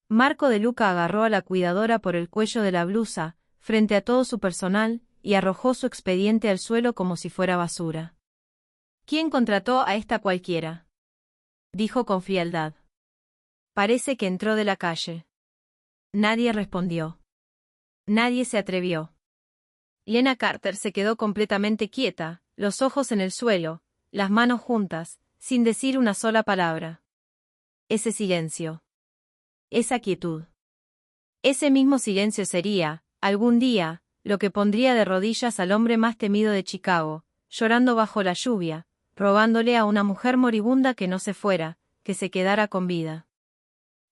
Marco de Luca agarró a la cuidadora por el cuello de la blusa, frente a todo su personal, y arrojó su expediente al suelo como si fuera basura. ¿Quién contrató a esta cualquiera?, dijo con frialdad. Parece que entró de la calle. Nadie respondió. Nadie se atrevió. Lena Carter se quedó completamente quieta, los ojos en el suelo, las manos juntas, sin decir una sola palabra. Ese silencio. Esa quietud. Ese mismo silencio sería, algún día, lo que pondría de rodillas al hombre más temido de Chicago, llorando bajo la lluvia, rogándole a una mujer moribunda que no se fuera, que se quedara con vida.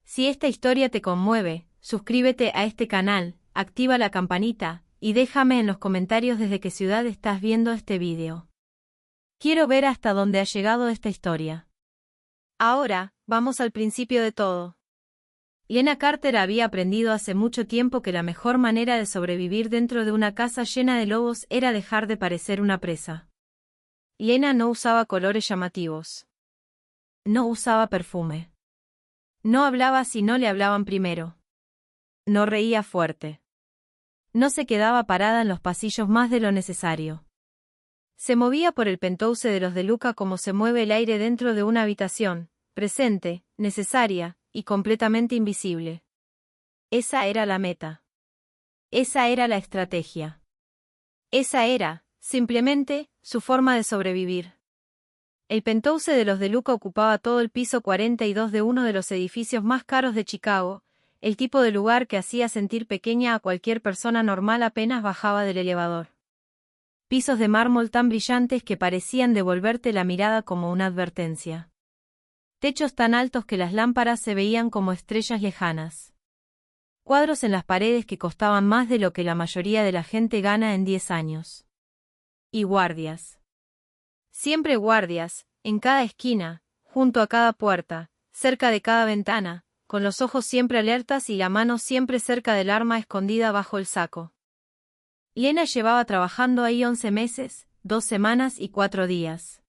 Si esta historia te conmueve, suscríbete a este canal, activa la campanita, y déjame en los comentarios desde qué ciudad estás viendo este vídeo. Quiero ver hasta dónde ha llegado esta historia. Ahora, vamos al principio de todo. Lena Carter había aprendido hace mucho tiempo que la mejor manera de sobrevivir dentro de una casa llena de lobos era dejar de parecer una presa. Lena no usaba colores llamativos. No usaba perfume. No hablaba si no le hablaban primero. No reía fuerte. No se quedaba parada en los pasillos más de lo necesario. Se movía por el penthouse de los de Luca como se mueve el aire dentro de una habitación, presente, necesaria, y completamente invisible. Esa era la meta. Esa era la estrategia. Esa era, simplemente, su forma de sobrevivir. El penthouse de los de Luca ocupaba todo el piso 42 de uno de los edificios más caros de Chicago, el tipo de lugar que hacía sentir pequeña a cualquier persona normal apenas bajaba del elevador. Pisos de mármol tan brillantes que parecían devolverte la mirada como una advertencia. Techos tan altos que las lámparas se veían como estrellas lejanas. Cuadros en las paredes que costaban más de lo que la mayoría de la gente gana en 10 años. Y guardias. Siempre guardias, en cada esquina, junto a cada puerta, cerca de cada ventana, con los ojos siempre alertas y la mano siempre cerca del arma escondida bajo el saco. Lena llevaba trabajando ahí 11 meses, 2 semanas y 4 días.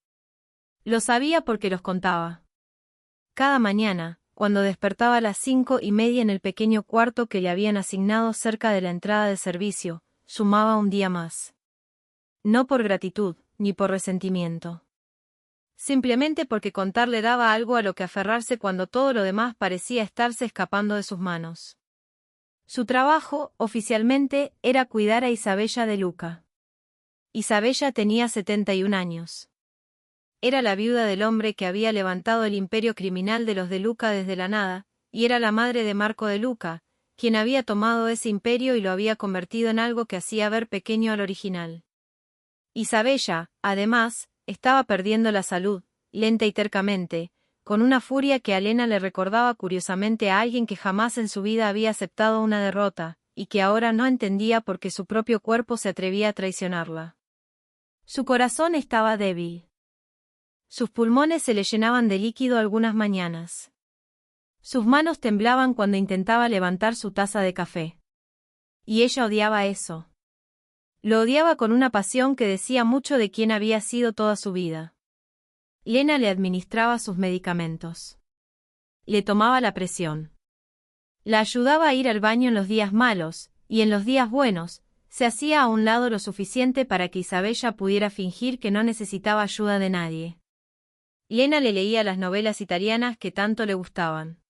Lo sabía porque los contaba. Cada mañana, cuando despertaba a las 5:30 en el pequeño cuarto que le habían asignado cerca de la entrada de servicio, sumaba un día más. No por gratitud, ni por resentimiento. Simplemente porque contar le daba algo a lo que aferrarse cuando todo lo demás parecía estarse escapando de sus manos. Su trabajo, oficialmente, era cuidar a Isabella de Luca. Isabella tenía 71 años. Era la viuda del hombre que había levantado el imperio criminal de los de Luca desde la nada, y era la madre de Marco de Luca, quien había tomado ese imperio y lo había convertido en algo que hacía ver pequeño al original. Isabella, además, estaba perdiendo la salud, lenta y tercamente, con una furia que a Lena le recordaba curiosamente a alguien que jamás en su vida había aceptado una derrota, y que ahora no entendía por qué su propio cuerpo se atrevía a traicionarla. Su corazón estaba débil. Sus pulmones se le llenaban de líquido algunas mañanas. Sus manos temblaban cuando intentaba levantar su taza de café. Y ella odiaba eso. Lo odiaba con una pasión que decía mucho de quién había sido toda su vida. Lena le administraba sus medicamentos. Le tomaba la presión. La ayudaba a ir al baño en los días malos, y en los días buenos, se hacía a un lado lo suficiente para que Isabella pudiera fingir que no necesitaba ayuda de nadie. Lena le leía las novelas italianas que tanto le gustaban.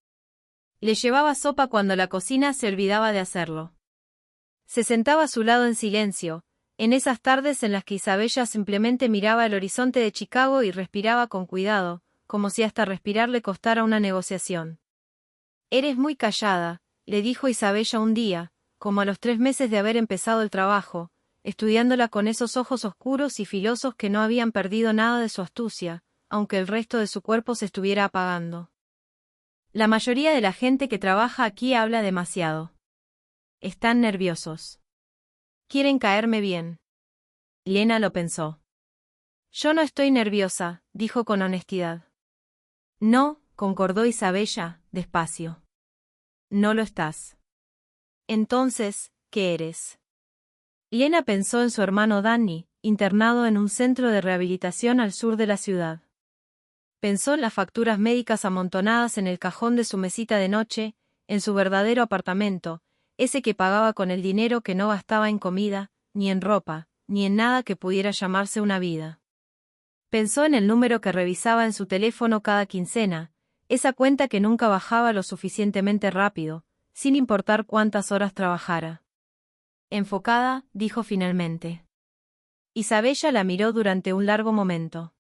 Le llevaba sopa cuando la cocina se olvidaba de hacerlo. Se sentaba a su lado en silencio, en esas tardes en las que Isabella simplemente miraba el horizonte de Chicago y respiraba con cuidado, como si hasta respirar le costara una negociación. «Eres muy callada», le dijo Isabella un día, como a los 3 meses de haber empezado el trabajo, estudiándola con esos ojos oscuros y filosos que no habían perdido nada de su astucia, aunque el resto de su cuerpo se estuviera apagando. «La mayoría de la gente que trabaja aquí habla demasiado. Están nerviosos. Quieren caerme bien». Lena lo pensó. «Yo no estoy nerviosa», dijo con honestidad. «No», concordó Isabella, despacio. «No lo estás». «Entonces, ¿qué eres?» Lena pensó en su hermano Danny, internado en un centro de rehabilitación al sur de la ciudad. Pensó en las facturas médicas amontonadas en el cajón de su mesita de noche, en su verdadero apartamento, ese que pagaba con el dinero que no gastaba en comida, ni en ropa, ni en nada que pudiera llamarse una vida. Pensó en el número que revisaba en su teléfono cada quincena, esa cuenta que nunca bajaba lo suficientemente rápido, sin importar cuántas horas trabajara. Enfocada, dijo finalmente. Isabella la miró durante un largo momento.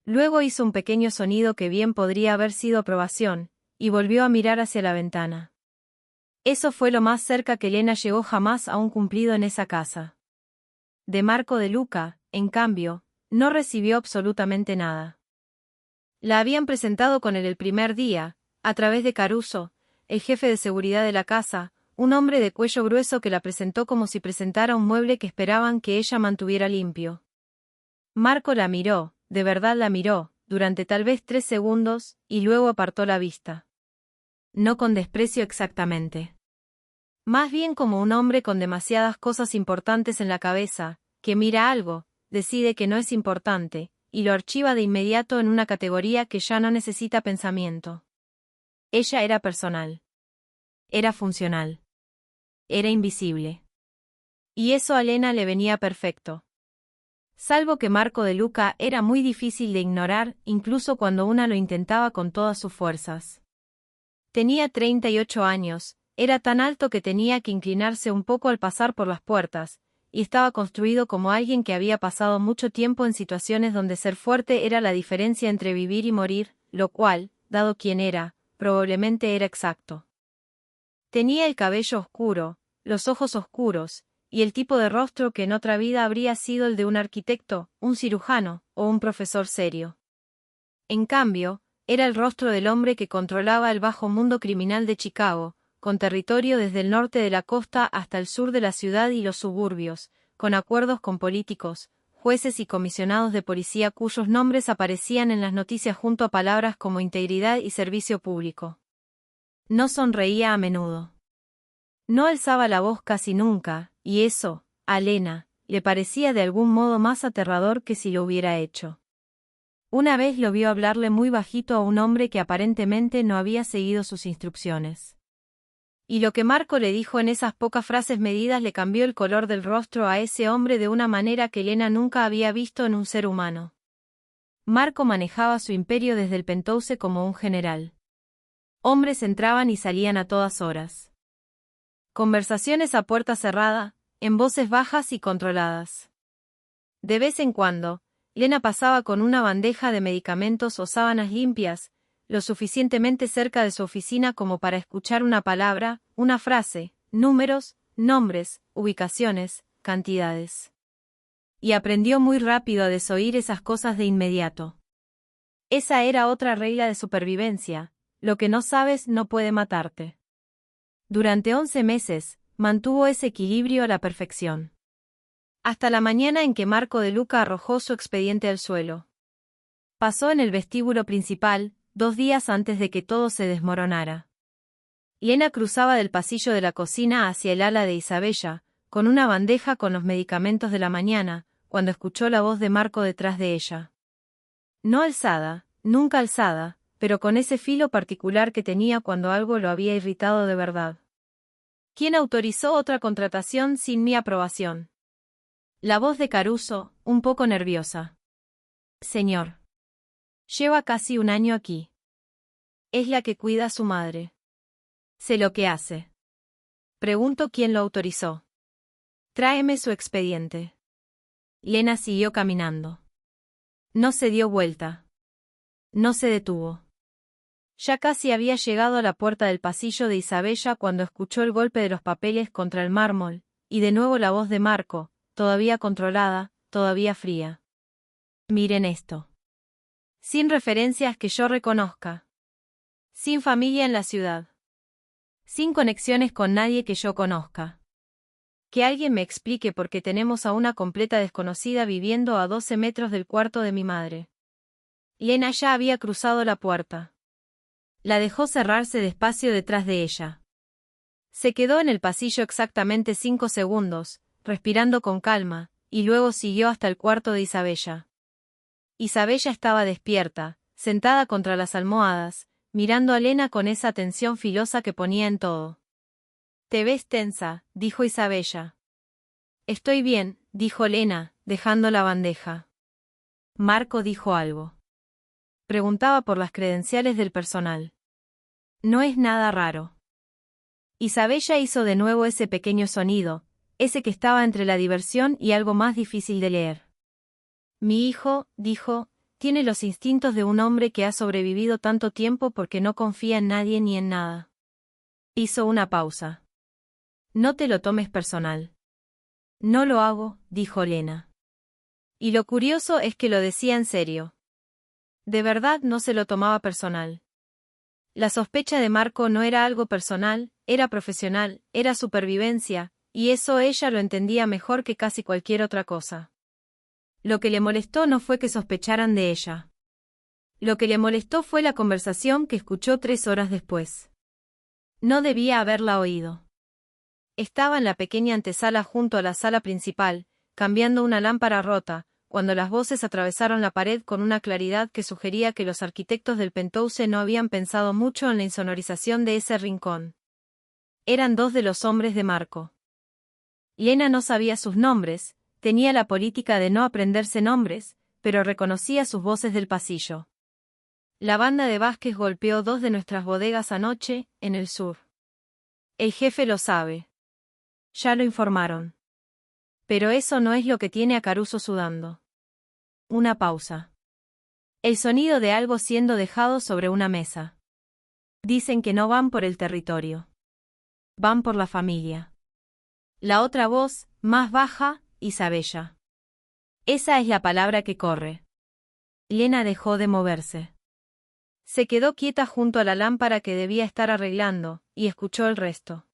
Luego hizo un pequeño sonido que bien podría haber sido aprobación, y volvió a mirar hacia la ventana. Eso fue lo más cerca que Lena llegó jamás a un cumplido en esa casa. De Marco de Luca, en cambio, no recibió absolutamente nada. La habían presentado con él el primer día, a través de Caruso, el jefe de seguridad de la casa, un hombre de cuello grueso que la presentó como si presentara un mueble que esperaban que ella mantuviera limpio. Marco la miró, de verdad la miró, durante tal vez 3 segundos, y luego apartó la vista. No con desprecio exactamente. Más bien como un hombre con demasiadas cosas importantes en la cabeza, que mira algo, decide que no es importante, y lo archiva de inmediato en una categoría que ya no necesita pensamiento. Ella era personal. Era funcional. Era invisible. Y eso a Lena le venía perfecto. Salvo que Marco de Luca era muy difícil de ignorar, incluso cuando una lo intentaba con todas sus fuerzas. Tenía 38 años, era tan alto que tenía que inclinarse un poco al pasar por las puertas, y estaba construido como alguien que había pasado mucho tiempo en situaciones donde ser fuerte era la diferencia entre vivir y morir, lo cual, dado quién era, probablemente era exacto. Tenía el cabello oscuro, los ojos oscuros, y el tipo de rostro que en otra vida habría sido el de un arquitecto, un cirujano, o un profesor serio. En cambio, era el rostro del hombre que controlaba el bajo mundo criminal de Chicago, con territorio desde el norte de la costa hasta el sur de la ciudad y los suburbios, con acuerdos con políticos, jueces y comisionados de policía cuyos nombres aparecían en las noticias junto a palabras como integridad y servicio público. No sonreía a menudo. No alzaba la voz casi nunca, y eso, a Lena, le parecía de algún modo más aterrador que si lo hubiera hecho. Una vez lo vio hablarle muy bajito a un hombre que aparentemente no había seguido sus instrucciones. Y lo que Marco le dijo en esas pocas frases medidas le cambió el color del rostro a ese hombre de una manera que Lena nunca había visto en un ser humano. Marco manejaba su imperio desde el penthouse como un general. Hombres entraban y salían a todas horas. Conversaciones a puerta cerrada, en voces bajas y controladas. De vez en cuando, Lena pasaba con una bandeja de medicamentos o sábanas limpias, lo suficientemente cerca de su oficina como para escuchar una palabra, una frase, números, nombres, ubicaciones, cantidades. Y aprendió muy rápido a desoír esas cosas de inmediato. Esa era otra regla de supervivencia, lo que no sabes no puede matarte. Durante 11 meses, mantuvo ese equilibrio a la perfección. Hasta la mañana en que Marco de Luca arrojó su expediente al suelo. Pasó en el vestíbulo principal, 2 días antes de que todo se desmoronara. Lena cruzaba del pasillo de la cocina hacia el ala de Isabella, con una bandeja con los medicamentos de la mañana, cuando escuchó la voz de Marco detrás de ella. No alzada, nunca alzada, pero con ese filo particular que tenía cuando algo lo había irritado de verdad. ¿Quién autorizó otra contratación sin mi aprobación? La voz de Caruso, un poco nerviosa. Señor. Lleva casi 1 año aquí. Es la que cuida a su madre. Sé lo que hace. Pregunto quién lo autorizó. Tráeme su expediente. Lena siguió caminando. No se dio vuelta. No se detuvo. Ya casi había llegado a la puerta del pasillo de Isabella cuando escuchó el golpe de los papeles contra el mármol, y de nuevo la voz de Marco, todavía controlada, todavía fría. Miren esto. Sin referencias que yo reconozca. Sin familia en la ciudad. Sin conexiones con nadie que yo conozca. Que alguien me explique por qué tenemos a una completa desconocida viviendo a 12 metros del cuarto de mi madre. Lena ya había cruzado la puerta. La dejó cerrarse despacio detrás de ella. Se quedó en el pasillo exactamente 5 segundos, respirando con calma, y luego siguió hasta el cuarto de Isabella. Isabella estaba despierta, sentada contra las almohadas, mirando a Lena con esa tensión filosa que ponía en todo. «Te ves tensa», dijo Isabella. «Estoy bien», dijo Lena, dejando la bandeja. Marco dijo algo. Preguntaba por las credenciales del personal. No es nada raro. Isabella hizo de nuevo ese pequeño sonido, ese que estaba entre la diversión y algo más difícil de leer. Mi hijo, dijo, tiene los instintos de un hombre que ha sobrevivido tanto tiempo porque no confía en nadie ni en nada. Hizo una pausa. No te lo tomes personal. No lo hago, dijo Lena. Y lo curioso es que lo decía en serio. De verdad no se lo tomaba personal. La sospecha de Marco no era algo personal, era profesional, era supervivencia, y eso ella lo entendía mejor que casi cualquier otra cosa. Lo que le molestó no fue que sospecharan de ella. Lo que le molestó fue la conversación que escuchó 3 horas después. No debía haberla oído. Estaba en la pequeña antesala junto a la sala principal, cambiando una lámpara rota, cuando las voces atravesaron la pared con una claridad que sugería que los arquitectos del Penthouse no habían pensado mucho en la insonorización de ese rincón. Eran 2 de los hombres de Marco. Lena no sabía sus nombres, tenía la política de no aprenderse nombres, pero reconocía sus voces del pasillo. La banda de Vázquez golpeó 2 de nuestras bodegas anoche, en el sur. El jefe lo sabe. Ya lo informaron. Pero eso no es lo que tiene a Caruso sudando. Una pausa. El sonido de algo siendo dejado sobre una mesa. Dicen que no van por el territorio. Van por la familia. La otra voz, más baja, Isabella. Esa es la palabra que corre. Lena dejó de moverse. Se quedó quieta junto a la lámpara que debía estar arreglando, y escuchó el resto.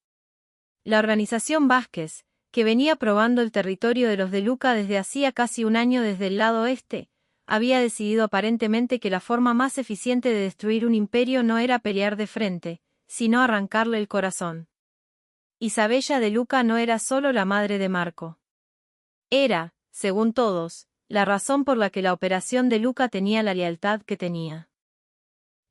La organización Vázquez, que venía probando el territorio de los de Luca desde hacía casi un año desde el lado oeste, había decidido aparentemente que la forma más eficiente de destruir un imperio no era pelear de frente, sino arrancarle el corazón. Isabella de Luca no era solo la madre de Marco. Era, según todos, la razón por la que la operación de Luca tenía la lealtad que tenía.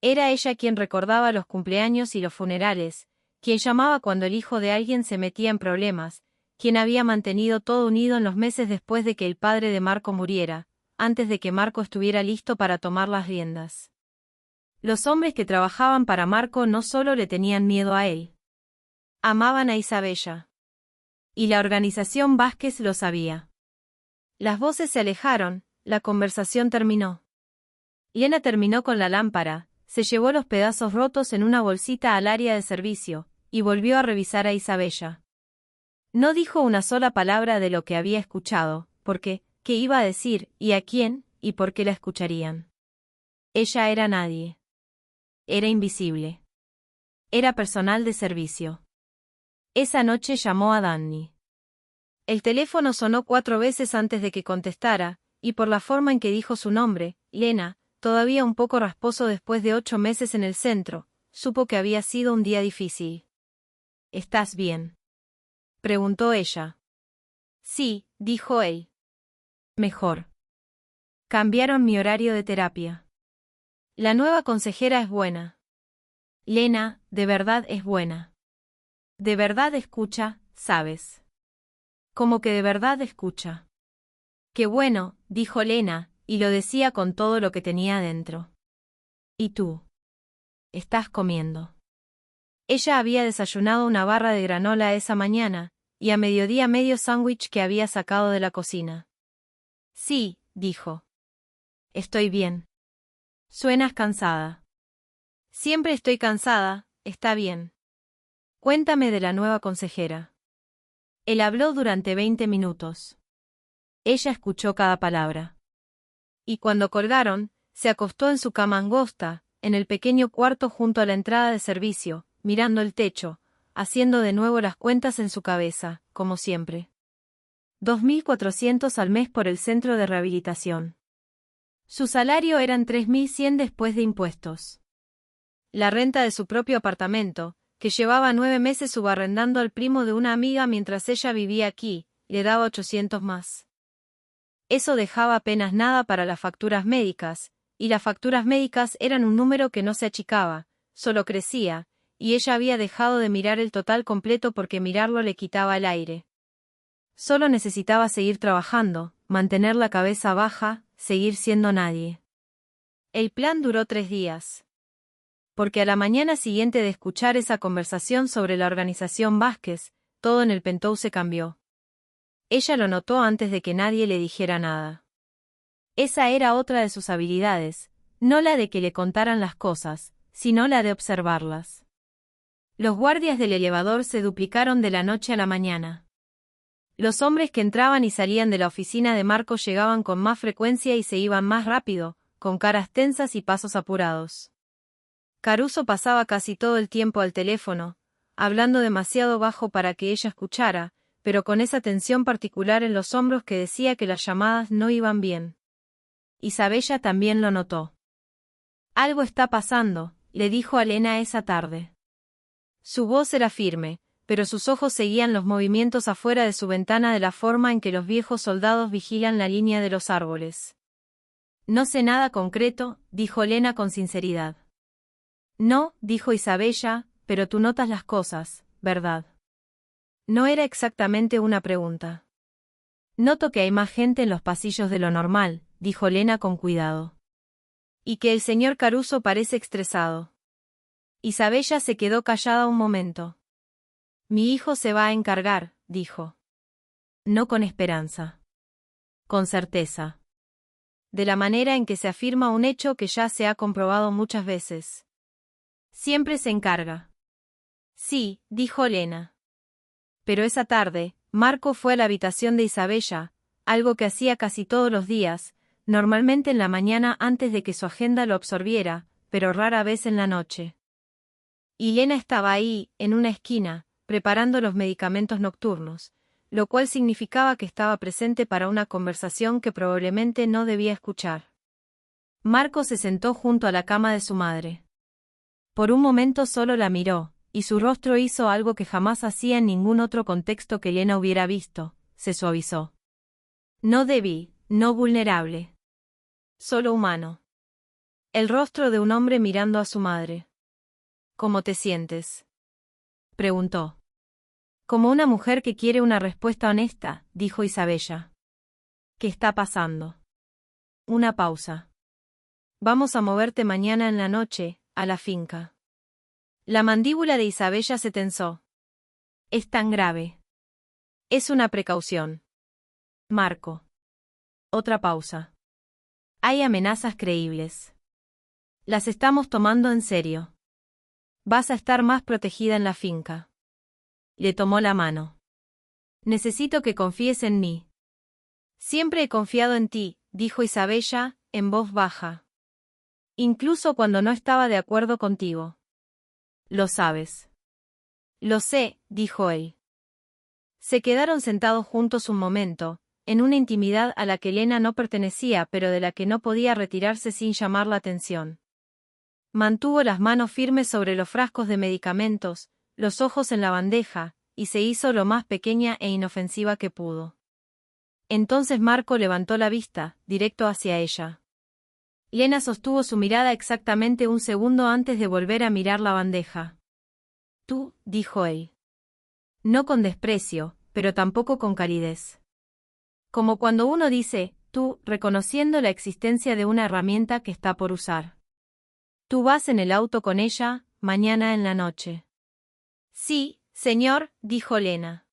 Era ella quien recordaba los cumpleaños y los funerales, quien llamaba cuando el hijo de alguien se metía en problemas, quien había mantenido todo unido en los meses después de que el padre de Marco muriera, antes de que Marco estuviera listo para tomar las riendas. Los hombres que trabajaban para Marco no solo le tenían miedo a él. Amaban a Isabella. Y la organización Vázquez lo sabía. Las voces se alejaron, la conversación terminó. Lena terminó con la lámpara, se llevó los pedazos rotos en una bolsita al área de servicio, y volvió a revisar a Isabella. No dijo una sola palabra de lo que había escuchado, porque, ¿qué iba a decir, y a quién, y por qué la escucharían? Ella era nadie. Era invisible. Era personal de servicio. Esa noche llamó a Danny. El teléfono sonó 4 veces antes de que contestara, y por la forma en que dijo su nombre, Lena, todavía un poco rasposo después de 8 meses en el centro, supo que había sido un día difícil. ¿Estás bien?, preguntó ella. Sí, dijo él. Mejor. Cambiaron mi horario de terapia. La nueva consejera es buena. Lena, de verdad es buena. De verdad escucha, ¿sabes? Como que de verdad escucha. Qué bueno, dijo Lena, y lo decía con todo lo que tenía dentro. ¿Y tú? ¿Estás comiendo? Ella había desayunado una barra de granola esa mañana, y a mediodía medio sándwich que había sacado de la cocina. Sí, dijo. Estoy bien. Suenas cansada. Siempre estoy cansada, está bien. Cuéntame de la nueva consejera. Él habló durante 20 minutos. Ella escuchó cada palabra. Y cuando colgaron, se acostó en su cama angosta, en el pequeño cuarto junto a la entrada de servicio, mirando el techo, haciendo de nuevo las cuentas en su cabeza, como siempre. 2.400 al mes por el centro de rehabilitación. Su salario eran 3.100 después de impuestos. La renta de su propio apartamento, que llevaba 9 meses subarrendando al primo de una amiga mientras ella vivía aquí, le daba 800 más. Eso dejaba apenas nada para las facturas médicas, y las facturas médicas eran un número que no se achicaba, solo crecía, y ella había dejado de mirar el total completo porque mirarlo le quitaba el aire. Solo necesitaba seguir trabajando, mantener la cabeza baja, seguir siendo nadie. El plan duró 3 días. Porque a la mañana siguiente de escuchar esa conversación sobre la organización Vázquez, todo en el penthouse cambió. Ella lo notó antes de que nadie le dijera nada. Esa era otra de sus habilidades, no la de que le contaran las cosas, sino la de observarlas. Los guardias del elevador se duplicaron de la noche a la mañana. Los hombres que entraban y salían de la oficina de Marcos llegaban con más frecuencia y se iban más rápido, con caras tensas y pasos apurados. Caruso pasaba casi todo el tiempo al teléfono, hablando demasiado bajo para que ella escuchara, pero con esa tensión particular en los hombros que decía que las llamadas no iban bien. Isabella también lo notó. Algo está pasando, le dijo a Lena esa tarde. Su voz era firme, pero sus ojos seguían los movimientos afuera de su ventana de la forma en que los viejos soldados vigilan la línea de los árboles. No sé nada concreto, dijo Lena con sinceridad. No, dijo Isabella, pero tú notas las cosas, ¿verdad? No era exactamente una pregunta. Noto que hay más gente en los pasillos de lo normal, dijo Lena con cuidado. Y que el señor Caruso parece estresado. Isabella se quedó callada un momento. Mi hijo se va a encargar, dijo. No con esperanza. Con certeza. De la manera en que se afirma un hecho que ya se ha comprobado muchas veces. Siempre se encarga. Sí, dijo Lena. Pero esa tarde, Marco fue a la habitación de Isabella, algo que hacía casi todos los días, normalmente en la mañana antes de que su agenda lo absorbiera, pero rara vez en la noche. Y Lena estaba ahí, en una esquina, preparando los medicamentos nocturnos, lo cual significaba que estaba presente para una conversación que probablemente no debía escuchar. Marco se sentó junto a la cama de su madre. Por un momento solo la miró, y su rostro hizo algo que jamás hacía en ningún otro contexto que Lena hubiera visto, se suavizó. No débil, no vulnerable. Solo humano. El rostro de un hombre mirando a su madre. ¿Cómo te sientes?, preguntó. Como una mujer que quiere una respuesta honesta, dijo Isabella. ¿Qué está pasando? Una pausa. Vamos a moverte mañana en la noche, a la finca. La mandíbula de Isabella se tensó. Es tan grave. Es una precaución. Marco. Otra pausa. Hay amenazas creíbles. Las estamos tomando en serio. Vas a estar más protegida en la finca. Le tomó la mano. Necesito que confíes en mí. Siempre he confiado en ti, dijo Isabella, en voz baja. Incluso cuando no estaba de acuerdo contigo. Lo sabes. Lo sé, dijo él. Se quedaron sentados juntos un momento, en una intimidad a la que Lena no pertenecía pero de la que no podía retirarse sin llamar la atención. Mantuvo las manos firmes sobre los frascos de medicamentos, los ojos en la bandeja, y se hizo lo más pequeña e inofensiva que pudo. Entonces Marco levantó la vista, directo hacia ella. Lena sostuvo su mirada exactamente un segundo antes de volver a mirar la bandeja. Tú, dijo él. No con desprecio, pero tampoco con calidez. Como cuando uno dice, tú, reconociendo la existencia de una herramienta que está por usar. Tú vas en el auto con ella, mañana en la noche. Sí, señor, dijo Lena.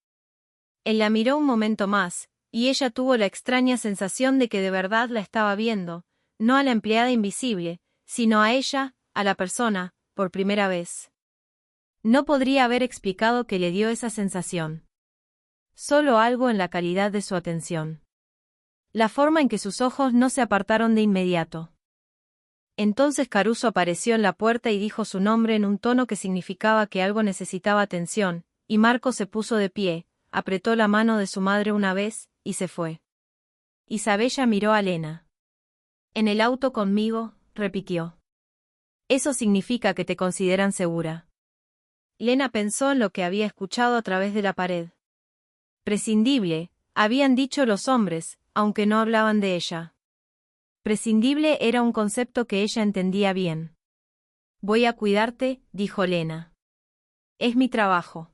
Él la miró un momento más, y ella tuvo la extraña sensación de que de verdad la estaba viendo, no a la empleada invisible, sino a ella, a la persona, por primera vez. No podría haber explicado qué le dio esa sensación. Solo algo en la calidad de su atención. La forma en que sus ojos no se apartaron de inmediato. Entonces Caruso apareció en la puerta y dijo su nombre en un tono que significaba que algo necesitaba atención, y Marco se puso de pie, apretó la mano de su madre una vez, y se fue. Isabella miró a Lena. En el auto conmigo, repitió. Eso significa que te consideran segura. Lena pensó en lo que había escuchado a través de la pared. Prescindible, habían dicho los hombres, aunque no hablaban de ella. Prescindible era un concepto que ella entendía bien. Voy a cuidarte, dijo Lena. Es mi trabajo.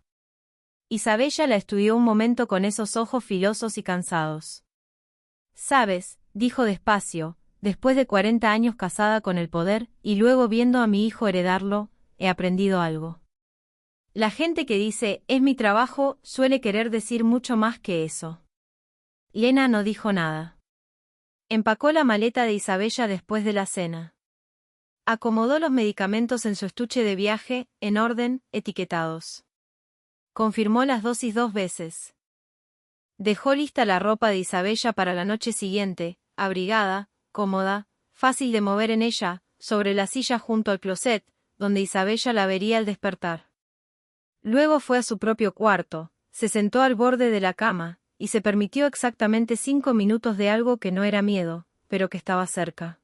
Isabella la estudió un momento con esos ojos filosos y cansados. Sabes, dijo despacio, después de 40 años casada con el poder, y luego viendo a mi hijo heredarlo, he aprendido algo. La gente que dice, es mi trabajo, suele querer decir mucho más que eso. Lena no dijo nada. Empacó la maleta de Isabella después de la cena. Acomodó los medicamentos en su estuche de viaje, en orden, etiquetados. Confirmó las dosis 2 veces. Dejó lista la ropa de Isabella para la noche siguiente, abrigada, cómoda, fácil de mover en ella, sobre la silla junto al closet, donde Isabella la vería al despertar. Luego fue a su propio cuarto, se sentó al borde de la cama, y se permitió exactamente 5 minutos de algo que no era miedo, pero que estaba cerca.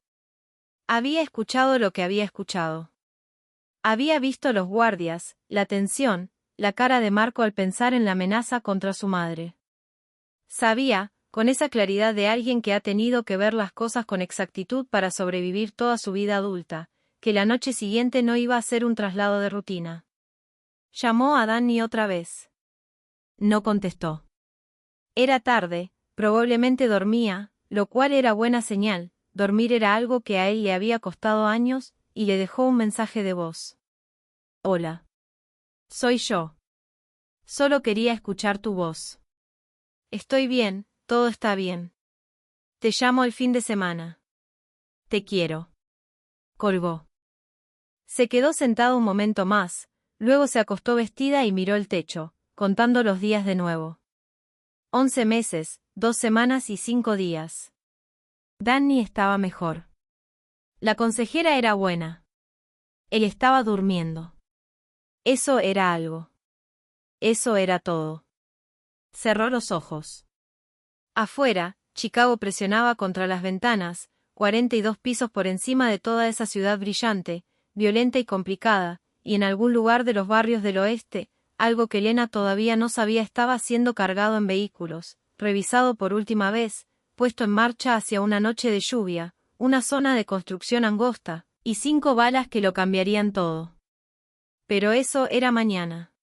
Había escuchado lo que había escuchado. Había visto los guardias, la tensión, la cara de Marco al pensar en la amenaza contra su madre. Sabía, con esa claridad de alguien que ha tenido que ver las cosas con exactitud para sobrevivir toda su vida adulta, que la noche siguiente no iba a ser un traslado de rutina. Llamó a Danny otra vez. No contestó. Era tarde, probablemente dormía, lo cual era buena señal. Dormir era algo que a él le había costado años, y le dejó un mensaje de voz. Hola. Soy yo. Solo quería escuchar tu voz. Estoy bien, todo está bien. Te llamo el fin de semana. Te quiero. Colgó. Se quedó sentado un momento más, luego se acostó vestida y miró el techo, contando los días de nuevo. 11 meses, 2 semanas y 5 días. Danny estaba mejor. La consejera era buena. Él estaba durmiendo. Eso era algo. Eso era todo. Cerró los ojos. Afuera, Chicago presionaba contra las ventanas, 42 pisos por encima de toda esa ciudad brillante, violenta y complicada, y en algún lugar de los barrios del oeste, algo que Lena todavía no sabía estaba siendo cargado en vehículos, revisado por última vez, puesto en marcha hacia una noche de lluvia, una zona de construcción angosta, y 5 balas que lo cambiarían todo. Pero eso era mañana.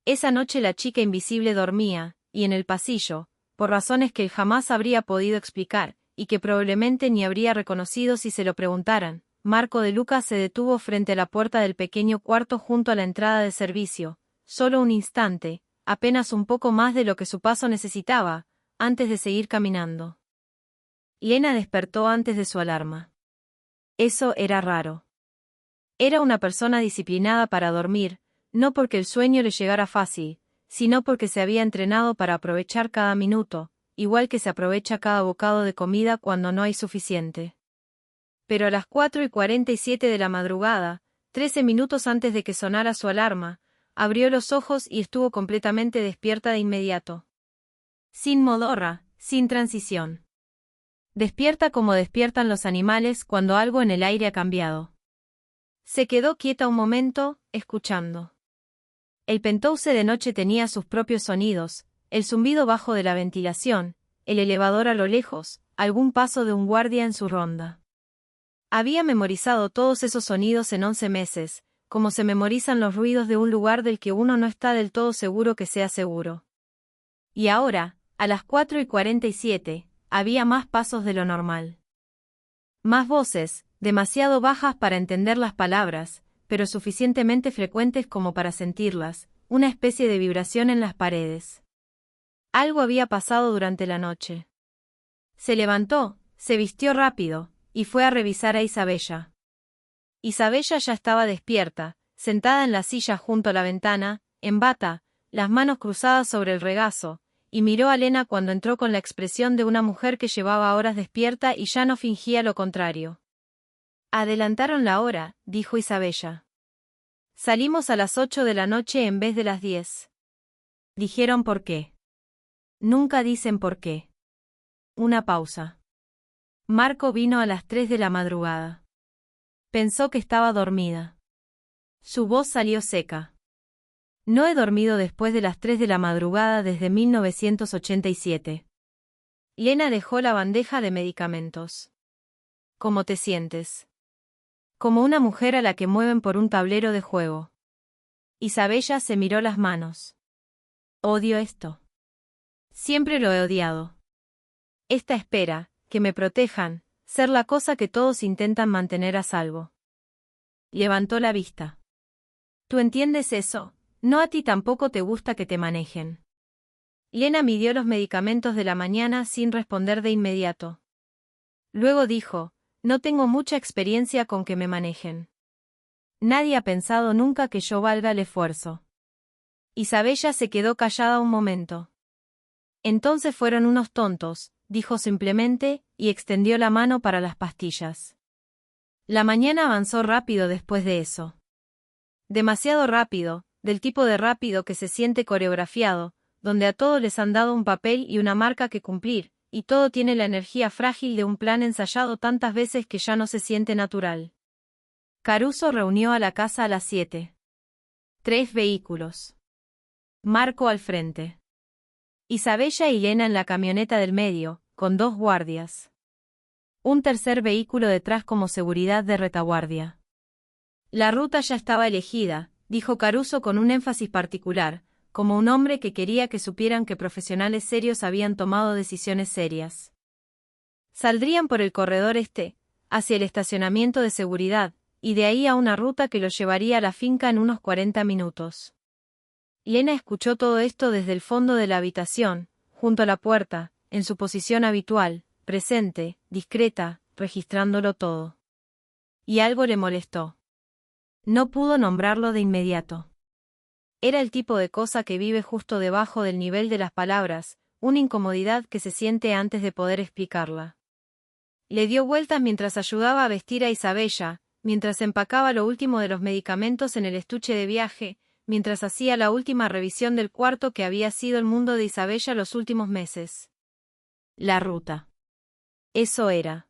Esa noche la chica invisible dormía, y en el pasillo, por razones que él jamás habría podido explicar, y que probablemente ni habría reconocido si se lo preguntaran, Marco de Lucas se detuvo frente a la puerta del pequeño cuarto junto a la entrada de servicio, solo un instante, apenas un poco más de lo que su paso necesitaba, antes de seguir caminando. Lena despertó antes de su alarma. Eso era raro. Era una persona disciplinada para dormir, no porque el sueño le llegara fácil, sino porque se había entrenado para aprovechar cada minuto, igual que se aprovecha cada bocado de comida cuando no hay suficiente. Pero a las 4:47 de la madrugada, 13 minutos antes de que sonara su alarma, abrió los ojos y estuvo completamente despierta de inmediato. Sin modorra, sin transición. Despierta como despiertan los animales cuando algo en el aire ha cambiado. Se quedó quieta un momento, escuchando. El penthouse de noche tenía sus propios sonidos, el zumbido bajo de la ventilación, el elevador a lo lejos, algún paso de un guardia en su ronda. Había memorizado todos esos sonidos en 11 meses, como se memorizan los ruidos de un lugar del que uno no está del todo seguro que sea seguro. Y ahora, a las 4:47, había más pasos de lo normal. Más voces, demasiado bajas para entender las palabras, pero suficientemente frecuentes como para sentirlas, una especie de vibración en las paredes. Algo había pasado durante la noche. Se levantó, se vistió rápido, y fue a revisar a Isabella. Isabella ya estaba despierta, sentada en la silla junto a la ventana, en bata, las manos cruzadas sobre el regazo, y miró a Lena cuando entró con la expresión de una mujer que llevaba horas despierta y ya no fingía lo contrario. Adelantaron la hora, dijo Isabella. Salimos a las 8 de la noche en vez de las 10. Dijeron por qué. Nunca dicen por qué. Una pausa. Marco vino a las 3 de la madrugada. Pensó que estaba dormida. Su voz salió seca. No he dormido después de las 3 de la madrugada desde 1987. Lena dejó la bandeja de medicamentos. ¿Cómo te sientes? como una mujer a la que mueven por un tablero de juego. Isabella se miró las manos. Odio esto. Siempre lo he odiado. Esta espera, que me protejan, ser la cosa que todos intentan mantener a salvo. Levantó la vista. ¿Tú entiendes eso? No, a ti tampoco te gusta que te manejen. Lena midió los medicamentos de la mañana sin responder de inmediato. Luego dijo, no tengo mucha experiencia con que me manejen. Nadie ha pensado nunca que yo valga el esfuerzo. Isabella se quedó callada un momento. Entonces fueron unos tontos, dijo simplemente, y extendió la mano para las pastillas. La mañana avanzó rápido después de eso. Demasiado rápido, del tipo de rápido que se siente coreografiado, donde a todos les han dado un papel y una marca que cumplir, y todo tiene la energía frágil de un plan ensayado tantas veces que ya no se siente natural. Caruso reunió a la casa a las 7. 3 vehículos. Marco al frente. Isabella y Lena en la camioneta del medio, con 2 guardias. Un tercer vehículo detrás como seguridad de retaguardia. La ruta ya estaba elegida, dijo Caruso con un énfasis particular, como un hombre que quería que supieran que profesionales serios habían tomado decisiones serias. Saldrían por el corredor este, hacia el estacionamiento de seguridad, y de ahí a una ruta que los llevaría a la finca en unos 40 minutos. Lena escuchó todo esto desde el fondo de la habitación, junto a la puerta, en su posición habitual, presente, discreta, registrándolo todo. Y algo le molestó. No pudo nombrarlo de inmediato. Era el tipo de cosa que vive justo debajo del nivel de las palabras, una incomodidad que se siente antes de poder explicarla. Le dio vueltas mientras ayudaba a vestir a Isabella, mientras empacaba lo último de los medicamentos en el estuche de viaje, mientras hacía la última revisión del cuarto que había sido el mundo de Isabella los últimos meses. La ruta. Eso era.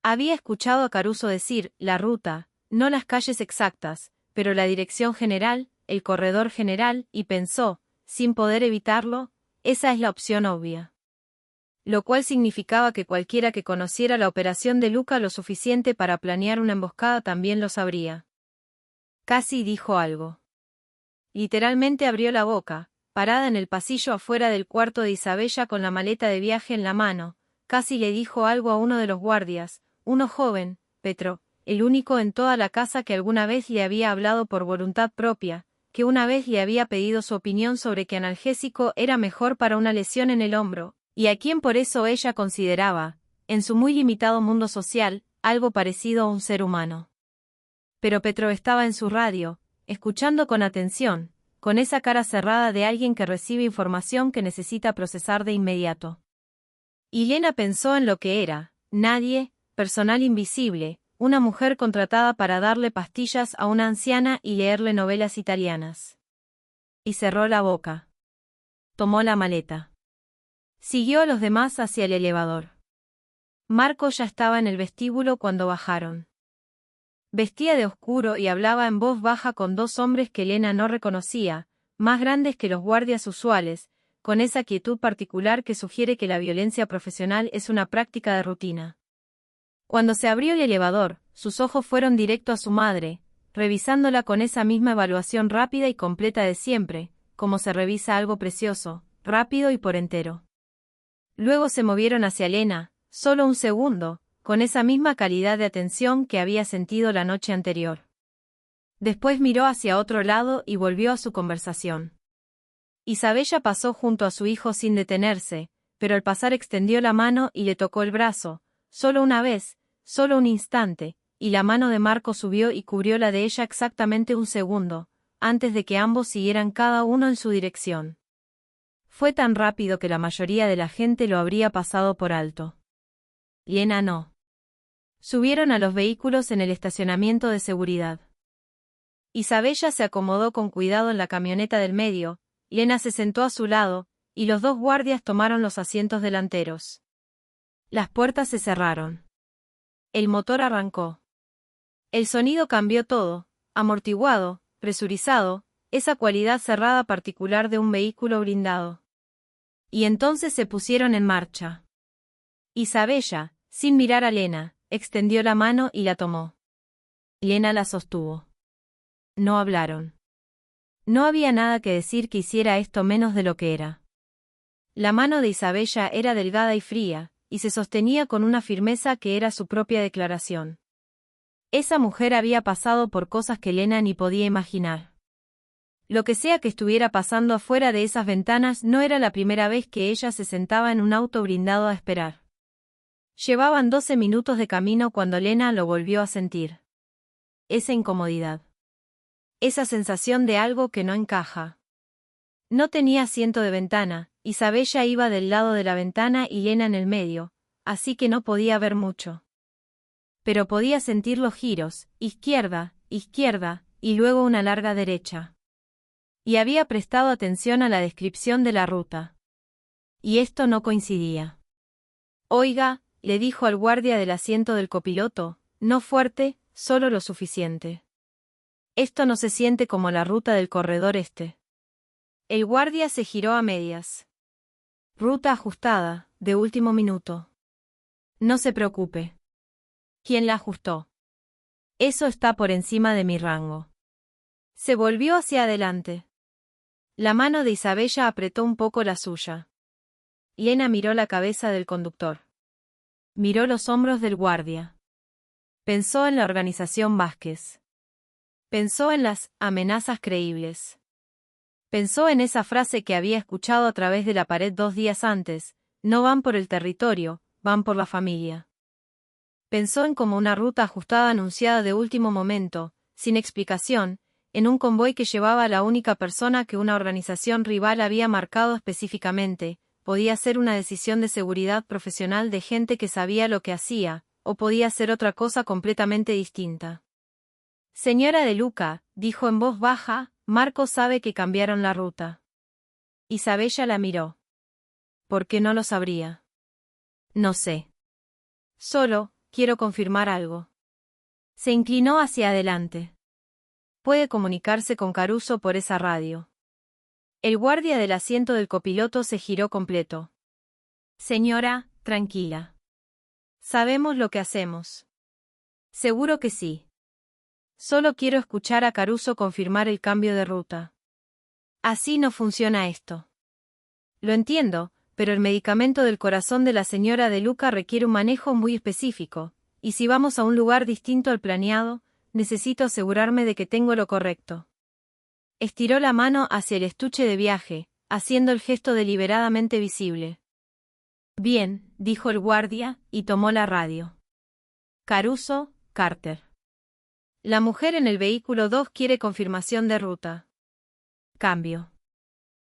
Había escuchado a Caruso decir, la ruta, no las calles exactas, pero la dirección general, el corredor general, y pensó, sin poder evitarlo, esa es la opción obvia. Lo cual significaba que cualquiera que conociera la operación de Luca lo suficiente para planear una emboscada también lo sabría. Casi dijo algo. Literalmente abrió la boca, parada en el pasillo afuera del cuarto de Isabella con la maleta de viaje en la mano, casi le dijo algo a uno de los guardias, uno joven, Petro, el único en toda la casa que alguna vez le había hablado por voluntad propia, que una vez le había pedido su opinión sobre qué analgésico era mejor para una lesión en el hombro, y a quien por eso ella consideraba, en su muy limitado mundo social, algo parecido a un ser humano. Pero Petro estaba en su radio, escuchando con atención, con esa cara cerrada de alguien que recibe información que necesita procesar de inmediato. Y Lena pensó en lo que era, nadie, personal invisible, una mujer contratada para darle pastillas a una anciana y leerle novelas italianas. Y cerró la boca. Tomó la maleta. Siguió a los demás hacia el elevador. Marco ya estaba en el vestíbulo cuando bajaron. Vestía de oscuro y hablaba en voz baja con 2 hombres que Lena no reconocía, más grandes que los guardias usuales, con esa quietud particular que sugiere que la violencia profesional es una práctica de rutina. Cuando se abrió el elevador, sus ojos fueron directo a su madre, revisándola con esa misma evaluación rápida y completa de siempre, como se revisa algo precioso, rápido y por entero. Luego se movieron hacia Lena, solo un segundo, con esa misma calidad de atención que había sentido la noche anterior. Después miró hacia otro lado y volvió a su conversación. Isabella pasó junto a su hijo sin detenerse, pero al pasar extendió la mano y le tocó el brazo, solo una vez, solo un instante, y la mano de Marco subió y cubrió la de ella exactamente un segundo, antes de que ambos siguieran cada uno en su dirección. Fue tan rápido que la mayoría de la gente lo habría pasado por alto. Lena no. Subieron a los vehículos en el estacionamiento de seguridad. Isabella se acomodó con cuidado en la camioneta del medio, Lena se sentó a su lado, y los 2 guardias tomaron los asientos delanteros. Las puertas se cerraron. El motor arrancó. El sonido cambió todo, amortiguado, presurizado, esa cualidad cerrada particular de un vehículo blindado. Y entonces se pusieron en marcha. Isabella, sin mirar a Lena, extendió la mano y la tomó. Lena la sostuvo. No hablaron. No había nada que decir que hiciera esto menos de lo que era. La mano de Isabella era delgada y fría, y se sostenía con una firmeza que era su propia declaración. Esa mujer había pasado por cosas que Lena ni podía imaginar. Lo que sea que estuviera pasando afuera de esas ventanas no era la primera vez que ella se sentaba en un auto blindado a esperar. Llevaban 12 minutos de camino cuando Lena lo volvió a sentir. Esa incomodidad. Esa sensación de algo que no encaja. No tenía asiento de ventana, Isabella iba del lado de la ventana y Lena en el medio, así que no podía ver mucho. Pero podía sentir los giros, izquierda, izquierda, y luego una larga derecha. Y había prestado atención a la descripción de la ruta. Y esto no coincidía. Oiga, le dijo al guardia del asiento del copiloto, no fuerte, solo lo suficiente. Esto no se siente como la ruta del corredor este. El guardia se giró a medias. Ruta ajustada, de último minuto. No se preocupe. ¿Quién la ajustó? Eso está por encima de mi rango. Se volvió hacia adelante. La mano de Isabella apretó un poco la suya. Lena miró la cabeza del conductor. Miró los hombros del guardia. Pensó en la organización Vázquez. Pensó en las amenazas creíbles. Pensó en esa frase que había escuchado a través de la pared 2 días antes, no van por el territorio, van por la familia. Pensó en como una ruta ajustada anunciada de último momento, sin explicación, en un convoy que llevaba a la única persona que una organización rival había marcado específicamente, podía ser una decisión de seguridad profesional de gente que sabía lo que hacía, o podía ser otra cosa completamente distinta. Señora De Luca, dijo en voz baja, Marco sabe que cambiaron la ruta. Isabella la miró. ¿Por qué no lo sabría? No sé. Solo, quiero confirmar algo. Se inclinó hacia adelante. Puede comunicarse con Caruso por esa radio. El guardia del asiento del copiloto se giró completo. Señora, tranquila. Sabemos lo que hacemos. Seguro que sí. Solo quiero escuchar a Caruso confirmar el cambio de ruta. Así no funciona esto. Lo entiendo, pero el medicamento del corazón de la señora De Luca requiere un manejo muy específico, y si vamos a un lugar distinto al planeado, necesito asegurarme de que tengo lo correcto. Estiró la mano hacia el estuche de viaje, haciendo el gesto deliberadamente visible. Bien, dijo el guardia, y tomó la radio. Caruso, Carter. La mujer en el vehículo 2 quiere confirmación de ruta. Cambio.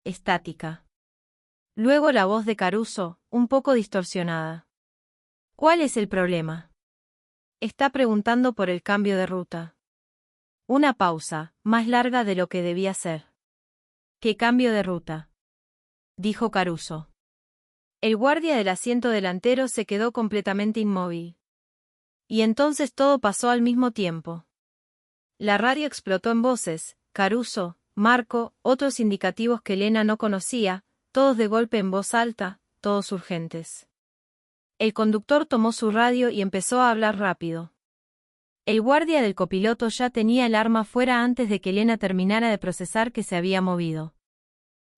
Estática. Luego la voz de Caruso, un poco distorsionada. ¿Cuál es el problema? Está preguntando por el cambio de ruta. Una pausa, más larga de lo que debía ser. ¿Qué cambio de ruta? Dijo Caruso. El guardia del asiento delantero se quedó completamente inmóvil. Y entonces todo pasó al mismo tiempo. La radio explotó en voces, Caruso, Marco, otros indicativos que Lena no conocía, todos de golpe en voz alta, todos urgentes. El conductor tomó su radio y empezó a hablar rápido. El guardia del copiloto ya tenía el arma fuera antes de que Lena terminara de procesar que se había movido.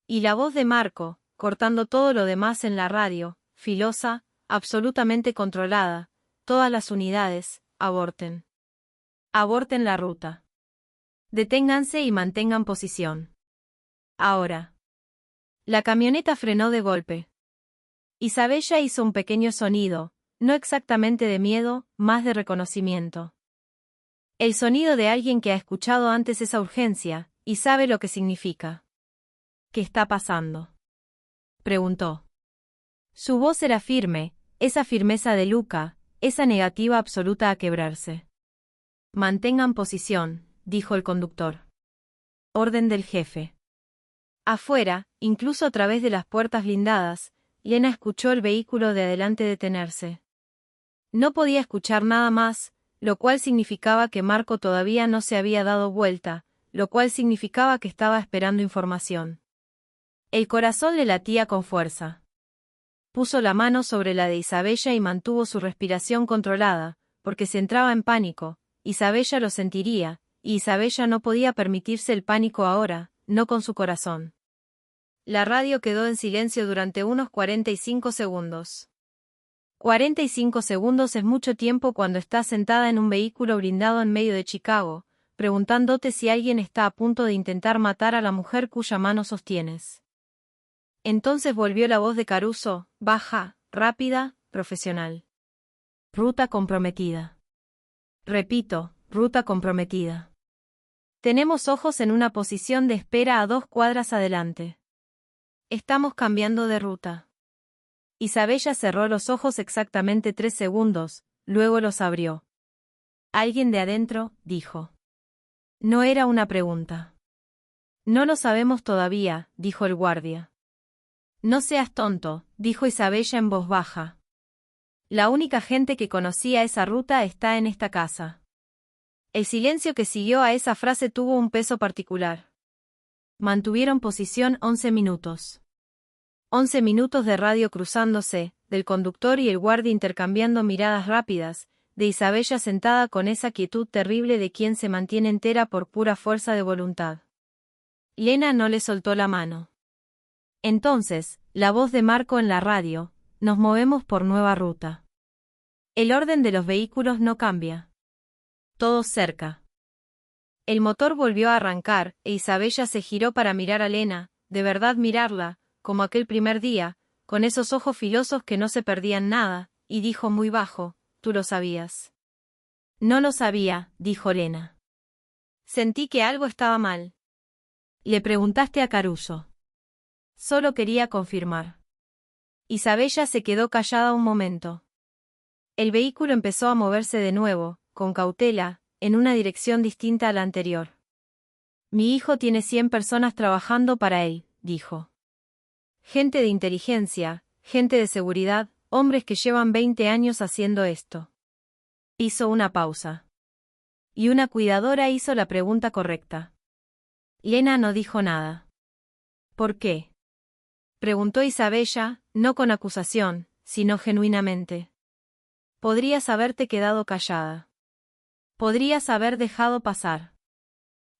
Y la voz de Marco, cortando todo lo demás en la radio, filosa, absolutamente controlada, todas las unidades, aborten. Aborten la ruta. Deténganse y mantengan posición. Ahora. La camioneta frenó de golpe. Isabella hizo un pequeño sonido, no exactamente de miedo, más de reconocimiento. El sonido de alguien que ha escuchado antes esa urgencia, y sabe lo que significa. ¿Qué está pasando? Preguntó. Su voz era firme, esa firmeza de Luca, esa negativa absoluta a quebrarse. Mantengan posición, dijo el conductor. Orden del jefe. Afuera, incluso a través de las puertas blindadas, Lena escuchó el vehículo de adelante detenerse. No podía escuchar nada más, lo cual significaba que Marco todavía no se había dado vuelta, lo cual significaba que estaba esperando información. El corazón le latía con fuerza. Puso la mano sobre la de Isabella y mantuvo su respiración controlada, porque se entraba en pánico, Isabella lo sentiría, y Isabella no podía permitirse el pánico ahora, no con su corazón. La radio quedó en silencio durante unos 45 segundos. 45 segundos es mucho tiempo cuando estás sentada en un vehículo blindado en medio de Chicago, preguntándote si alguien está a punto de intentar matar a la mujer cuya mano sostienes. Entonces volvió la voz de Caruso, baja, rápida, profesional. Ruta comprometida. Repito, ruta comprometida. Tenemos ojos en una posición de espera a 2 cuadras adelante. Estamos cambiando de ruta. Isabella cerró los ojos exactamente 3 segundos, luego los abrió. Alguien de adentro, dijo. No era una pregunta. No lo sabemos todavía, dijo el guardia. No seas tonto, dijo Isabella en voz baja. La única gente que conocía esa ruta está en esta casa. El silencio que siguió a esa frase tuvo un peso particular. Mantuvieron posición 11 minutos. 11 minutos de radio cruzándose, del conductor y el guardia intercambiando miradas rápidas, de Isabella sentada con esa quietud terrible de quien se mantiene entera por pura fuerza de voluntad. Lena no le soltó la mano. Entonces, la voz de Marco en la radio, nos movemos por nueva ruta. El orden de los vehículos no cambia. Todos cerca. El motor volvió a arrancar, e Isabella se giró para mirar a Lena, de verdad mirarla, como aquel primer día, con esos ojos filosos que no se perdían nada, y dijo muy bajo, ¿tú lo sabías? No lo sabía, dijo Lena. Sentí que algo estaba mal. Le preguntaste a Caruso. Solo quería confirmar. Isabella se quedó callada un momento. El vehículo empezó a moverse de nuevo, con cautela, en una dirección distinta a la anterior. Mi hijo tiene 100 personas trabajando para él, dijo. Gente de inteligencia, gente de seguridad, hombres que llevan 20 años haciendo esto. Hizo una pausa. Y una cuidadora hizo la pregunta correcta. Lena no dijo nada. ¿Por qué? Preguntó Isabella, no con acusación, sino genuinamente. Podrías haberte quedado callada. Podrías haber dejado pasar.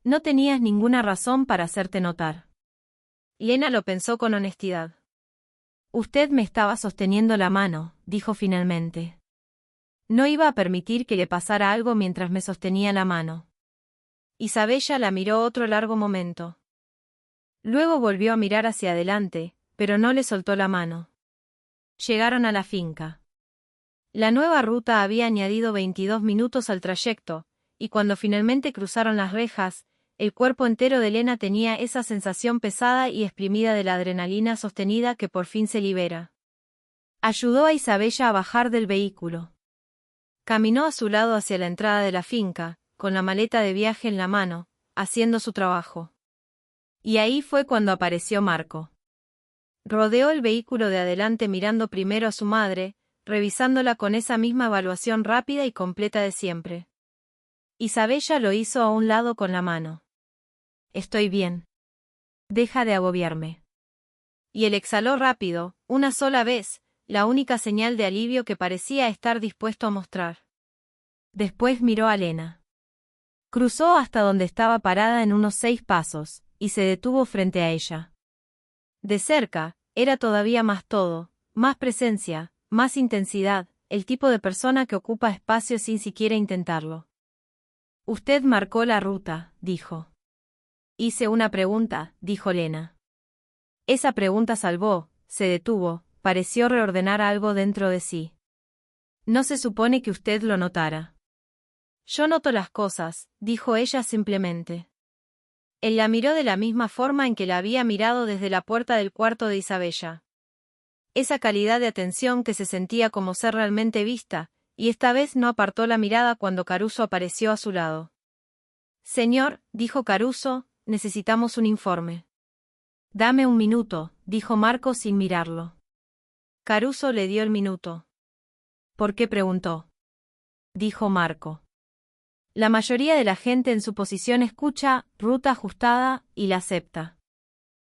No tenías ninguna razón para hacerte notar. Lena lo pensó con honestidad. Usted me estaba sosteniendo la mano, dijo finalmente. No iba a permitir que le pasara algo mientras me sostenía la mano. Isabella la miró otro largo momento. Luego volvió a mirar hacia adelante, pero no le soltó la mano. Llegaron a la finca. La nueva ruta había añadido 22 minutos al trayecto, y cuando finalmente cruzaron las rejas, el cuerpo entero de Lena tenía esa sensación pesada y exprimida de la adrenalina sostenida que por fin se libera. Ayudó a Isabella a bajar del vehículo. Caminó a su lado hacia la entrada de la finca, con la maleta de viaje en la mano, haciendo su trabajo. Y ahí fue cuando apareció Marco. Rodeó el vehículo de adelante mirando primero a su madre, revisándola con esa misma evaluación rápida y completa de siempre. Isabella lo hizo a un lado con la mano. Estoy bien. Deja de agobiarme. Y él exhaló rápido, una sola vez, la única señal de alivio que parecía estar dispuesto a mostrar. Después miró a Lena. Cruzó hasta donde estaba parada en unos 6 pasos, y se detuvo frente a ella. De cerca, era todavía más todo, más presencia, más intensidad, el tipo de persona que ocupa espacio sin siquiera intentarlo. Usted marcó la ruta, dijo. Hice una pregunta, dijo Lena. Esa pregunta salvó, se detuvo, pareció reordenar algo dentro de sí. No se supone que usted lo notara. Yo noto las cosas, dijo ella simplemente. Él la miró de la misma forma en que la había mirado desde la puerta del cuarto de Isabella. Esa calidad de atención que se sentía como ser realmente vista, y esta vez no apartó la mirada cuando Caruso apareció a su lado. Señor, dijo Caruso, necesitamos un informe. Dame un minuto, dijo Marco sin mirarlo. Caruso le dio el minuto. ¿Por qué preguntó? Dijo Marco. La mayoría de la gente en su posición escucha, ruta ajustada, y la acepta.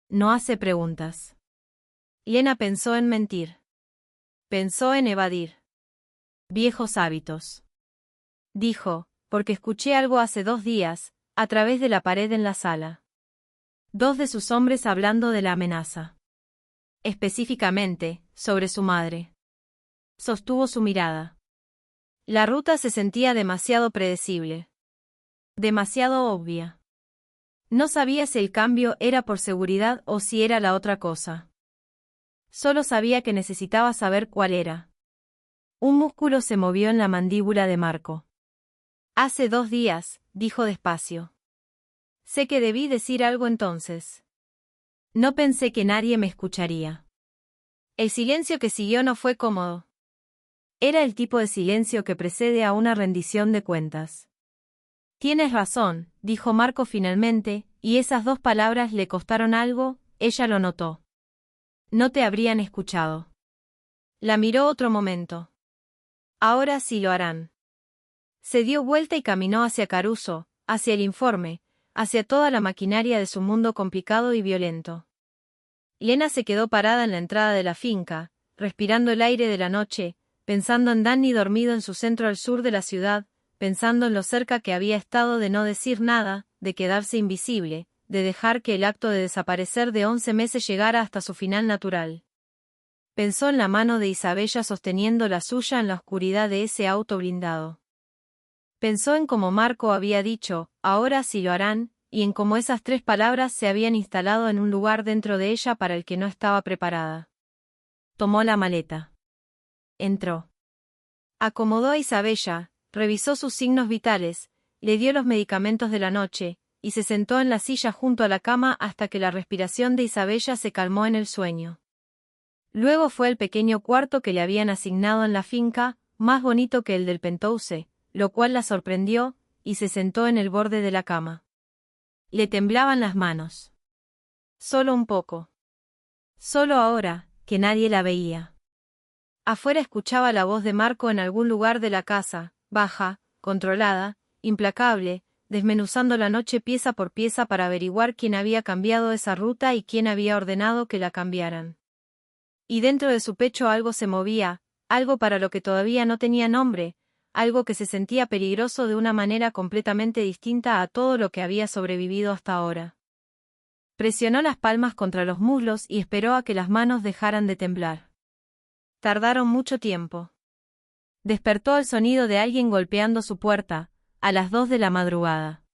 No hace preguntas. Lena pensó en mentir. Pensó en evadir. Viejos hábitos. Dijo, porque escuché algo hace 2 días, a través de la pared en la sala. 2 de sus hombres hablando de la amenaza. Específicamente, sobre su madre. Sostuvo su mirada. La ruta se sentía demasiado predecible. Demasiado obvia. No sabía si el cambio era por seguridad o si era la otra cosa. Solo sabía que necesitaba saber cuál era. Un músculo se movió en la mandíbula de Marco. Hace 2 días, dijo despacio. Sé que debí decir algo entonces. No pensé que nadie me escucharía. El silencio que siguió no fue cómodo. Era el tipo de silencio que precede a una rendición de cuentas. Tienes razón, dijo Marco finalmente, y esas 2 palabras le costaron algo, ella lo notó. No te habrían escuchado. La miró otro momento. Ahora sí lo harán. Se dio vuelta y caminó hacia Caruso, hacia el informe, hacia toda la maquinaria de su mundo complicado y violento. Lena se quedó parada en la entrada de la finca, respirando el aire de la noche, pensando en Danny dormido en su centro al sur de la ciudad, pensando en lo cerca que había estado de no decir nada, de quedarse invisible, de dejar que el acto de desaparecer de 11 meses llegara hasta su final natural. Pensó en la mano de Isabella sosteniendo la suya en la oscuridad de ese auto blindado. Pensó en cómo Marco había dicho, ahora sí lo harán, y en cómo esas 3 palabras se habían instalado en un lugar dentro de ella para el que no estaba preparada. Tomó la maleta. Entró. Acomodó a Isabella, revisó sus signos vitales, le dio los medicamentos de la noche, y se sentó en la silla junto a la cama hasta que la respiración de Isabella se calmó en el sueño. Luego fue al pequeño cuarto que le habían asignado en la finca, más bonito que el del penthouse, lo cual la sorprendió, y se sentó en el borde de la cama. Le temblaban las manos. Solo un poco. Solo ahora, que nadie la veía. Afuera escuchaba la voz de Marco en algún lugar de la casa, baja, controlada, implacable, desmenuzando la noche pieza por pieza para averiguar quién había cambiado esa ruta y quién había ordenado que la cambiaran. Y dentro de su pecho algo se movía, algo para lo que todavía no tenía nombre, algo que se sentía peligroso de una manera completamente distinta a todo lo que había sobrevivido hasta ahora. Presionó las palmas contra los muslos y esperó a que las manos dejaran de temblar. Tardaron mucho tiempo. Despertó el sonido de alguien golpeando su puerta, a las 2 de la madrugada.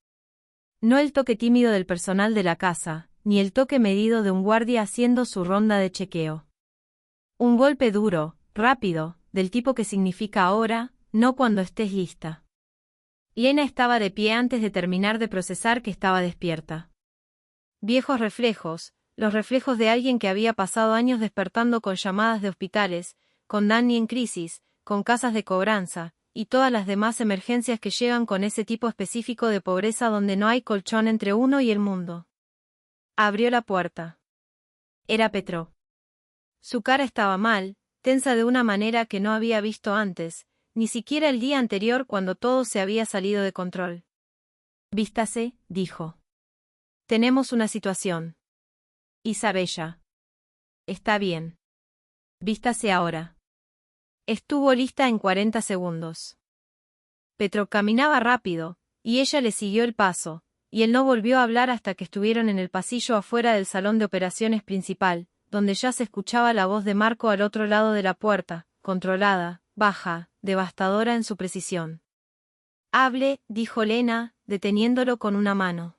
No el toque tímido del personal de la casa, ni el toque medido de un guardia haciendo su ronda de chequeo. Un golpe duro, rápido, del tipo que significa ahora, no cuando estés lista. Lena estaba de pie antes de terminar de procesar que estaba despierta. Viejos reflejos, los reflejos de alguien que había pasado años despertando con llamadas de hospitales, con Danny en crisis, con casas de cobranza, y todas las demás emergencias que llegan con ese tipo específico de pobreza donde no hay colchón entre uno y el mundo. Abrió la puerta. Era Petro. Su cara estaba mal, tensa de una manera que no había visto antes, ni siquiera el día anterior cuando todo se había salido de control. Vístase, dijo. Tenemos una situación. Isabella. Está bien. Vístase ahora. Estuvo lista en 40 segundos. Petro caminaba rápido, y ella le siguió el paso, y él no volvió a hablar hasta que estuvieron en el pasillo afuera del salón de operaciones principal, donde ya se escuchaba la voz de Marco al otro lado de la puerta, controlada, baja, devastadora en su precisión. Hable, dijo Lena, deteniéndolo con una mano.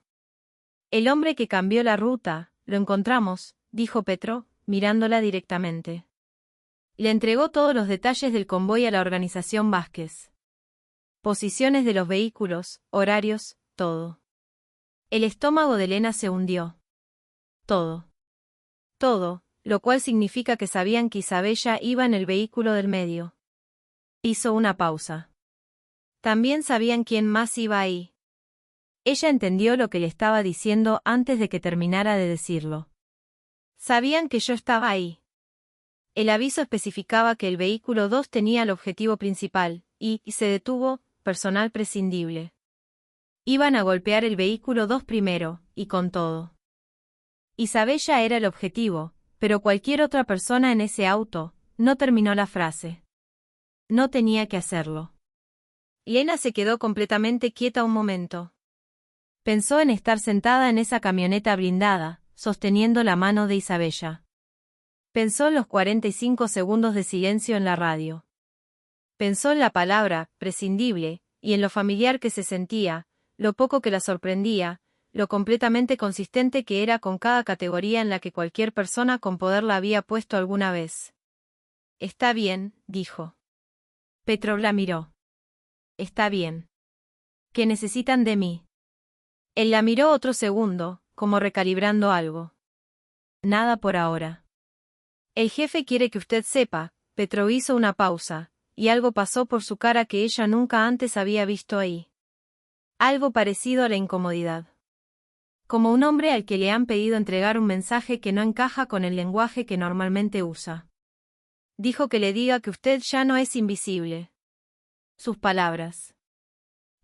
El hombre que cambió la ruta, lo encontramos, dijo Petro, mirándola directamente. Le entregó todos los detalles del convoy a la organización Vázquez. Posiciones de los vehículos, horarios, todo. El estómago de Lena se hundió. Todo. Todo, lo cual significa que sabían que Isabella iba en el vehículo del medio. Hizo una pausa. También sabían quién más iba ahí. Ella entendió lo que le estaba diciendo antes de que terminara de decirlo. Sabían que yo estaba ahí. El aviso especificaba que el vehículo 2 tenía el objetivo principal, y se detuvo, personal prescindible. Iban a golpear el vehículo 2 primero, y con todo. Isabella era el objetivo, pero cualquier otra persona en ese auto, no terminó la frase. No tenía que hacerlo. Lena se quedó completamente quieta un momento. Pensó en estar sentada en esa camioneta blindada, sosteniendo la mano de Isabella. Pensó en los 45 segundos de silencio en la radio. Pensó en la palabra, prescindible, y en lo familiar que se sentía, lo poco que la sorprendía, lo completamente consistente que era con cada categoría en la que cualquier persona con poder la había puesto alguna vez. Está bien, dijo. Petrov la miró. Está bien. ¿Qué necesitan de mí? Él la miró otro segundo, como recalibrando algo. Nada por ahora. El jefe quiere que usted sepa, Petrov hizo una pausa, y algo pasó por su cara que ella nunca antes había visto ahí. Algo parecido a la incomodidad. Como un hombre al que le han pedido entregar un mensaje que no encaja con el lenguaje que normalmente usa. Dijo que le diga que usted ya no es invisible. Sus palabras.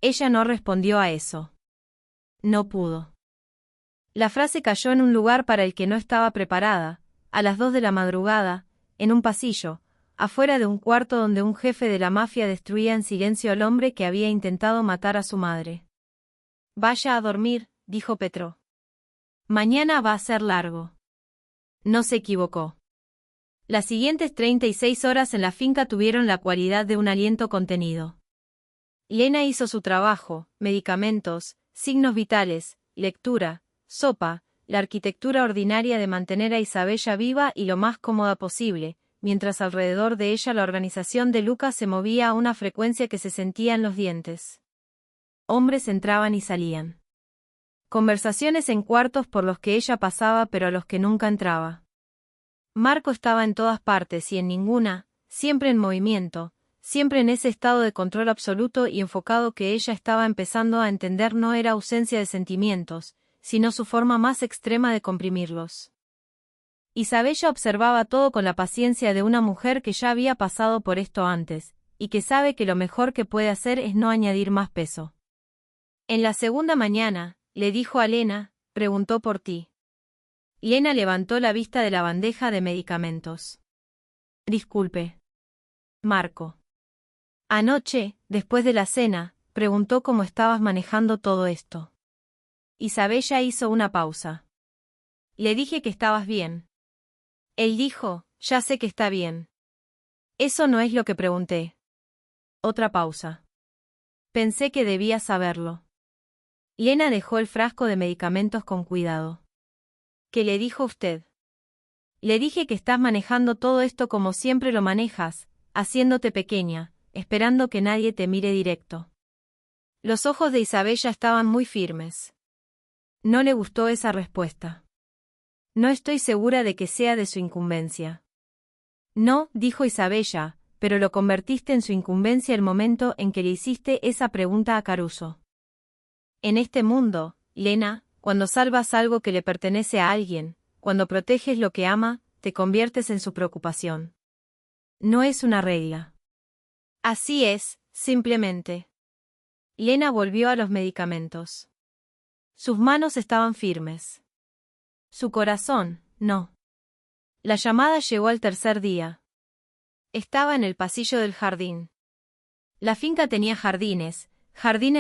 Ella no respondió a eso. No pudo. La frase cayó en un lugar para el que no estaba preparada, a las 2 de la madrugada, en un pasillo, afuera de un cuarto donde un jefe de la mafia destruía en silencio al hombre que había intentado matar a su madre. Vaya a dormir, dijo Petrov. Mañana va a ser largo. No se equivocó. Las siguientes 36 horas en la finca tuvieron la cualidad de un aliento contenido. Lena hizo su trabajo, medicamentos, signos vitales, lectura, sopa, la arquitectura ordinaria de mantener a Isabella viva y lo más cómoda posible, mientras alrededor de ella la organización de Lucas se movía a una frecuencia que se sentía en los dientes. Hombres entraban y salían. Conversaciones en cuartos por los que ella pasaba pero a los que nunca entraba. Marco estaba en todas partes y en ninguna, siempre en movimiento, siempre en ese estado de control absoluto y enfocado que ella estaba empezando a entender no era ausencia de sentimientos, sino su forma más extrema de comprimirlos. Isabella observaba todo con la paciencia de una mujer que ya había pasado por esto antes, y que sabe que lo mejor que puede hacer es no añadir más peso. En la segunda mañana, le dijo a Lena, preguntó por ti. Lena levantó la vista de la bandeja de medicamentos. Disculpe. Marco. Anoche, después de la cena, preguntó cómo estabas manejando todo esto. Isabella hizo una pausa. Le dije que estabas bien. Él dijo, ya sé que está bien. Eso no es lo que pregunté. Otra pausa. Pensé que debía saberlo. Lena dejó el frasco de medicamentos con cuidado. ¿Qué le dijo usted? Le dije que estás manejando todo esto como siempre lo manejas, haciéndote pequeña, esperando que nadie te mire directo. Los ojos de Isabella estaban muy firmes. No le gustó esa respuesta. No estoy segura de que sea de su incumbencia. No, dijo Isabella, pero lo convertiste en su incumbencia el momento en que le hiciste esa pregunta a Caruso. En este mundo, Lena, cuando salvas algo que le pertenece a alguien, cuando proteges lo que ama, te conviertes en su preocupación. No es una regla. Así es, simplemente. Lena volvió a los medicamentos. Sus manos estaban firmes. Su corazón, no. La llamada llegó al tercer día. Estaba en el pasillo del jardín. La finca tenía jardines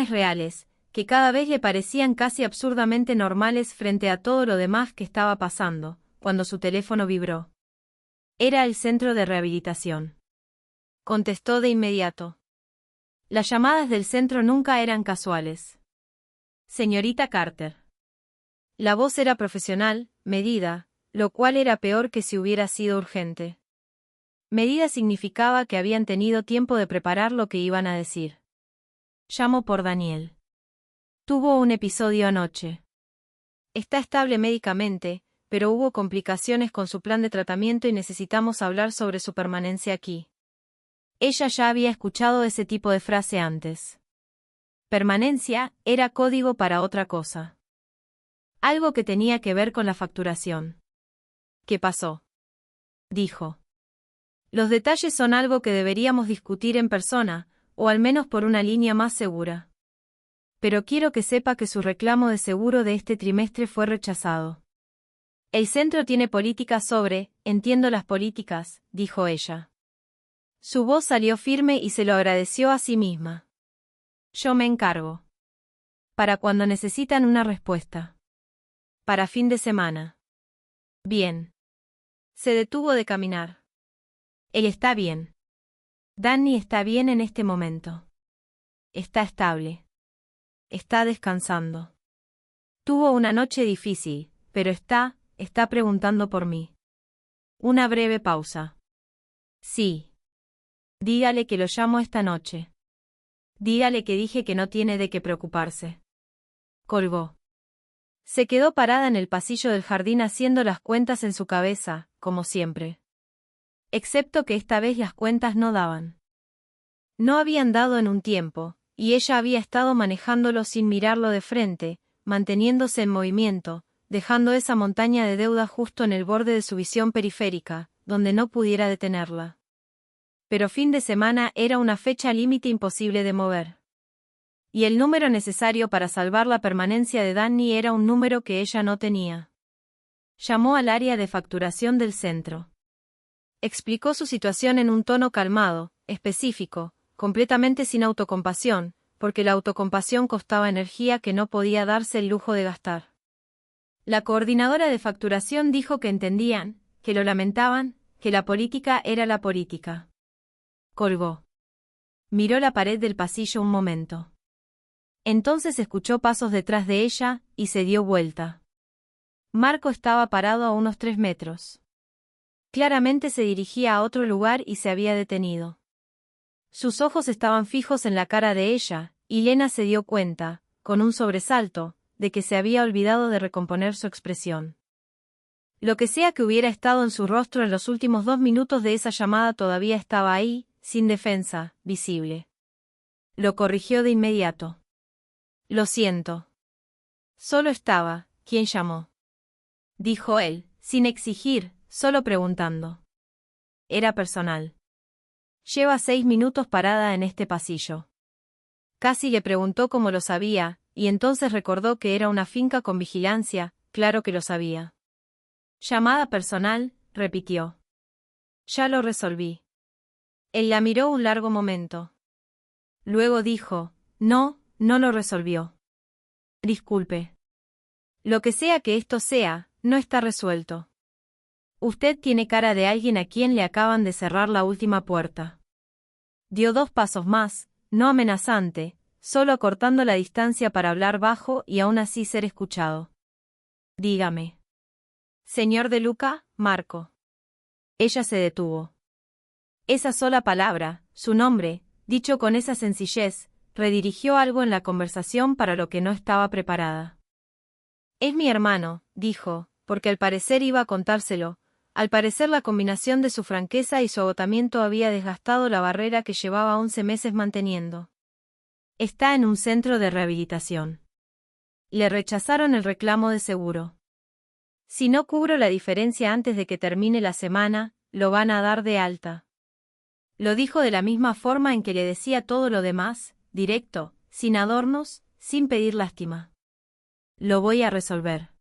reales, que cada vez le parecían casi absurdamente normales frente a todo lo demás que estaba pasando, cuando su teléfono vibró. Era el centro de rehabilitación. Contestó de inmediato. Las llamadas del centro nunca eran casuales. Señorita Carter. La voz era profesional, medida, lo cual era peor que si hubiera sido urgente. Medida significaba que habían tenido tiempo de preparar lo que iban a decir. Llamo por Daniel. Tuvo un episodio anoche. Está estable médicamente, pero hubo complicaciones con su plan de tratamiento y necesitamos hablar sobre su permanencia aquí. Ella ya había escuchado ese tipo de frase antes. Permanencia era código para otra cosa. Algo que tenía que ver con la facturación. ¿Qué pasó? Dijo. Los detalles son algo que deberíamos discutir en persona, o al menos por una línea más segura. Pero quiero que sepa que su reclamo de seguro de este trimestre fue rechazado. El centro tiene políticas sobre, entiendo las políticas, dijo ella. Su voz salió firme y se lo agradeció a sí misma. Yo me encargo. Para cuando necesitan una respuesta. Para fin de semana. Bien. Se detuvo de caminar. Él está bien. Danny está bien en este momento. Está estable. Está descansando. Tuvo una noche difícil, pero está preguntando por mí. Una breve pausa. Sí. Dígale que lo llamo esta noche. Dígale que dije que no tiene de qué preocuparse. Colgó. Se quedó parada en el pasillo del jardín haciendo las cuentas en su cabeza, como siempre. Excepto que esta vez las cuentas no daban. No habían dado en un tiempo, y ella había estado manejándolo sin mirarlo de frente, manteniéndose en movimiento, dejando esa montaña de deuda justo en el borde de su visión periférica, donde no pudiera detenerla. Pero fin de semana era una fecha límite imposible de mover. Y el número necesario para salvar la permanencia de Danny era un número que ella no tenía. Llamó al área de facturación del centro. Explicó su situación en un tono calmado, específico, completamente sin autocompasión, porque la autocompasión costaba energía que no podía darse el lujo de gastar. La coordinadora de facturación dijo que entendían, que lo lamentaban, que la política era la política. Colgó. Miró la pared del pasillo un momento. Entonces escuchó pasos detrás de ella, y se dio vuelta. Marco estaba parado a unos 3 metros. Claramente se dirigía a otro lugar y se había detenido. Sus ojos estaban fijos en la cara de ella, y Lena se dio cuenta, con un sobresalto, de que se había olvidado de recomponer su expresión. Lo que sea que hubiera estado en su rostro en los últimos 2 minutos de esa llamada todavía estaba ahí, sin defensa, visible. Lo corrigió de inmediato. Lo siento. Solo estaba, ¿quién llamó? Dijo él, sin exigir, solo preguntando. Era personal. Lleva 6 minutos parada en este pasillo. Casi le preguntó cómo lo sabía, y entonces recordó que era una finca con vigilancia, claro que lo sabía. Llamada personal, repitió. Ya lo resolví. Él la miró un largo momento. Luego dijo, no lo resolvió. Disculpe. Lo que sea que esto sea, no está resuelto. Usted tiene cara de alguien a quien le acaban de cerrar la última puerta. Dio 2 pasos más, no amenazante, solo acortando la distancia para hablar bajo y aún así ser escuchado. Dígame. Señor De Luca, Marco. Ella se detuvo. Esa sola palabra, su nombre, dicho con esa sencillez, redirigió algo en la conversación para lo que no estaba preparada. Es mi hermano, dijo, porque al parecer iba a contárselo. Al parecer la combinación de su franqueza y su agotamiento había desgastado la barrera que llevaba 11 meses manteniendo. Está en un centro de rehabilitación. Le rechazaron el reclamo de seguro. Si no cubro la diferencia antes de que termine la semana, lo van a dar de alta. Lo dijo de la misma forma en que le decía todo lo demás, directo, sin adornos, sin pedir lástima. Lo voy a resolver.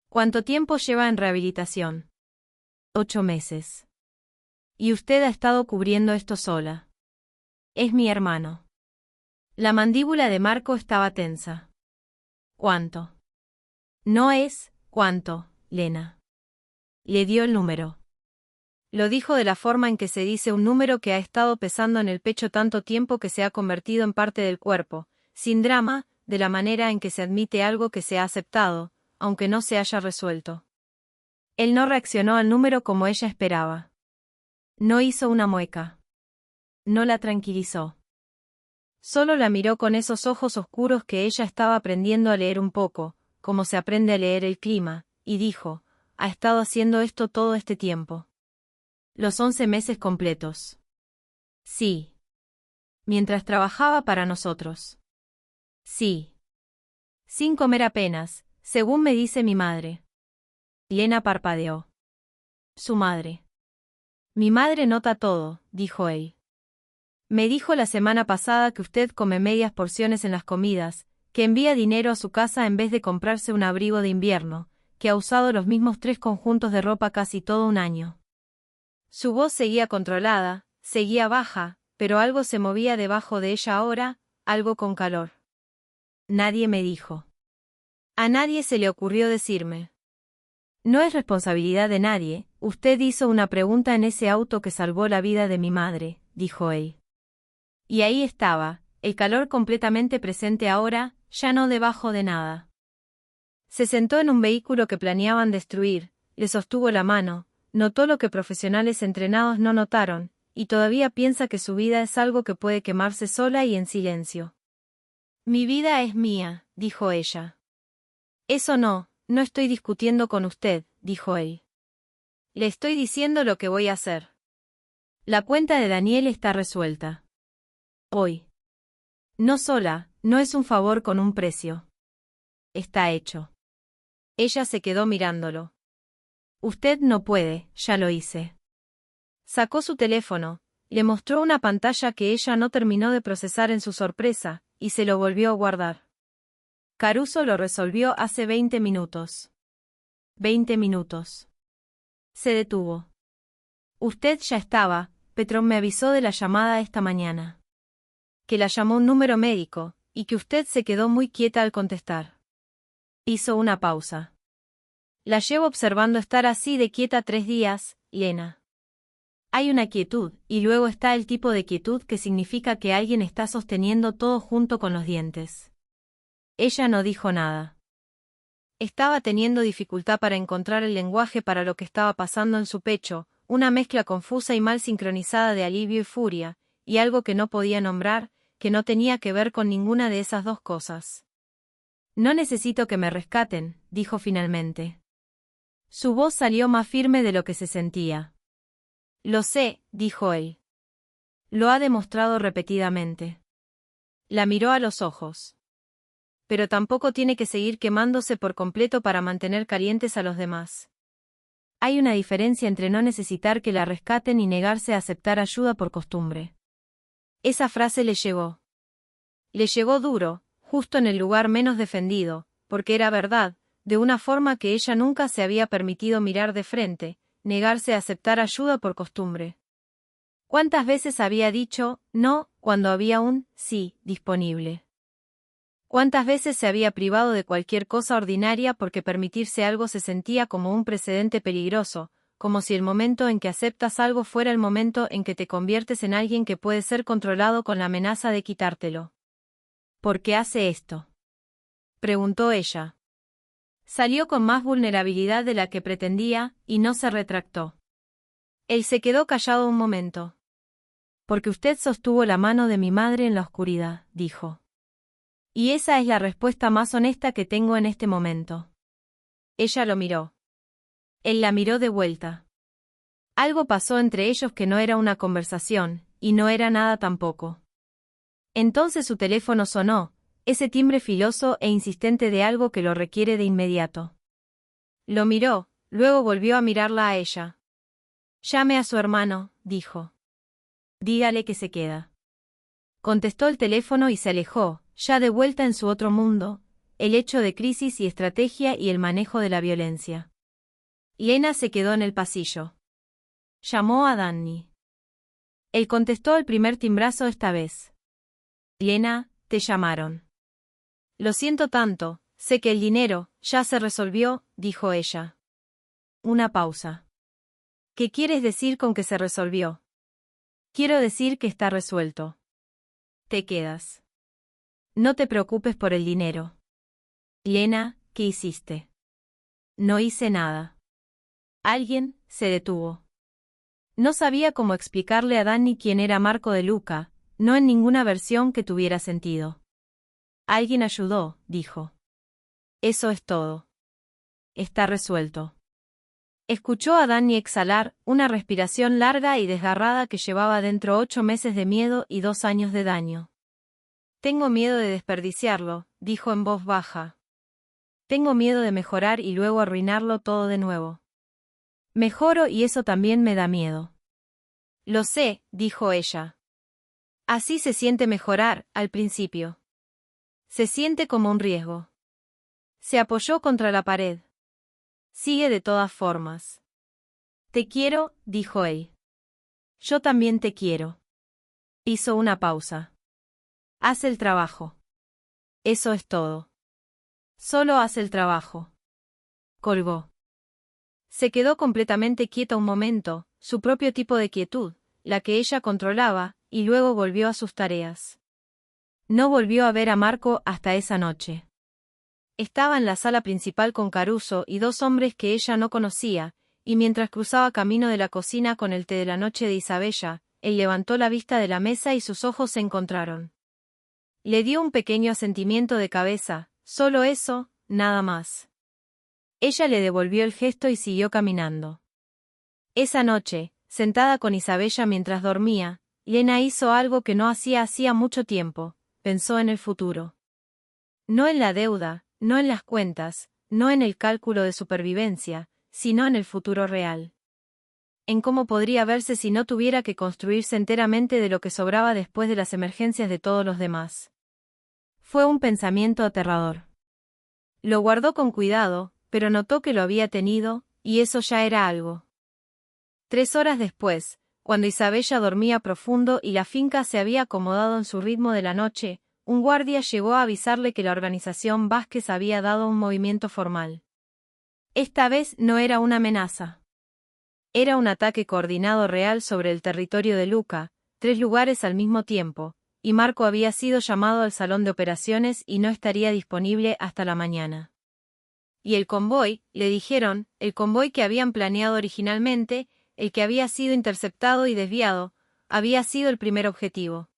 ¿Cuánto tiempo lleva en rehabilitación? 8 meses. Y usted ha estado cubriendo esto sola. Es mi hermano. La mandíbula de Marco estaba tensa. ¿Cuánto? No es, ¿cuánto, Lena? Le dio el número. Lo dijo de la forma en que se dice un número que ha estado pesando en el pecho tanto tiempo que se ha convertido en parte del cuerpo, sin drama, de la manera en que se admite algo que se ha aceptado, aunque no se haya resuelto. Él no reaccionó al número como ella esperaba. No hizo una mueca. No la tranquilizó. Solo la miró con esos ojos oscuros que ella estaba aprendiendo a leer un poco, como se aprende a leer el clima, y dijo, ha estado haciendo esto todo este tiempo. Los 11 meses completos. Sí. Mientras trabajaba para nosotros. Sí. Sin comer apenas, según me dice mi madre. Lena parpadeó. Su madre. Mi madre nota todo, dijo él. Me dijo la semana pasada que usted come medias porciones en las comidas, que envía dinero a su casa en vez de comprarse un abrigo de invierno, que ha usado los mismos 3 conjuntos de ropa casi todo un año. Su voz seguía controlada, seguía baja, pero algo se movía debajo de ella ahora, algo con calor. Nadie me dijo. A nadie se le ocurrió decirme. No es responsabilidad de nadie, usted hizo una pregunta en ese auto que salvó la vida de mi madre, dijo él. Y ahí estaba, el calor completamente presente ahora, ya no debajo de nada. Se sentó en un vehículo que planeaban destruir, le sostuvo la mano, notó lo que profesionales entrenados no notaron, y todavía piensa que su vida es algo que puede quemarse sola y en silencio. Mi vida es mía, dijo ella. Eso no estoy discutiendo con usted, dijo él. Le estoy diciendo lo que voy a hacer. La cuenta de Daniel está resuelta. Hoy. No sola, no es un favor con un precio. Está hecho. Ella se quedó mirándolo. Usted no puede, ya lo hice. Sacó su teléfono, le mostró una pantalla que ella no terminó de procesar en su sorpresa, y se lo volvió a guardar. Caruso lo resolvió hace 20 minutos. 20 minutos. Se detuvo. Usted ya estaba, Petrón me avisó de la llamada esta mañana. Que la llamó un número médico, y que usted se quedó muy quieta al contestar. Hizo una pausa. La llevo observando estar así de quieta 3 días, Lena. Hay una quietud, y luego está el tipo de quietud que significa que alguien está sosteniendo todo junto con los dientes. Ella no dijo nada. Estaba teniendo dificultad para encontrar el lenguaje para lo que estaba pasando en su pecho, una mezcla confusa y mal sincronizada de alivio y furia, y algo que no podía nombrar, que no tenía que ver con ninguna de esas dos cosas. No necesito que me rescaten, dijo finalmente. Su voz salió más firme de lo que se sentía. Lo sé, dijo él. Lo ha demostrado repetidamente. La miró a los ojos. Pero tampoco tiene que seguir quemándose por completo para mantener calientes a los demás. Hay una diferencia entre no necesitar que la rescaten y negarse a aceptar ayuda por costumbre. Esa frase le llegó. Le llegó duro, justo en el lugar menos defendido, porque era verdad, de una forma que ella nunca se había permitido mirar de frente, negarse a aceptar ayuda por costumbre. ¿Cuántas veces había dicho no cuando había un sí disponible? ¿Cuántas veces se había privado de cualquier cosa ordinaria porque permitirse algo se sentía como un precedente peligroso, como si el momento en que aceptas algo fuera el momento en que te conviertes en alguien que puede ser controlado con la amenaza de quitártelo? ¿Por qué hace esto?, preguntó ella. Salió con más vulnerabilidad de la que pretendía, y no se retractó. Él se quedó callado un momento. Porque usted sostuvo la mano de mi madre en la oscuridad, dijo. Y esa es la respuesta más honesta que tengo en este momento. Ella lo miró. Él la miró de vuelta. Algo pasó entre ellos que no era una conversación, y no era nada tampoco. Entonces su teléfono sonó, ese timbre filoso e insistente de algo que lo requiere de inmediato. Lo miró, luego volvió a mirarla a ella. Llame a su hermano, dijo. Dígale que se queda. Contestó el teléfono y se alejó, ya de vuelta en su otro mundo, el hecho de crisis y estrategia y el manejo de la violencia. Lena se quedó en el pasillo. Llamó a Danny. Él contestó el primer timbrazo esta vez. Lena, te llamaron. Lo siento tanto, sé que el dinero ya se resolvió, dijo ella. Una pausa. ¿Qué quieres decir con que se resolvió? Quiero decir que está resuelto. Te quedas. No te preocupes por el dinero. Lena, ¿qué hiciste? No hice nada. Alguien se detuvo. No sabía cómo explicarle a Danny quién era Marco de Luca, no en ninguna versión que tuviera sentido. Alguien ayudó, dijo. Eso es todo. Está resuelto. Escuchó a Danny exhalar, una respiración larga y desgarrada que llevaba dentro 8 meses de miedo y 2 años de daño. Tengo miedo de desperdiciarlo, dijo en voz baja. Tengo miedo de mejorar y luego arruinarlo todo de nuevo. Mejoro y eso también me da miedo. Lo sé, dijo ella. Así se siente mejorar, al principio. Se siente como un riesgo. Se apoyó contra la pared. Sigue de todas formas. Te quiero, dijo él. Yo también te quiero. Hizo una pausa. Haz el trabajo. Eso es todo. Solo haz el trabajo. Colgó. Se quedó completamente quieta un momento, su propio tipo de quietud, la que ella controlaba, y luego volvió a sus tareas. No volvió a ver a Marco hasta esa noche. Estaba en la sala principal con Caruso y dos hombres que ella no conocía, y mientras cruzaba camino de la cocina con el té de la noche de Isabella, él levantó la vista de la mesa y sus ojos se encontraron. Le dio un pequeño asentimiento de cabeza, solo eso, nada más. Ella le devolvió el gesto y siguió caminando. Esa noche, sentada con Isabella mientras dormía, Lena hizo algo que no hacía mucho tiempo, pensó en el futuro. No en la deuda, no en las cuentas, no en el cálculo de supervivencia, sino en el futuro real. En cómo podría verse si no tuviera que construirse enteramente de lo que sobraba después de las emergencias de todos los demás. Fue un pensamiento aterrador. Lo guardó con cuidado, pero notó que lo había tenido, y eso ya era algo. 3 horas después, cuando Isabella dormía profundo y la finca se había acomodado en su ritmo de la noche, un guardia llegó a avisarle que la organización Vázquez había dado un movimiento formal. Esta vez no era una amenaza. Era un ataque coordinado real sobre el territorio de Luca, 3 lugares al mismo tiempo, y Marco había sido llamado al salón de operaciones y no estaría disponible hasta la mañana. Y el convoy, le dijeron, el convoy que habían planeado originalmente, el que había sido interceptado y desviado, había sido el primer objetivo.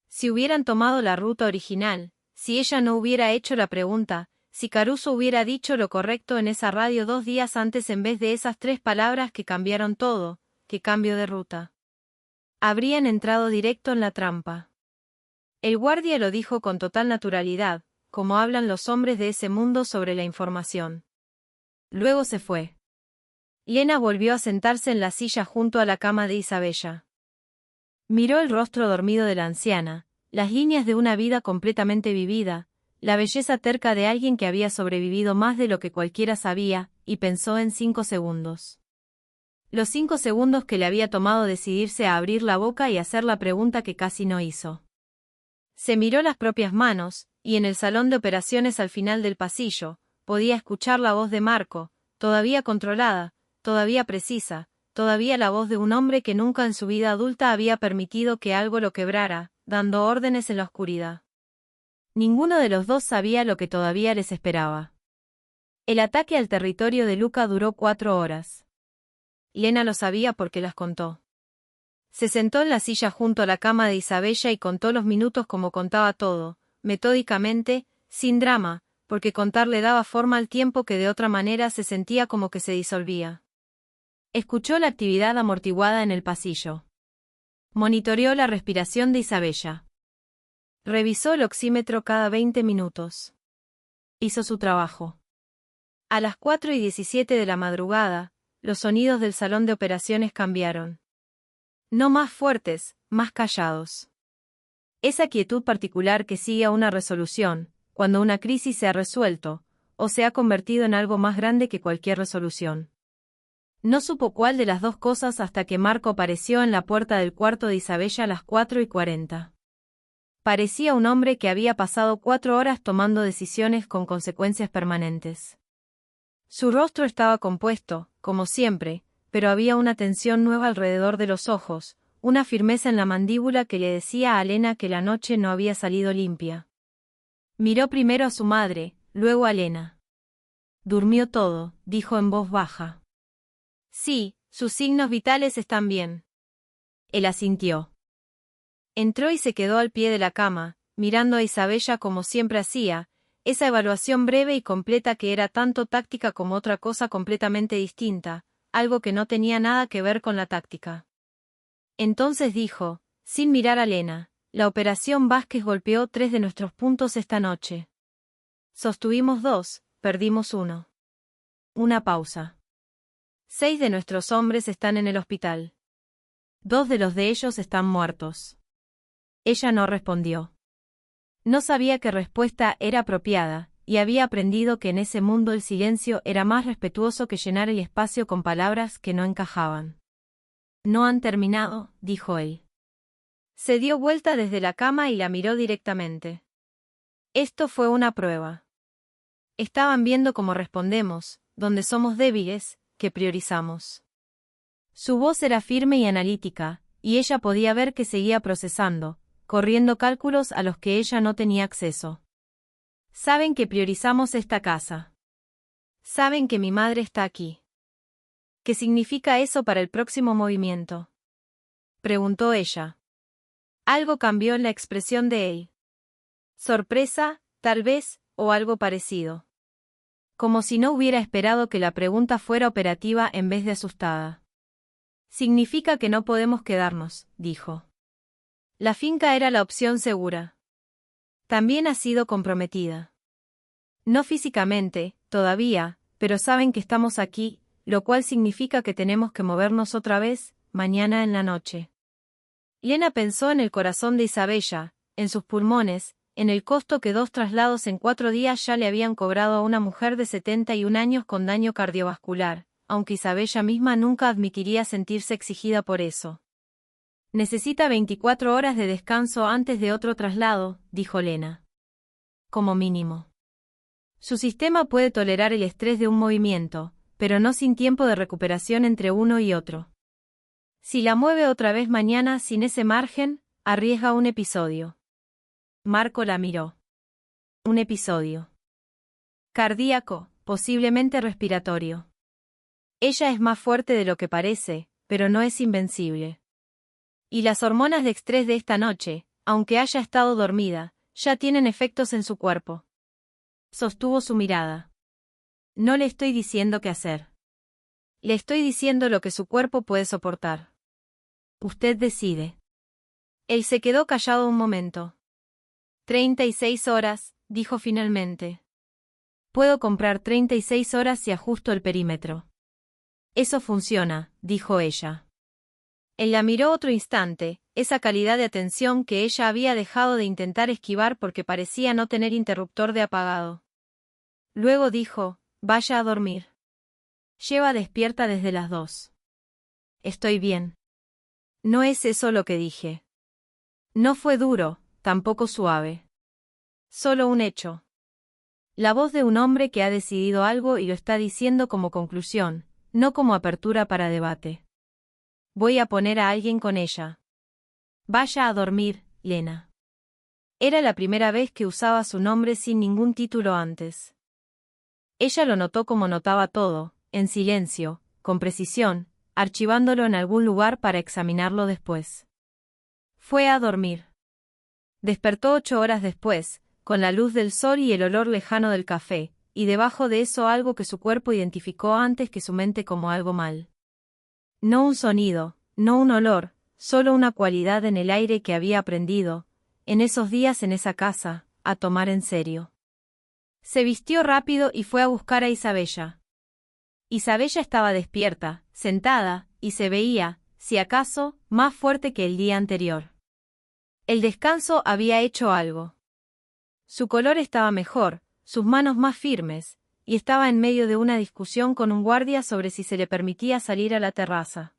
Si hubieran tomado la ruta original, si ella no hubiera hecho la pregunta, si Caruso hubiera dicho lo correcto en esa radio 2 días antes en vez de esas 3 palabras que cambiaron todo, que cambio de ruta. Habrían entrado directo en la trampa. El guardia lo dijo con total naturalidad, como hablan los hombres de ese mundo sobre la información. Luego se fue. Lena volvió a sentarse en la silla junto a la cama de Isabella. Miró el rostro dormido de la anciana, las líneas de una vida completamente vivida, la belleza terca de alguien que había sobrevivido más de lo que cualquiera sabía, y pensó en 5 segundos. Los 5 segundos que le había tomado decidirse a abrir la boca y hacer la pregunta que casi no hizo. Se miró las propias manos, y en el salón de operaciones al final del pasillo, podía escuchar la voz de Marco, todavía controlada, todavía precisa, todavía la voz de un hombre que nunca en su vida adulta había permitido que algo lo quebrara, dando órdenes en la oscuridad. Ninguno de los dos sabía lo que todavía les esperaba. El ataque al territorio de Luca duró 4 horas. Lena lo sabía porque las contó. Se sentó en la silla junto a la cama de Isabella y contó los minutos como contaba todo, metódicamente, sin drama, porque contar le daba forma al tiempo que de otra manera se sentía como que se disolvía. Escuchó la actividad amortiguada en el pasillo. Monitoreó la respiración de Isabella. Revisó el oxímetro cada 20 minutos. Hizo su trabajo. A las 4:17 de la madrugada, los sonidos del salón de operaciones cambiaron. No más fuertes, más callados. Esa quietud particular que sigue a una resolución, cuando una crisis se ha resuelto, o se ha convertido en algo más grande que cualquier resolución. No supo cuál de las dos cosas hasta que Marco apareció en la puerta del cuarto de Isabella a las 4:40. Parecía un hombre que había pasado 4 horas tomando decisiones con consecuencias permanentes. Su rostro estaba compuesto, como siempre, pero había una tensión nueva alrededor de los ojos, una firmeza en la mandíbula que le decía a Lena que la noche no había salido limpia. Miró primero a su madre, luego a Lena. Durmió todo, dijo en voz baja. Sí, sus signos vitales están bien. Él asintió. Entró y se quedó al pie de la cama, mirando a Isabella como siempre hacía, esa evaluación breve y completa que era tanto táctica como otra cosa completamente distinta, algo que no tenía nada que ver con la táctica. Entonces dijo, sin mirar a Lena, la operación Vázquez golpeó 3 de nuestros puntos esta noche. Sostuvimos 2, perdimos 1. Una pausa. 6 de nuestros hombres están en el hospital. 2 de ellos están muertos. Ella no respondió. No sabía qué respuesta era apropiada, y había aprendido que en ese mundo el silencio era más respetuoso que llenar el espacio con palabras que no encajaban. No han terminado, dijo él. Se dio vuelta desde la cama y la miró directamente. Esto fue una prueba. Estaban viendo cómo respondemos, donde somos débiles, que priorizamos. Su voz era firme y analítica, y ella podía ver que seguía procesando, corriendo cálculos a los que ella no tenía acceso. Saben que priorizamos esta casa. Saben que mi madre está aquí. ¿Qué significa eso para el próximo movimiento?, preguntó ella. Algo cambió en la expresión de él. Sorpresa, tal vez, o algo parecido. Como si no hubiera esperado que la pregunta fuera operativa en vez de asustada. Significa que no podemos quedarnos, dijo. La finca era la opción segura. También ha sido comprometida. No físicamente, todavía, pero saben que estamos aquí, lo cual significa que tenemos que movernos otra vez, mañana en la noche. Lena pensó en el corazón de Isabella, en sus pulmones, en el costo que 2 traslados en 4 días ya le habían cobrado a una mujer de 71 años con daño cardiovascular, aunque Isabella misma nunca admitiría sentirse exigida por eso. Necesita 24 horas de descanso antes de otro traslado, dijo Lena. Como mínimo. Su sistema puede tolerar el estrés de un movimiento, pero no sin tiempo de recuperación entre uno y otro. Si la mueve otra vez mañana sin ese margen, arriesga un episodio. Marco la miró. Un episodio. Cardíaco, posiblemente respiratorio. Ella es más fuerte de lo que parece, pero no es invencible. Y las hormonas de estrés de esta noche, aunque haya estado dormida, ya tienen efectos en su cuerpo. Sostuvo su mirada. No le estoy diciendo qué hacer. Le estoy diciendo lo que su cuerpo puede soportar. Usted decide. Él se quedó callado un momento. 36 horas, dijo finalmente. Puedo comprar 36 horas si ajusto el perímetro. Eso funciona, dijo ella. Él la miró otro instante, esa calidad de atención que ella había dejado de intentar esquivar porque parecía no tener interruptor de apagado. Luego dijo, vaya a dormir. Lleva despierta desde las 2. Estoy bien. No es eso lo que dije. No fue duro, tampoco suave. Solo un hecho. La voz de un hombre que ha decidido algo y lo está diciendo como conclusión, no como apertura para debate. Voy a poner a alguien con ella. Vaya a dormir, Lena. Era la primera vez que usaba su nombre sin ningún título antes. Ella lo notó como notaba todo, en silencio, con precisión, archivándolo en algún lugar para examinarlo después. Fue a dormir. Despertó 8 horas después, con la luz del sol y el olor lejano del café, y debajo de eso algo que su cuerpo identificó antes que su mente como algo mal. No un sonido, no un olor, solo una cualidad en el aire que había aprendido, en esos días en esa casa, a tomar en serio. Se vistió rápido y fue a buscar a Isabella. Isabella estaba despierta, sentada, y se veía, si acaso, más fuerte que el día anterior. El descanso había hecho algo. Su color estaba mejor, sus manos más firmes, y estaba en medio de una discusión con un guardia sobre si se le permitía salir a la terraza.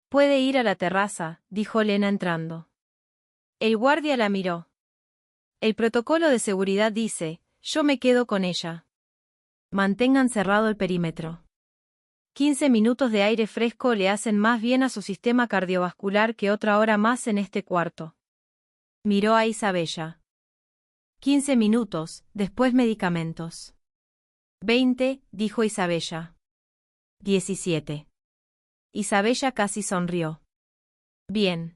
Puede ir a la terraza, dijo Lena entrando. El guardia la miró. El protocolo de seguridad dice, yo me quedo con ella. Mantengan cerrado el perímetro. 15 minutos de aire fresco le hacen más bien a su sistema cardiovascular que otra hora más en este cuarto. Miró a Isabella. 15 minutos, después medicamentos. 20, dijo Isabella. 17. Isabella casi sonrió. Bien.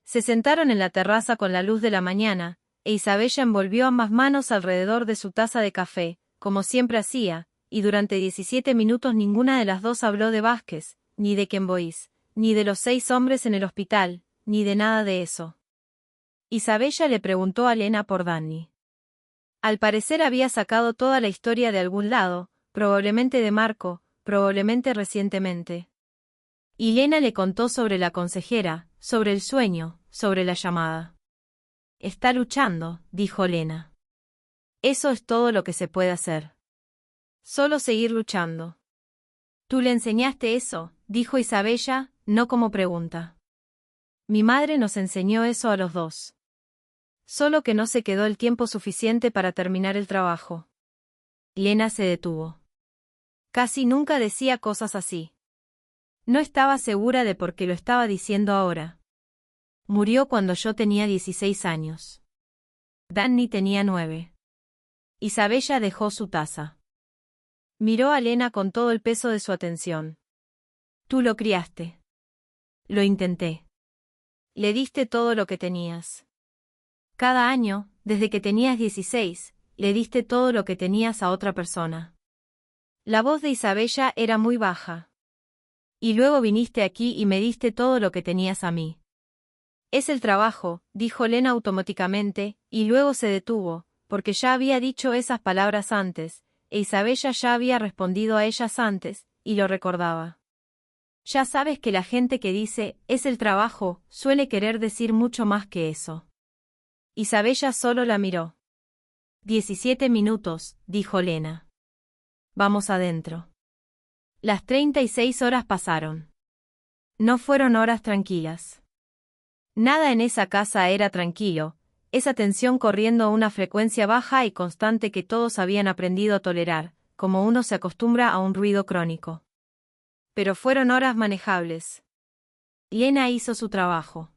Se sentaron en la terraza con la luz de la mañana, e Isabella envolvió ambas manos alrededor de su taza de café, como siempre hacía, y durante 17 minutos ninguna de las dos habló de Vázquez, ni de Ken Boyce, ni de los 6 hombres en el hospital, ni de nada de eso. Isabella le preguntó a Lena por Danny. Al parecer había sacado toda la historia de algún lado, probablemente de Marco, probablemente recientemente. Y Lena le contó sobre la consejera, sobre el sueño, sobre la llamada. Está luchando, dijo Lena. Eso es todo lo que se puede hacer. Solo seguir luchando. ¿Tú le enseñaste eso?, dijo Isabella, no como pregunta. Mi madre nos enseñó eso a los dos. Solo que no se quedó el tiempo suficiente para terminar el trabajo. Lena se detuvo. Casi nunca decía cosas así. No estaba segura de por qué lo estaba diciendo ahora. Murió cuando yo tenía 16 años. Danny tenía 9. Isabella dejó su taza. Miró a Lena con todo el peso de su atención. Tú lo criaste. Lo intenté. Le diste todo lo que tenías. Cada año, desde que tenías 16, le diste todo lo que tenías a otra persona. La voz de Isabella era muy baja. Y luego viniste aquí y me diste todo lo que tenías a mí. Es el trabajo, dijo Lena automáticamente, y luego se detuvo, porque ya había dicho esas palabras antes, e Isabella ya había respondido a ellas antes, y lo recordaba. Ya sabes que la gente que dice, es el trabajo, suele querer decir mucho más que eso. Isabella solo la miró. 17 minutos, dijo Lena. Vamos adentro. Las 36 horas pasaron. No fueron horas tranquilas. Nada en esa casa era tranquilo, esa tensión corriendo a una frecuencia baja y constante que todos habían aprendido a tolerar, como uno se acostumbra a un ruido crónico. Pero fueron horas manejables. Lena hizo su trabajo.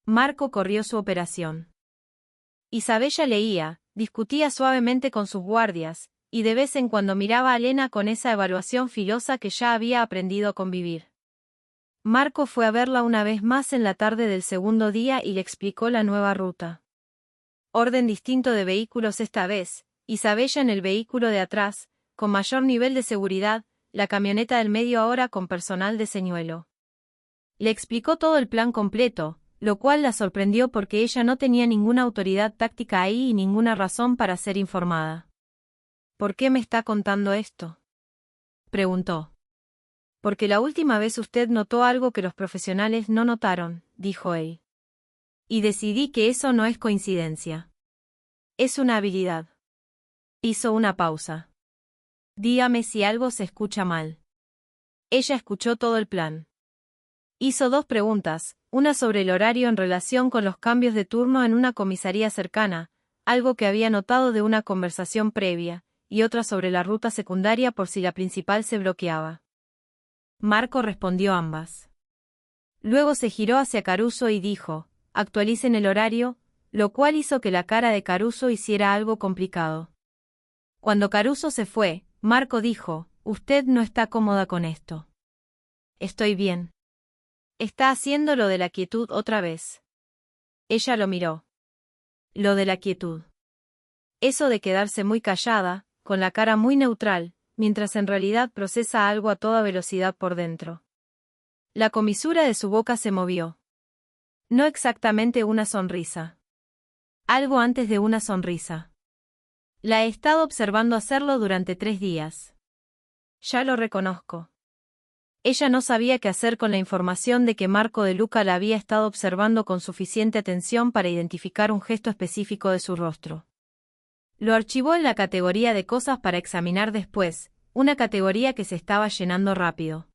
Marco corrió su operación. Isabella leía, discutía suavemente con sus guardias, y de vez en cuando miraba a Lena con esa evaluación filosa que ya había aprendido a convivir. Marco fue a verla una vez más en la tarde del segundo día y le explicó la nueva ruta. Orden distinto de vehículos esta vez, Isabella en el vehículo de atrás, con mayor nivel de seguridad, la camioneta del medio ahora con personal de señuelo. Le explicó todo el plan completo, lo cual la sorprendió porque ella no tenía ninguna autoridad táctica ahí y ninguna razón para ser informada. ¿Por qué me está contando esto?, preguntó. Porque la última vez usted notó algo que los profesionales no notaron, dijo él. Y decidí que eso no es coincidencia. Es una habilidad. Hizo una pausa. Dígame si algo se escucha mal. Ella escuchó todo el plan. Hizo 2 preguntas, una sobre el horario en relación con los cambios de turno en una comisaría cercana, algo que había notado de una conversación previa, y otra sobre la ruta secundaria por si la principal se bloqueaba. Marco respondió ambas. Luego se giró hacia Caruso y dijo, actualicen el horario, lo cual hizo que la cara de Caruso hiciera algo complicado. Cuando Caruso se fue, Marco dijo, usted no está cómoda con esto. Estoy bien. Está haciendo lo de la quietud otra vez. Ella lo miró. Lo de la quietud. Eso de quedarse muy callada, con la cara muy neutral, mientras en realidad procesa algo a toda velocidad por dentro. La comisura de su boca se movió. No exactamente una sonrisa. Algo antes de una sonrisa. La he estado observando hacerlo durante 3 días. Ya lo reconozco. Ella no sabía qué hacer con la información de que Marco de Luca la había estado observando con suficiente atención para identificar un gesto específico de su rostro. Lo archivó en la categoría de cosas para examinar después, una categoría que se estaba llenando rápido.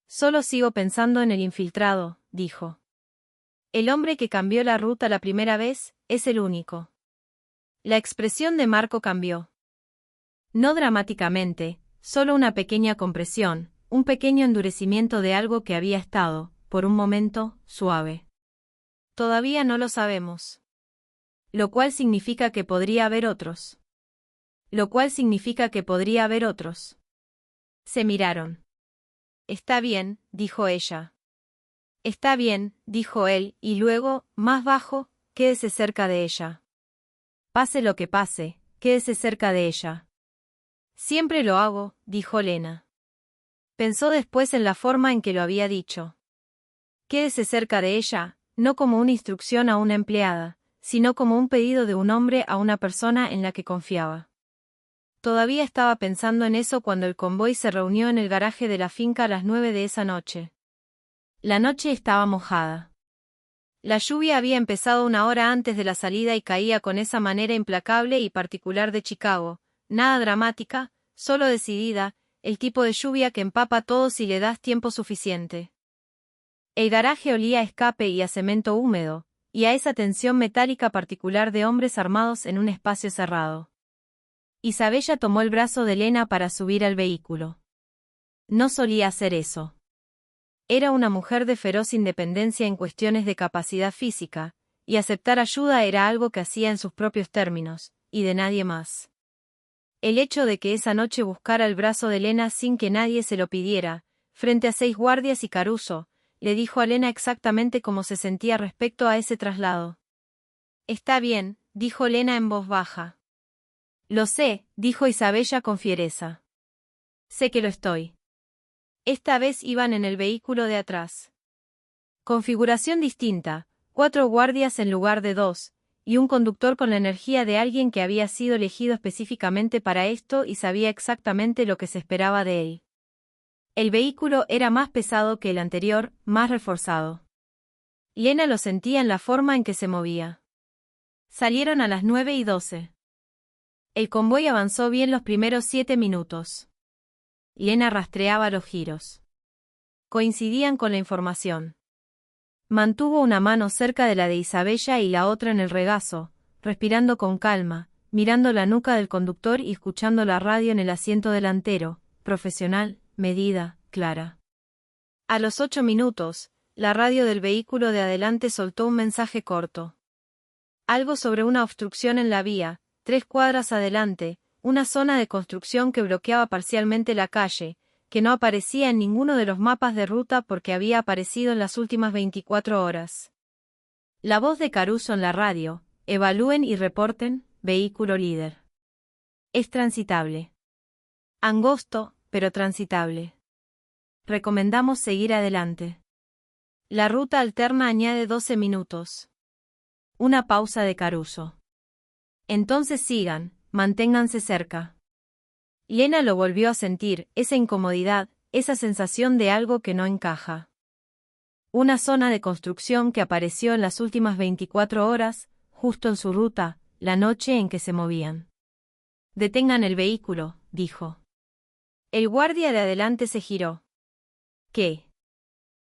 Solo sigo pensando en el infiltrado, dijo. El hombre que cambió la ruta la primera vez, es el único. La expresión de Marco cambió. No dramáticamente, solo una pequeña compresión, un pequeño endurecimiento de algo que había estado, por un momento, suave. Todavía no lo sabemos. Lo cual significa que podría haber otros. Lo cual significa que podría haber otros. Se miraron. Está bien, dijo ella. Está bien, dijo él, y luego, más bajo, quédese cerca de ella. Pase lo que pase, quédese cerca de ella. Siempre lo hago, dijo Lena. Pensó después en la forma en que lo había dicho. Quédese cerca de ella, no como una instrucción a una empleada, sino como un pedido de un hombre a una persona en la que confiaba. Todavía estaba pensando en eso cuando el convoy se reunió en el garaje de la finca a las 9 de esa noche. La noche estaba mojada. La lluvia había empezado 1 hora antes de la salida y caía con esa manera implacable y particular de Chicago, nada dramática, solo decidida, el tipo de lluvia que empapa todo si le das tiempo suficiente. El garaje olía a escape y a cemento húmedo, y a esa tensión metálica particular de hombres armados en un espacio cerrado. Isabella tomó el brazo de Lena para subir al vehículo. No solía hacer eso. Era una mujer de feroz independencia en cuestiones de capacidad física, y aceptar ayuda era algo que hacía en sus propios términos, y de nadie más. El hecho de que esa noche buscara el brazo de Lena sin que nadie se lo pidiera, frente a 6 guardias y Caruso, le dijo a Lena exactamente cómo se sentía respecto a ese traslado. «Está bien», dijo Lena en voz baja. «Lo sé», dijo Isabella con fiereza. «Sé que lo estoy». Esta vez iban en el vehículo de atrás. Configuración distinta, 4 guardias en lugar de 2, y un conductor con la energía de alguien que había sido elegido específicamente para esto y sabía exactamente lo que se esperaba de él. El vehículo era más pesado que el anterior, más reforzado. Lena lo sentía en la forma en que se movía. Salieron a las 9:12. El convoy avanzó bien los primeros 7 minutos. Lena rastreaba los giros. Coincidían con la información. Mantuvo una mano cerca de la de Isabella y la otra en el regazo, respirando con calma, mirando la nuca del conductor y escuchando la radio en el asiento delantero, profesional, medida, clara. A los 8 minutos, la radio del vehículo de adelante soltó un mensaje corto. Algo sobre una obstrucción en la vía, 3 cuadras adelante, una zona de construcción que bloqueaba parcialmente la calle, que no aparecía en ninguno de los mapas de ruta porque había aparecido en las últimas 24 horas. La voz de Caruso en la radio: «Evalúen y reporten, vehículo líder. Es transitable. Angosto, pero transitable. Recomendamos seguir adelante. La ruta alterna añade 12 minutos». Una pausa de Caruso. «Entonces sigan, manténganse cerca». Lena lo volvió a sentir, esa incomodidad, esa sensación de algo que no encaja. Una zona de construcción que apareció en las últimas 24 horas, justo en su ruta, la noche en que se movían. «Detengan el vehículo», dijo. El guardia de adelante se giró. «¿Qué?»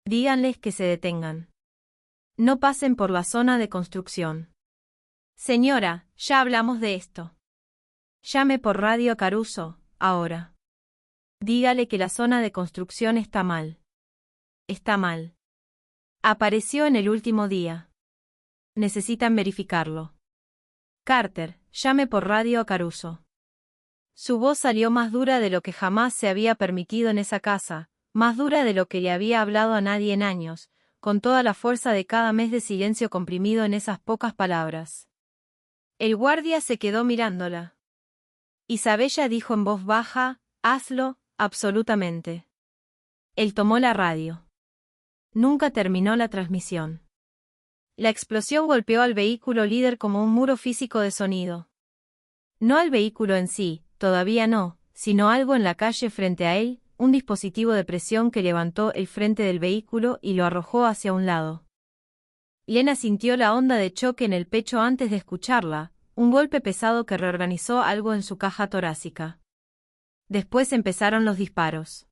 «Díganles que se detengan. No pasen por la zona de construcción». «Señora, ya hablamos de esto. Llame por radio a Caruso, ahora. Dígale que la zona de construcción está mal. Está mal. Apareció en el último día. Necesitan verificarlo. Carter, llame por radio a Caruso». Su voz salió más dura de lo que jamás se había permitido en esa casa, más dura de lo que le había hablado a nadie en años, con toda la fuerza de cada mes de silencio comprimido en esas pocas palabras. El guardia se quedó mirándola. Isabella dijo en voz baja: «Hazlo, absolutamente». Él tomó la radio. Nunca terminó la transmisión. La explosión golpeó al vehículo líder como un muro físico de sonido. No al vehículo en sí, todavía no, sino algo en la calle frente a él, un dispositivo de presión que levantó el frente del vehículo y lo arrojó hacia un lado. Lena sintió la onda de choque en el pecho antes de escucharla, un golpe pesado que reorganizó algo en su caja torácica. Después empezaron los disparos.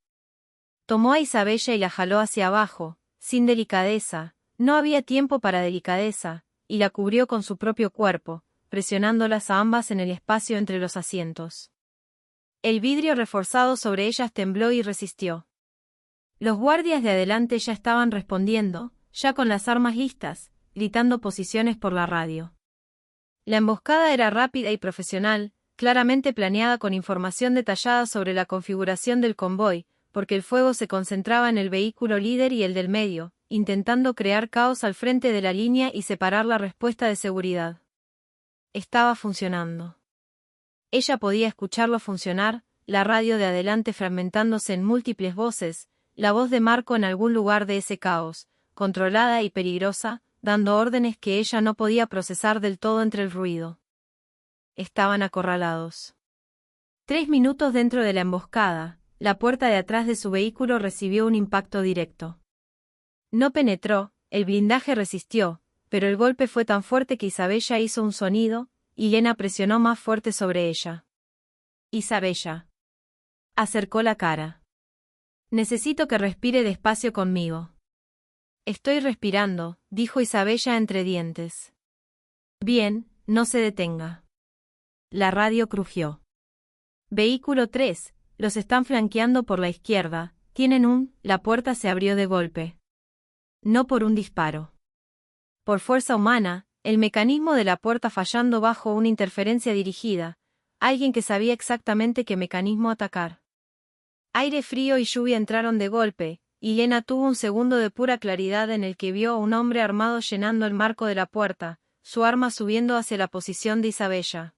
Tomó a Isabella y la jaló hacia abajo, sin delicadeza, no había tiempo para delicadeza, y la cubrió con su propio cuerpo, presionándolas a ambas en el espacio entre los asientos. El vidrio reforzado sobre ellas tembló y resistió. Los guardias de adelante ya estaban respondiendo, ya con las armas listas, gritando posiciones por la radio. La emboscada era rápida y profesional, claramente planeada con información detallada sobre la configuración del convoy, porque el fuego se concentraba en el vehículo líder y el del medio, intentando crear caos al frente de la línea y separar la respuesta de seguridad. Estaba funcionando. Ella podía escucharlo funcionar, la radio de adelante fragmentándose en múltiples voces, la voz de Marco en algún lugar de ese caos, controlada y peligrosa, dando órdenes que ella no podía procesar del todo entre el ruido. Estaban acorralados. 3 minutos dentro de la emboscada, la puerta de atrás de su vehículo recibió un impacto directo. No penetró, el blindaje resistió, pero el golpe fue tan fuerte que Isabella hizo un sonido, y Lena presionó más fuerte sobre ella. «Isabella». Acercó la cara. «Necesito que respire despacio conmigo». Estoy respirando, dijo Isabella entre dientes. Bien, no se detenga. La radio crujió. Vehículo 3, los están flanqueando por la izquierda, La puerta se abrió de golpe. No por un disparo. Por fuerza humana, el mecanismo de la puerta fallando bajo una interferencia dirigida, alguien que sabía exactamente qué mecanismo atacar. Aire frío y lluvia entraron de golpe, y Lena tuvo un segundo de pura claridad en el que vio a un hombre armado llenando el marco de la puerta, su arma subiendo hacia la posición de Isabella.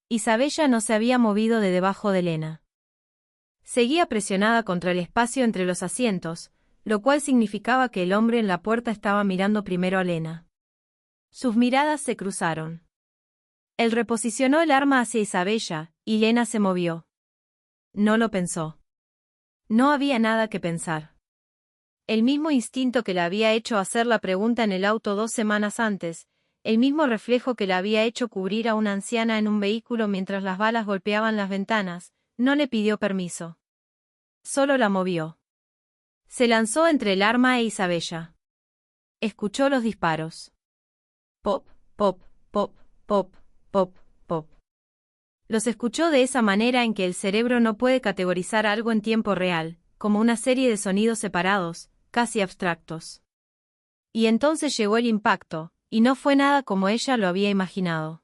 Isabella no se había movido de debajo de Lena. Seguía presionada contra el espacio entre los asientos, lo cual significaba que el hombre en la puerta estaba mirando primero a Lena. Sus miradas se cruzaron. Él reposicionó el arma hacia Isabella, y Lena se movió. No lo pensó. No había nada que pensar. El mismo instinto que la había hecho hacer la pregunta en el auto 2 semanas antes, el mismo reflejo que la había hecho cubrir a una anciana en un vehículo mientras las balas golpeaban las ventanas, no le pidió permiso. Solo la movió. Se lanzó entre el arma e Isabella. Escuchó los disparos. Pop, pop, pop, pop, pop, pop. Los escuchó de esa manera en que el cerebro no puede categorizar algo en tiempo real, como una serie de sonidos separados, casi abstractos. Y entonces llegó el impacto, y no fue nada como ella lo había imaginado.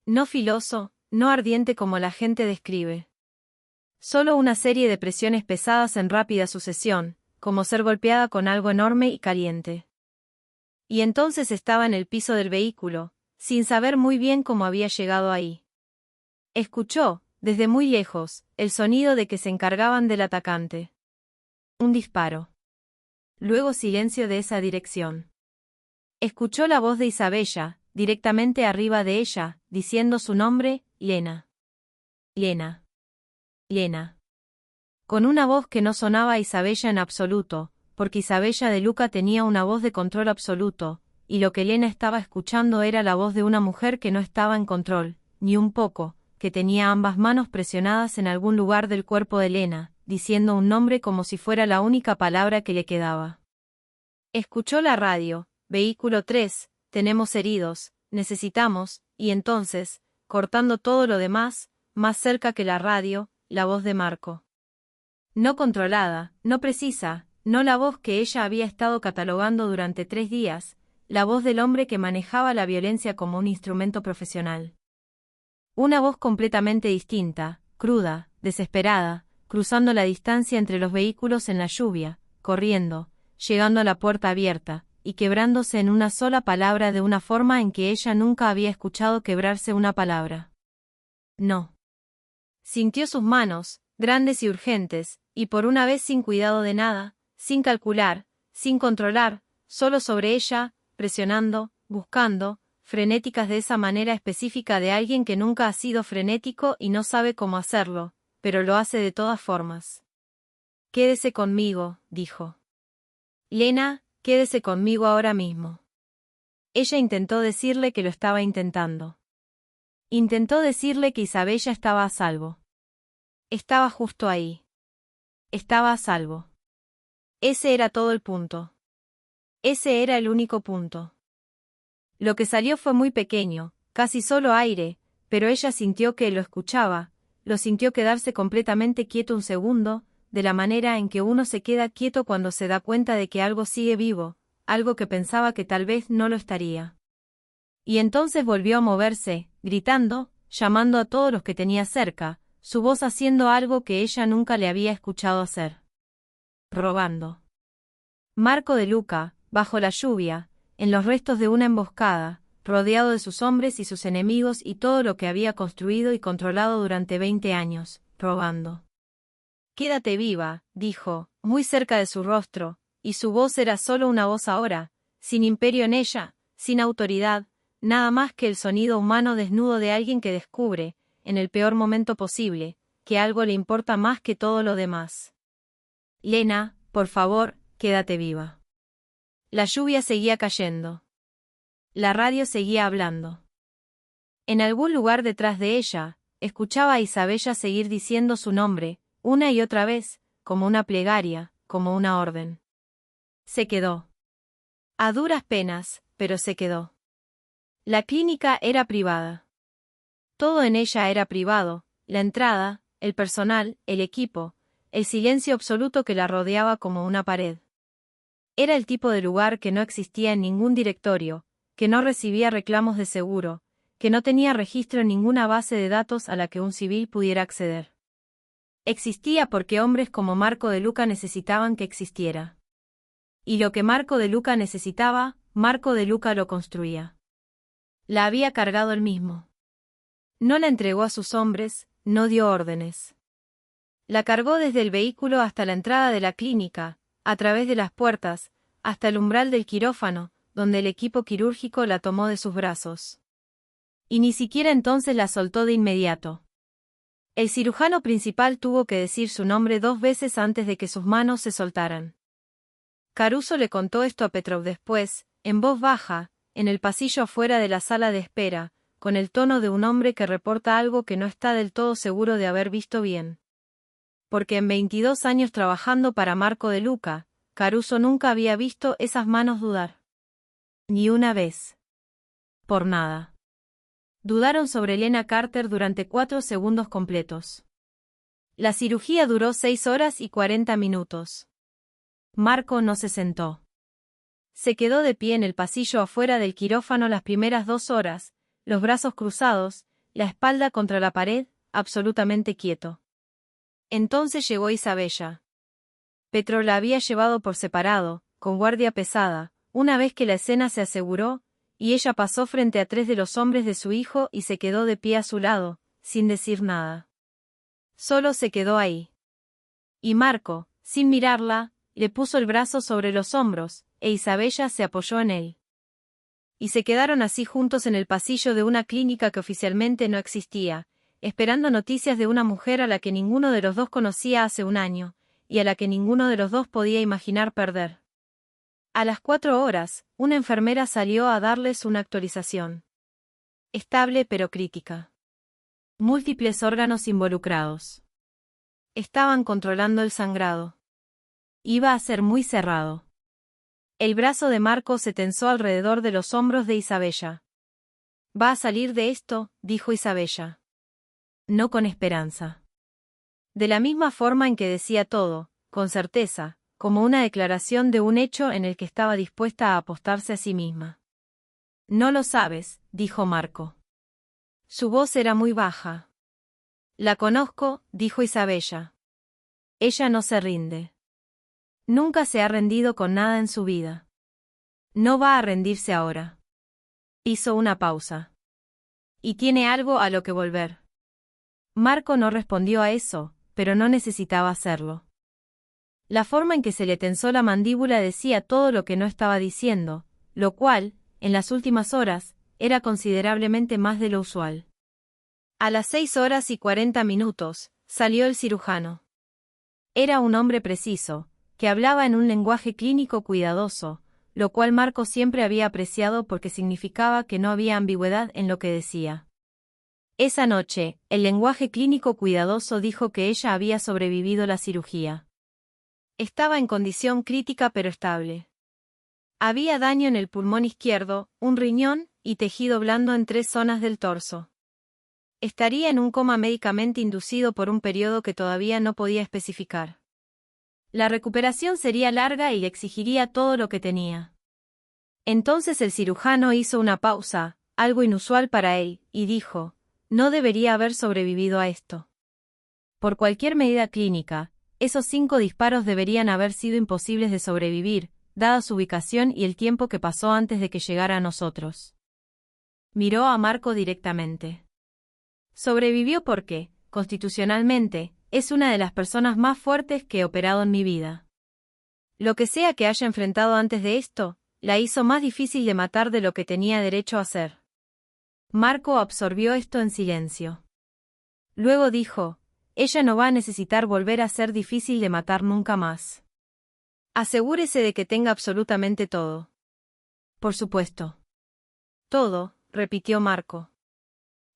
No filoso, no ardiente como la gente describe. Solo una serie de presiones pesadas en rápida sucesión, como ser golpeada con algo enorme y caliente. Y entonces estaba en el piso del vehículo, sin saber muy bien cómo había llegado ahí. Escuchó, desde muy lejos, el sonido de que se encargaban del atacante. Un disparo. Luego silencio de esa dirección. Escuchó la voz de Isabella, directamente arriba de ella, diciendo su nombre, Lena. Lena. Lena. Con una voz que no sonaba a Isabella en absoluto, porque Isabella de Luca tenía una voz de control absoluto, y lo que Lena estaba escuchando era la voz de una mujer que no estaba en control, ni un poco, que tenía ambas manos presionadas en algún lugar del cuerpo de Lena, diciendo un nombre como si fuera la única palabra que le quedaba. Escuchó la radio, vehículo 3, tenemos heridos, necesitamos, y entonces, cortando todo lo demás, más cerca que la radio, la voz de Marco. No controlada, no precisa, no la voz que ella había estado catalogando durante 3 días, la voz del hombre que manejaba la violencia como un instrumento profesional. Una voz completamente distinta, cruda, desesperada, cruzando la distancia entre los vehículos en la lluvia, corriendo, llegando a la puerta abierta, y quebrándose en una sola palabra de una forma en que ella nunca había escuchado quebrarse una palabra. No. Sintió sus manos, grandes y urgentes, y por una vez sin cuidado de nada, sin calcular, sin controlar, solo sobre ella, presionando, buscando, frenéticas de esa manera específica de alguien que nunca ha sido frenético y no sabe cómo hacerlo, pero lo hace de todas formas. Quédese conmigo, dijo. Lena, quédese conmigo ahora mismo. Ella intentó decirle que lo estaba intentando. Intentó decirle que Isabella estaba a salvo. Estaba justo ahí. Estaba a salvo. Ese era todo el punto. Ese era el único punto. Lo que salió fue muy pequeño, casi solo aire, pero ella sintió que lo escuchaba, lo sintió quedarse completamente quieto un segundo, de la manera en que uno se queda quieto cuando se da cuenta de que algo sigue vivo, algo que pensaba que tal vez no lo estaría. Y entonces volvió a moverse, gritando, llamando a todos los que tenía cerca, su voz haciendo algo que ella nunca le había escuchado hacer. Rogando. Marco de Luca, bajo la lluvia, en los restos de una emboscada, rodeado de sus hombres y sus enemigos y todo lo que había construido y controlado durante 20 años, rogando. Quédate viva, dijo, muy cerca de su rostro, y su voz era solo una voz ahora, sin imperio en ella, sin autoridad, nada más que el sonido humano desnudo de alguien que descubre, en el peor momento posible, que algo le importa más que todo lo demás. Lena, por favor, quédate viva. La lluvia seguía cayendo. La radio seguía hablando. En algún lugar detrás de ella, escuchaba a Isabella seguir diciendo su nombre, una y otra vez, como una plegaria, como una orden. Se quedó. A duras penas, pero se quedó. La clínica era privada. Todo en ella era privado, la entrada, el personal, el equipo, el silencio absoluto que la rodeaba como una pared. Era el tipo de lugar que no existía en ningún directorio, que no recibía reclamos de seguro, que no tenía registro en ninguna base de datos a la que un civil pudiera acceder. Existía porque hombres como Marco de Luca necesitaban que existiera. Y lo que Marco de Luca necesitaba, Marco de Luca lo construía. La había cargado él mismo. No la entregó a sus hombres, no dio órdenes. La cargó desde el vehículo hasta la entrada de la clínica, a través de las puertas, hasta el umbral del quirófano, donde el equipo quirúrgico la tomó de sus brazos. Y ni siquiera entonces la soltó de inmediato. El cirujano principal tuvo que decir su nombre 2 veces antes de que sus manos se soltaran. Caruso le contó esto a Petrov después, en voz baja, en el pasillo afuera de la sala de espera, con el tono de un hombre que reporta algo que no está del todo seguro de haber visto bien. Porque en 22 años trabajando para Marco de Luca, Caruso nunca había visto esas manos dudar. Ni una vez. Por nada. Dudaron sobre Elena Carter durante 4 segundos completos. La cirugía duró 6 horas y 40 minutos. Marco no se sentó. Se quedó de pie en el pasillo afuera del quirófano las primeras 2 horas, los brazos cruzados, la espalda contra la pared, absolutamente quieto. Entonces llegó Isabella. Petro la había llevado por separado, con guardia pesada, una vez que la escena se aseguró, y ella pasó frente a 3 de los hombres de su hijo y se quedó de pie a su lado, sin decir nada. Solo se quedó ahí. Y Marco, sin mirarla, le puso el brazo sobre los hombros, e Isabella se apoyó en él. Y se quedaron así juntos en el pasillo de una clínica que oficialmente no existía, esperando noticias de una mujer a la que ninguno de los dos conocía hace un año, y a la que ninguno de los dos podía imaginar perder. A las 4 horas, una enfermera salió a darles una actualización. Estable pero crítica. Múltiples órganos involucrados. Estaban controlando el sangrado. Iba a ser muy cerrado. El brazo de Marco se tensó alrededor de los hombros de Isabella. «Va a salir de esto», dijo Isabella. No con esperanza. De la misma forma en que decía todo, con certeza, como una declaración de un hecho en el que estaba dispuesta a apostarse a sí misma. «No lo sabes», dijo Marco. Su voz era muy baja. «La conozco», dijo Isabella. Ella no se rinde. Nunca se ha rendido con nada en su vida. No va a rendirse ahora. Hizo una pausa. Y tiene algo a lo que volver. Marco no respondió a eso, pero no necesitaba hacerlo. La forma en que se le tensó la mandíbula decía todo lo que no estaba diciendo, lo cual, en las últimas horas, era considerablemente más de lo usual. A las 6 horas y 40 minutos, salió el cirujano. Era un hombre preciso, que hablaba en un lenguaje clínico cuidadoso, lo cual Marco siempre había apreciado porque significaba que no había ambigüedad en lo que decía. Esa noche, el lenguaje clínico cuidadoso dijo que ella había sobrevivido la cirugía. Estaba en condición crítica pero estable. Había daño en el pulmón izquierdo, un riñón, y tejido blando en 3 zonas del torso. Estaría en un coma médicamente inducido por un periodo que todavía no podía especificar. La recuperación sería larga y le exigiría todo lo que tenía. Entonces el cirujano hizo una pausa, algo inusual para él, y dijo, no debería haber sobrevivido a esto. Por cualquier medida clínica, esos 5 disparos deberían haber sido imposibles de sobrevivir, dada su ubicación y el tiempo que pasó antes de que llegara a nosotros. Miró a Marco directamente. Sobrevivió porque, constitucionalmente, es una de las personas más fuertes que he operado en mi vida. Lo que sea que haya enfrentado antes de esto, la hizo más difícil de matar de lo que tenía derecho a hacer. Marco absorbió esto en silencio. Luego dijo, ella no va a necesitar volver a ser difícil de matar nunca más. Asegúrese de que tenga absolutamente todo. Por supuesto. Todo, repitió Marco.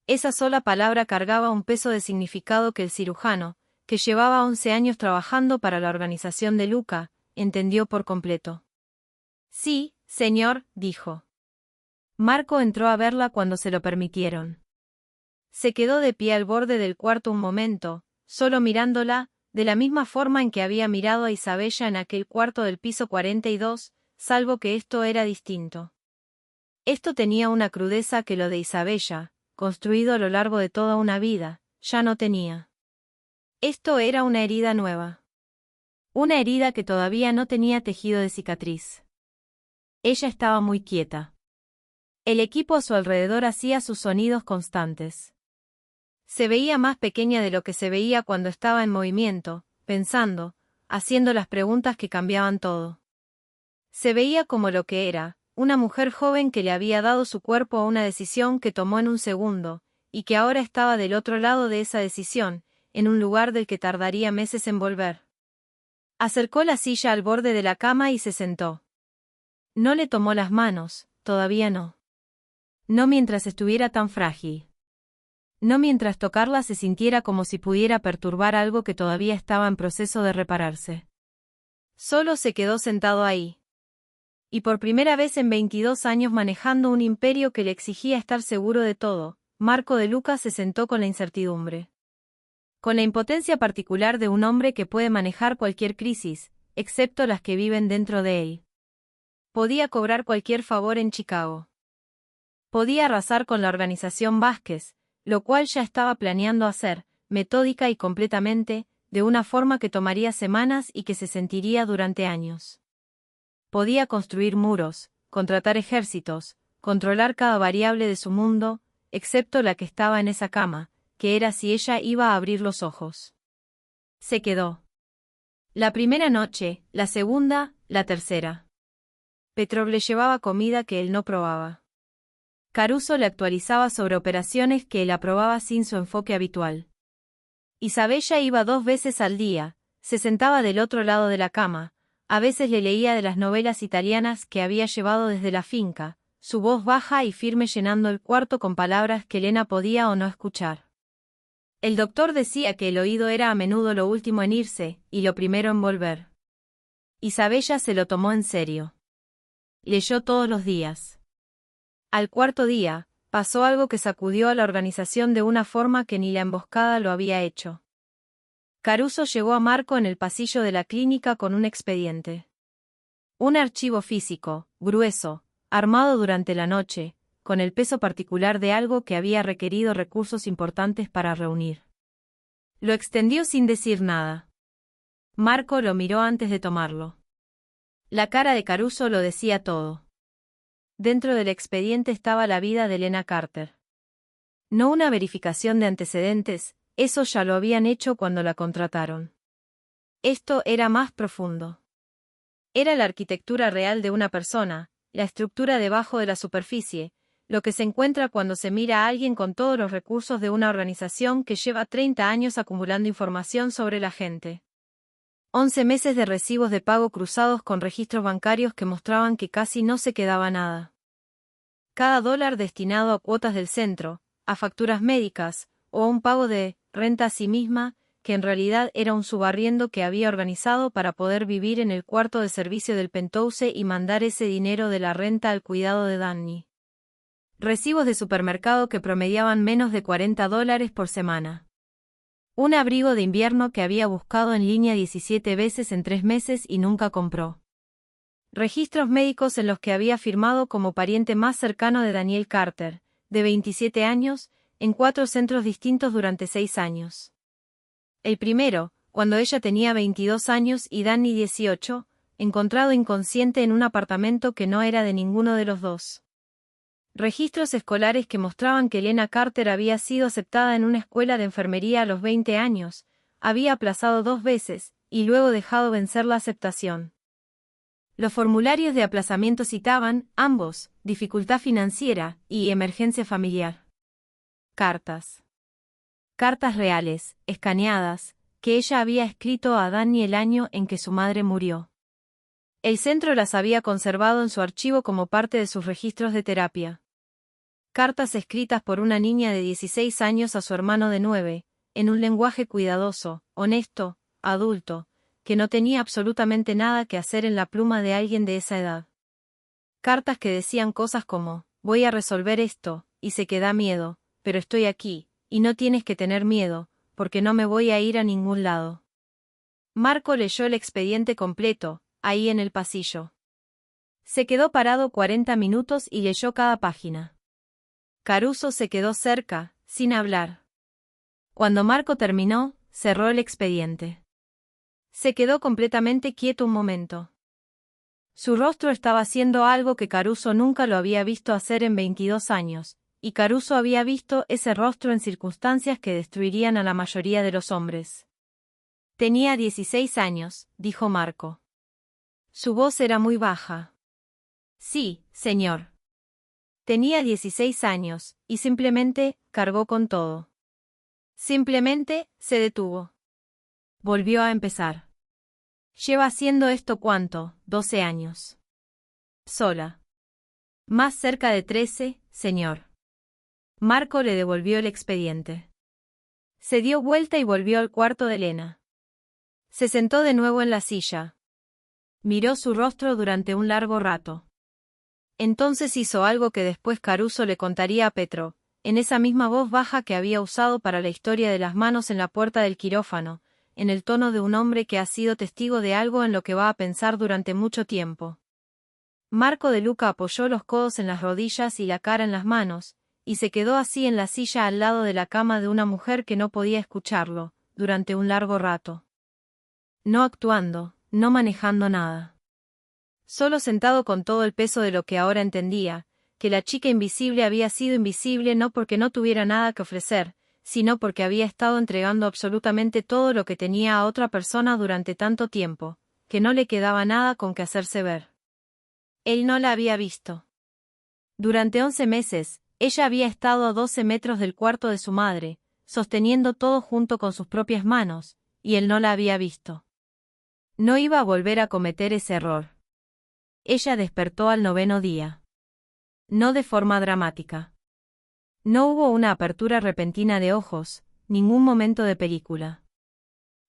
Esa sola palabra cargaba un peso de significado que el cirujano, que llevaba 11 años trabajando para la organización de Luca, entendió por completo. Sí, señor, dijo. Marco entró a verla cuando se lo permitieron. Se quedó de pie al borde del cuarto un momento, solo mirándola, de la misma forma en que había mirado a Isabella en aquel cuarto del piso 42, salvo que esto era distinto. Esto tenía una crudeza que lo de Isabella, construido a lo largo de toda una vida, ya no tenía. Esto era una herida nueva. Una herida que todavía no tenía tejido de cicatriz. Ella estaba muy quieta. El equipo a su alrededor hacía sus sonidos constantes. Se veía más pequeña de lo que se veía cuando estaba en movimiento, pensando, haciendo las preguntas que cambiaban todo. Se veía como lo que era, una mujer joven que le había dado su cuerpo a una decisión que tomó en un segundo, y que ahora estaba del otro lado de esa decisión, en un lugar del que tardaría meses en volver. Acercó la silla al borde de la cama y se sentó. No le tomó las manos, todavía no. No mientras estuviera tan frágil. No mientras tocarla se sintiera como si pudiera perturbar algo que todavía estaba en proceso de repararse. Solo se quedó sentado ahí. Y por primera vez en 22 años manejando un imperio que le exigía estar seguro de todo, Marco de Lucca se sentó con la incertidumbre. Con la impotencia particular de un hombre que puede manejar cualquier crisis, excepto las que viven dentro de él. Podía cobrar cualquier favor en Chicago. Podía arrasar con la organización Vázquez, lo cual ya estaba planeando hacer, metódica y completamente, de una forma que tomaría semanas y que se sentiría durante años. Podía construir muros, contratar ejércitos, controlar cada variable de su mundo, excepto la que estaba en esa cama, que era si ella iba a abrir los ojos. Se quedó. La primera noche, la segunda, la tercera. Petrov le llevaba comida que él no probaba. Caruso le actualizaba sobre operaciones que él aprobaba sin su enfoque habitual. Isabella iba 2 veces al día, se sentaba del otro lado de la cama, a veces le leía de las novelas italianas que había llevado desde la finca, su voz baja y firme llenando el cuarto con palabras que Elena podía o no escuchar. El doctor decía que el oído era a menudo lo último en irse, y lo primero en volver. Isabella se lo tomó en serio. Leyó todos los días. Al cuarto día, pasó algo que sacudió a la organización de una forma que ni la emboscada lo había hecho. Caruso llegó a Marco en el pasillo de la clínica con un expediente. Un archivo físico, grueso, armado durante la noche, con el peso particular de algo que había requerido recursos importantes para reunir. Lo extendió sin decir nada. Marco lo miró antes de tomarlo. La cara de Caruso lo decía todo. Dentro del expediente estaba la vida de Elena Carter. No una verificación de antecedentes, eso ya lo habían hecho cuando la contrataron. Esto era más profundo. Era la arquitectura real de una persona, la estructura debajo de la superficie, lo que se encuentra cuando se mira a alguien con todos los recursos de una organización que lleva 30 años acumulando información sobre la gente. 11 meses de recibos de pago cruzados con registros bancarios que mostraban que casi no se quedaba nada. Cada dólar destinado a cuotas del centro, a facturas médicas, o a un pago de renta a sí misma, que en realidad era un subarriendo que había organizado para poder vivir en el cuarto de servicio del penthouse y mandar ese dinero de la renta al cuidado de Danny. Recibos de supermercado que promediaban menos de $40 por semana. Un abrigo de invierno que había buscado en línea 17 veces en 3 meses y nunca compró. Registros médicos en los que había firmado como pariente más cercano de Daniel Carter, de 27 años, en 4 centros distintos durante 6 años. El primero, cuando ella tenía 22 años y Danny 18, encontrado inconsciente en un apartamento que no era de ninguno de los dos. Registros escolares que mostraban que Elena Carter había sido aceptada en una escuela de enfermería a los 20 años, había aplazado 2 veces, y luego dejado vencer la aceptación. Los formularios de aplazamiento citaban, ambos, dificultad financiera y emergencia familiar. Cartas. Cartas reales, escaneadas, que ella había escrito a Danny el año en que su madre murió. El centro las había conservado en su archivo como parte de sus registros de terapia. Cartas escritas por una niña de 16 años a su hermano de 9, en un lenguaje cuidadoso, honesto, adulto, que no tenía absolutamente nada que hacer en la pluma de alguien de esa edad. cartas que decían cosas como, voy a resolver esto, y sé que da miedo, pero estoy aquí, y no tienes que tener miedo, porque no me voy a ir a ningún lado. Marco leyó el expediente completo, ahí en el pasillo. Se quedó parado 40 minutos y leyó cada página. Caruso se quedó cerca, sin hablar. Cuando Marco terminó, cerró el expediente. Se quedó completamente quieto un momento. Su rostro estaba haciendo algo que Caruso nunca lo había visto hacer en 22 años, y Caruso había visto ese rostro en circunstancias que destruirían a la mayoría de los hombres. Tenía 16 años, dijo Marco. Su voz era muy baja. Sí, señor. Tenía 16 años, y simplemente, cargó con todo. Simplemente, se detuvo. Volvió a empezar. Lleva haciendo esto ¿cuánto? 12 años. Sola. Más cerca de 13, señor. Marco le devolvió el expediente. Se dio vuelta y volvió al cuarto de Elena. Se sentó de nuevo en la silla. Miró su rostro durante un largo rato. Entonces hizo algo que después Caruso le contaría a Petro, en esa misma voz baja que había usado para la historia de las manos en la puerta del quirófano, en el tono de un hombre que ha sido testigo de algo en lo que va a pensar durante mucho tiempo. Marco de Luca apoyó los codos en las rodillas y la cara en las manos, y se quedó así en la silla al lado de la cama de una mujer que no podía escucharlo, durante un largo rato. No actuando, no manejando nada. Solo sentado con todo el peso de lo que ahora entendía, que la chica invisible había sido invisible no porque no tuviera nada que ofrecer, sino porque había estado entregando absolutamente todo lo que tenía a otra persona durante tanto tiempo, que no le quedaba nada con que hacerse ver. Él no la había visto. Durante 11 meses, ella había estado a 12 metros del cuarto de su madre, sosteniendo todo junto con sus propias manos, y él no la había visto. No iba a volver a cometer ese error. Ella despertó al 9º día. No de forma dramática. No hubo una apertura repentina de ojos, ningún momento de película.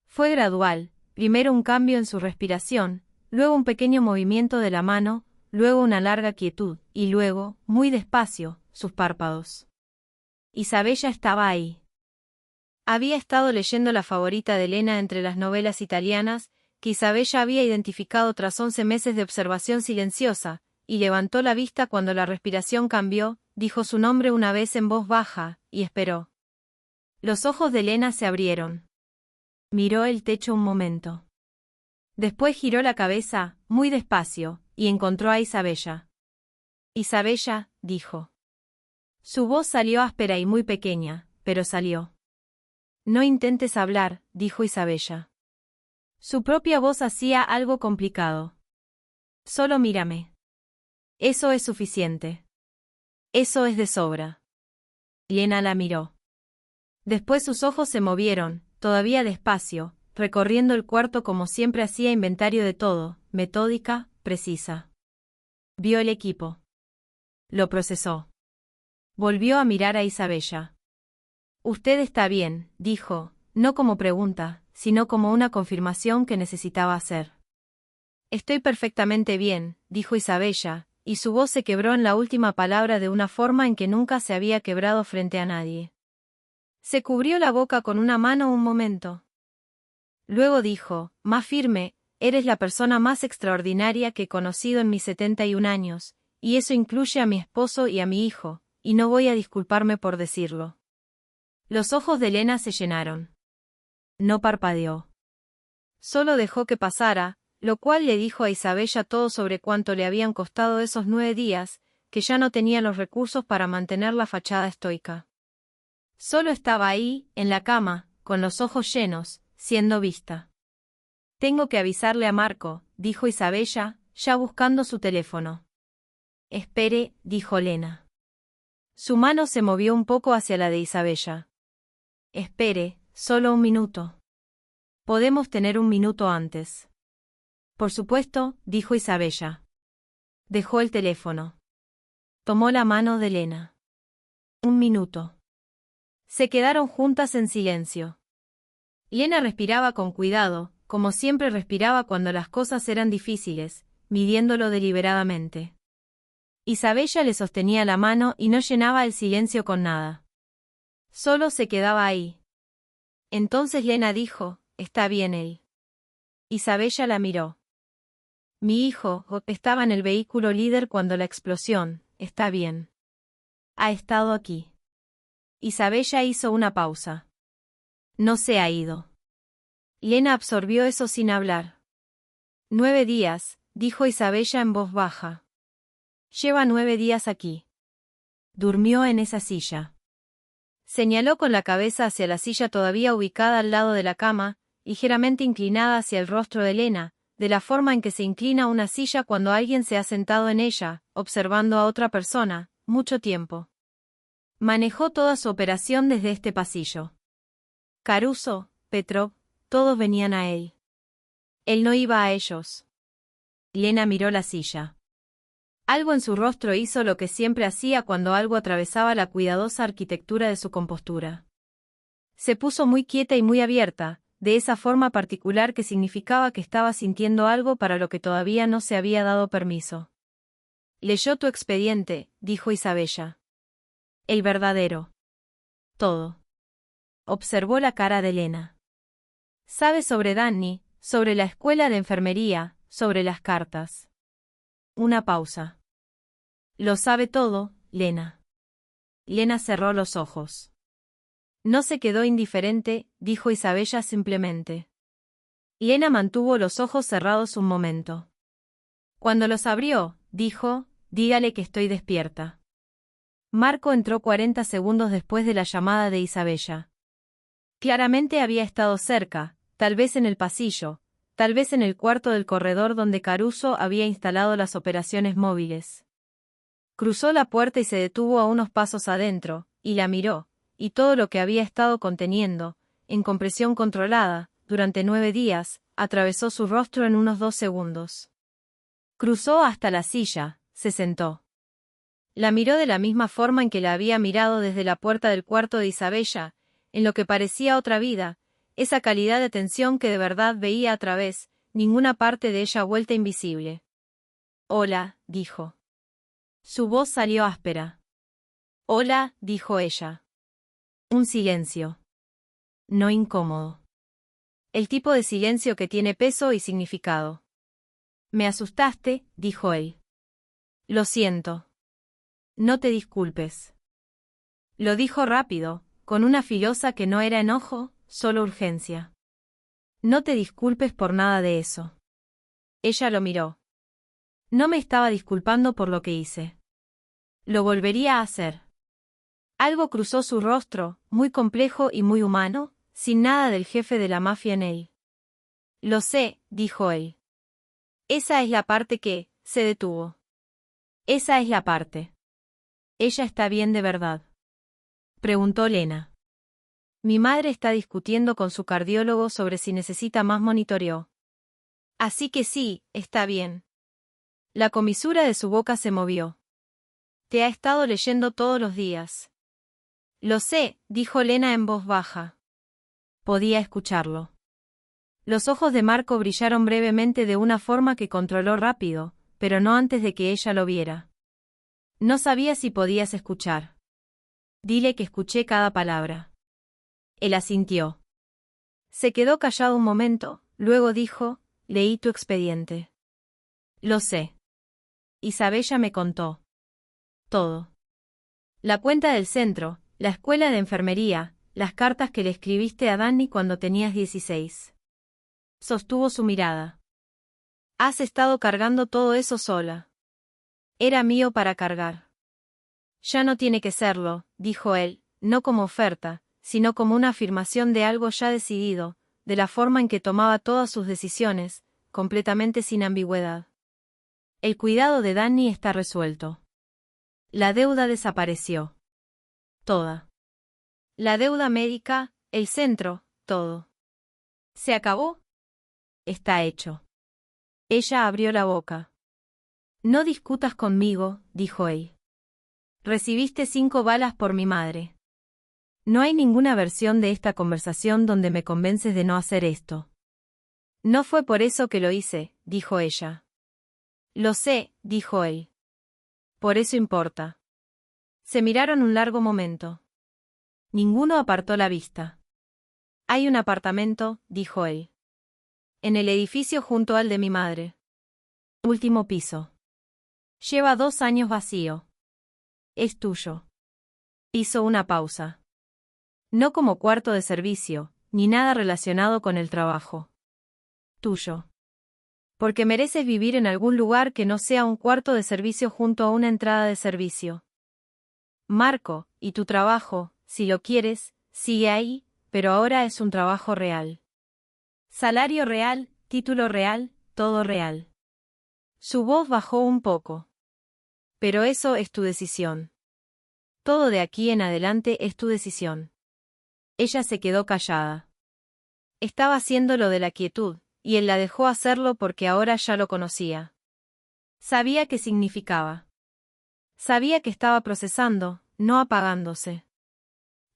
Fue gradual, primero un cambio en su respiración, luego un pequeño movimiento de la mano, luego una larga quietud, y luego, muy despacio, sus párpados. Isabella estaba ahí. Había estado leyendo la favorita de Elena entre las novelas italianas, que Isabella había identificado tras 11 meses de observación silenciosa, y levantó la vista cuando la respiración cambió, dijo su nombre una vez en voz baja, y esperó. Los ojos de Elena se abrieron. Miró el techo un momento. Después giró la cabeza, muy despacio, y encontró a Isabella. Isabella, dijo. Su voz salió áspera y muy pequeña, pero salió. No intentes hablar, dijo Isabella. Su propia voz hacía algo complicado. Solo mírame. Eso es suficiente. Eso es de sobra. Elena la miró. Después sus ojos se movieron, todavía despacio, recorriendo el cuarto como siempre hacía inventario de todo, metódica, precisa. Vio el equipo. Lo procesó. Volvió a mirar a Isabella. Usted está bien, dijo, no como pregunta, sino como una confirmación que necesitaba hacer. Estoy perfectamente bien, dijo Isabella, y su voz se quebró en la última palabra de una forma en que nunca se había quebrado frente a nadie. Se cubrió la boca con una mano un momento. Luego dijo, más firme, eres la persona más extraordinaria que he conocido en mis 71 años, y eso incluye a mi esposo y a mi hijo, y no voy a disculparme por decirlo. Los ojos de Elena se llenaron. No parpadeó. Solo dejó que pasara, lo cual le dijo a Isabella todo sobre cuánto le habían costado esos 9 días, que ya no tenía los recursos para mantener la fachada estoica. Solo estaba ahí, en la cama, con los ojos llenos, siendo vista. Tengo que avisarle a Marco, dijo Isabella, ya buscando su teléfono. Espere, dijo Elena. Su mano se movió un poco hacia la de Isabella. Espere, solo un minuto. Podemos tener un minuto antes. Por supuesto, dijo Isabella. Dejó el teléfono. Tomó la mano de Elena. Un minuto. Se quedaron juntas en silencio. Elena respiraba con cuidado, como siempre respiraba cuando las cosas eran difíciles, midiéndolo deliberadamente. Isabella le sostenía la mano y no llenaba el silencio con nada. Solo se quedaba ahí. Entonces Lena dijo, «Está bien él». Isabella la miró. «Mi hijo, estaba en el vehículo líder cuando la explosión, está bien. Ha estado aquí». Isabella hizo una pausa. «No se ha ido». Lena absorbió eso sin hablar. 9 días, dijo Isabella en voz baja. Lleva 9 días aquí. Durmió en esa silla. Señaló con la cabeza hacia la silla todavía ubicada al lado de la cama, ligeramente inclinada hacia el rostro de Lena, de la forma en que se inclina una silla cuando alguien se ha sentado en ella, observando a otra persona, mucho tiempo. Manejó toda su operación desde este pasillo. Caruso, Petrov, todos venían a él. Él no iba a ellos. Lena miró la silla. Algo en su rostro hizo lo que siempre hacía cuando algo atravesaba la cuidadosa arquitectura de su compostura. Se puso muy quieta y muy abierta, de esa forma particular que significaba que estaba sintiendo algo para lo que todavía no se había dado permiso. «Leyó tu expediente», dijo Isabella. «El verdadero». «Todo». Observó la cara de Lena. «Sabe sobre Danny, sobre la escuela de enfermería, sobre las cartas». Una pausa. «Lo sabe todo, Lena». Lena cerró los ojos. «No se quedó indiferente», dijo Isabella simplemente. Lena mantuvo los ojos cerrados un momento. Cuando los abrió, dijo, «Dígale que estoy despierta». Marco entró 40 segundos después de la llamada de Isabella. Claramente había estado cerca, tal vez en el pasillo, tal vez en el cuarto del corredor donde Caruso había instalado las operaciones móviles. Cruzó la puerta y se detuvo a unos pasos adentro, y la miró, y todo lo que había estado conteniendo, en compresión controlada, durante 9 días, atravesó su rostro en unos 2 segundos. Cruzó hasta la silla, se sentó. La miró de la misma forma en que la había mirado desde la puerta del cuarto de Isabella, en lo que parecía otra vida, esa calidad de tensión que de verdad veía a través, ninguna parte de ella vuelta invisible. «Hola», dijo. Su voz salió áspera. «Hola», dijo ella. Un silencio. No incómodo. El tipo de silencio que tiene peso y significado. «Me asustaste», dijo él. «Lo siento». «No te disculpes». Lo dijo rápido, con una filosa que no era enojo, solo urgencia. «No te disculpes por nada de eso». Ella lo miró. «No me estaba disculpando por lo que hice. Lo volvería a hacer». Algo cruzó su rostro, muy complejo y muy humano, sin nada del jefe de la mafia en él. «Lo sé», dijo él. «Esa es la parte que», se detuvo. «Esa es la parte». «¿Ella está bien de verdad?», preguntó Lena. «Mi madre está discutiendo con su cardiólogo sobre si necesita más monitoreo. Así que sí, está bien». La comisura de su boca se movió. «Te ha estado leyendo todos los días». «Lo sé», dijo Lena en voz baja. Podía escucharlo. Los ojos de Marco brillaron brevemente de una forma que controló rápido, pero no antes de que ella lo viera. «No sabía si podías escuchar». «Dile que escuché cada palabra». Él asintió. Se quedó callado un momento, luego dijo, «Leí tu expediente». «Lo sé». Isabella me contó. Todo. La cuenta del centro, la escuela de enfermería, las cartas que le escribiste a Danny cuando tenías 16. Sostuvo su mirada. «Has estado cargando todo eso sola». «Era mío para cargar». «Ya no tiene que serlo», dijo él, no como oferta, sino como una afirmación de algo ya decidido, de la forma en que tomaba todas sus decisiones, completamente sin ambigüedad. «El cuidado de Danny está resuelto». La deuda desapareció. Toda. La deuda médica, el centro, todo. ¿Se acabó? Está hecho. Ella abrió la boca. «No discutas conmigo», dijo él. «Recibiste 5 balas por mi madre. No hay ninguna versión de esta conversación donde me convences de no hacer esto». «No fue por eso que lo hice», dijo ella. «Lo sé», dijo él. Por eso importa. Se miraron un largo momento. Ninguno apartó la vista. Hay un apartamento, dijo él. En el edificio junto al de mi madre. Último piso. Lleva 2 años vacío. Es tuyo. Hizo una pausa. No como cuarto de servicio, ni nada relacionado con el trabajo. Tuyo. Porque mereces vivir en algún lugar que no sea un cuarto de servicio junto a una entrada de servicio. Marco, y tu trabajo, si lo quieres, sigue ahí, pero ahora es un trabajo real. Salario real, título real, todo real. Su voz bajó un poco. Pero eso es tu decisión. Todo de aquí en adelante es tu decisión. Ella se quedó callada. Estaba haciendo lo de la quietud, y él la dejó hacerlo porque ahora ya lo conocía. Sabía qué significaba. Sabía que estaba procesando, no apagándose.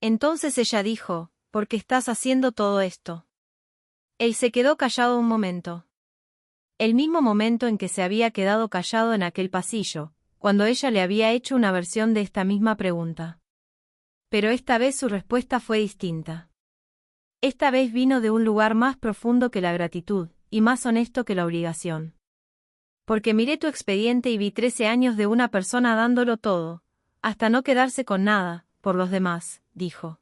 Entonces ella dijo, ¿por qué estás haciendo todo esto? Él se quedó callado un momento. El mismo momento en que se había quedado callado en aquel pasillo, cuando ella le había hecho una versión de esta misma pregunta. Pero esta vez su respuesta fue distinta. Esta vez vino de un lugar más profundo que la gratitud, y más honesto que la obligación. Porque miré tu expediente y vi 13 años de una persona dándolo todo, hasta no quedarse con nada, por los demás, dijo.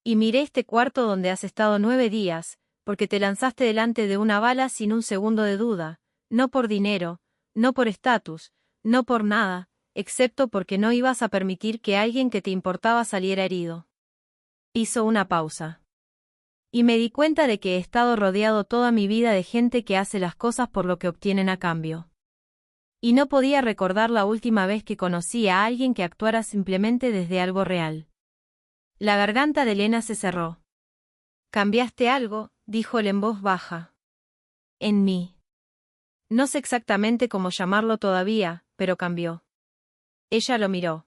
Y miré este cuarto donde has estado 9 días, porque te lanzaste delante de una bala sin un segundo de duda, no por dinero, no por estatus, no por nada, excepto porque no ibas a permitir que alguien que te importaba saliera herido. Hizo una pausa. Y me di cuenta de que he estado rodeado toda mi vida de gente que hace las cosas por lo que obtienen a cambio. Y no podía recordar la última vez que conocí a alguien que actuara simplemente desde algo real. La garganta de Elena se cerró. «¿Cambiaste algo?», dijo él en voz baja. «En mí. No sé exactamente cómo llamarlo todavía, pero cambió». Ella lo miró.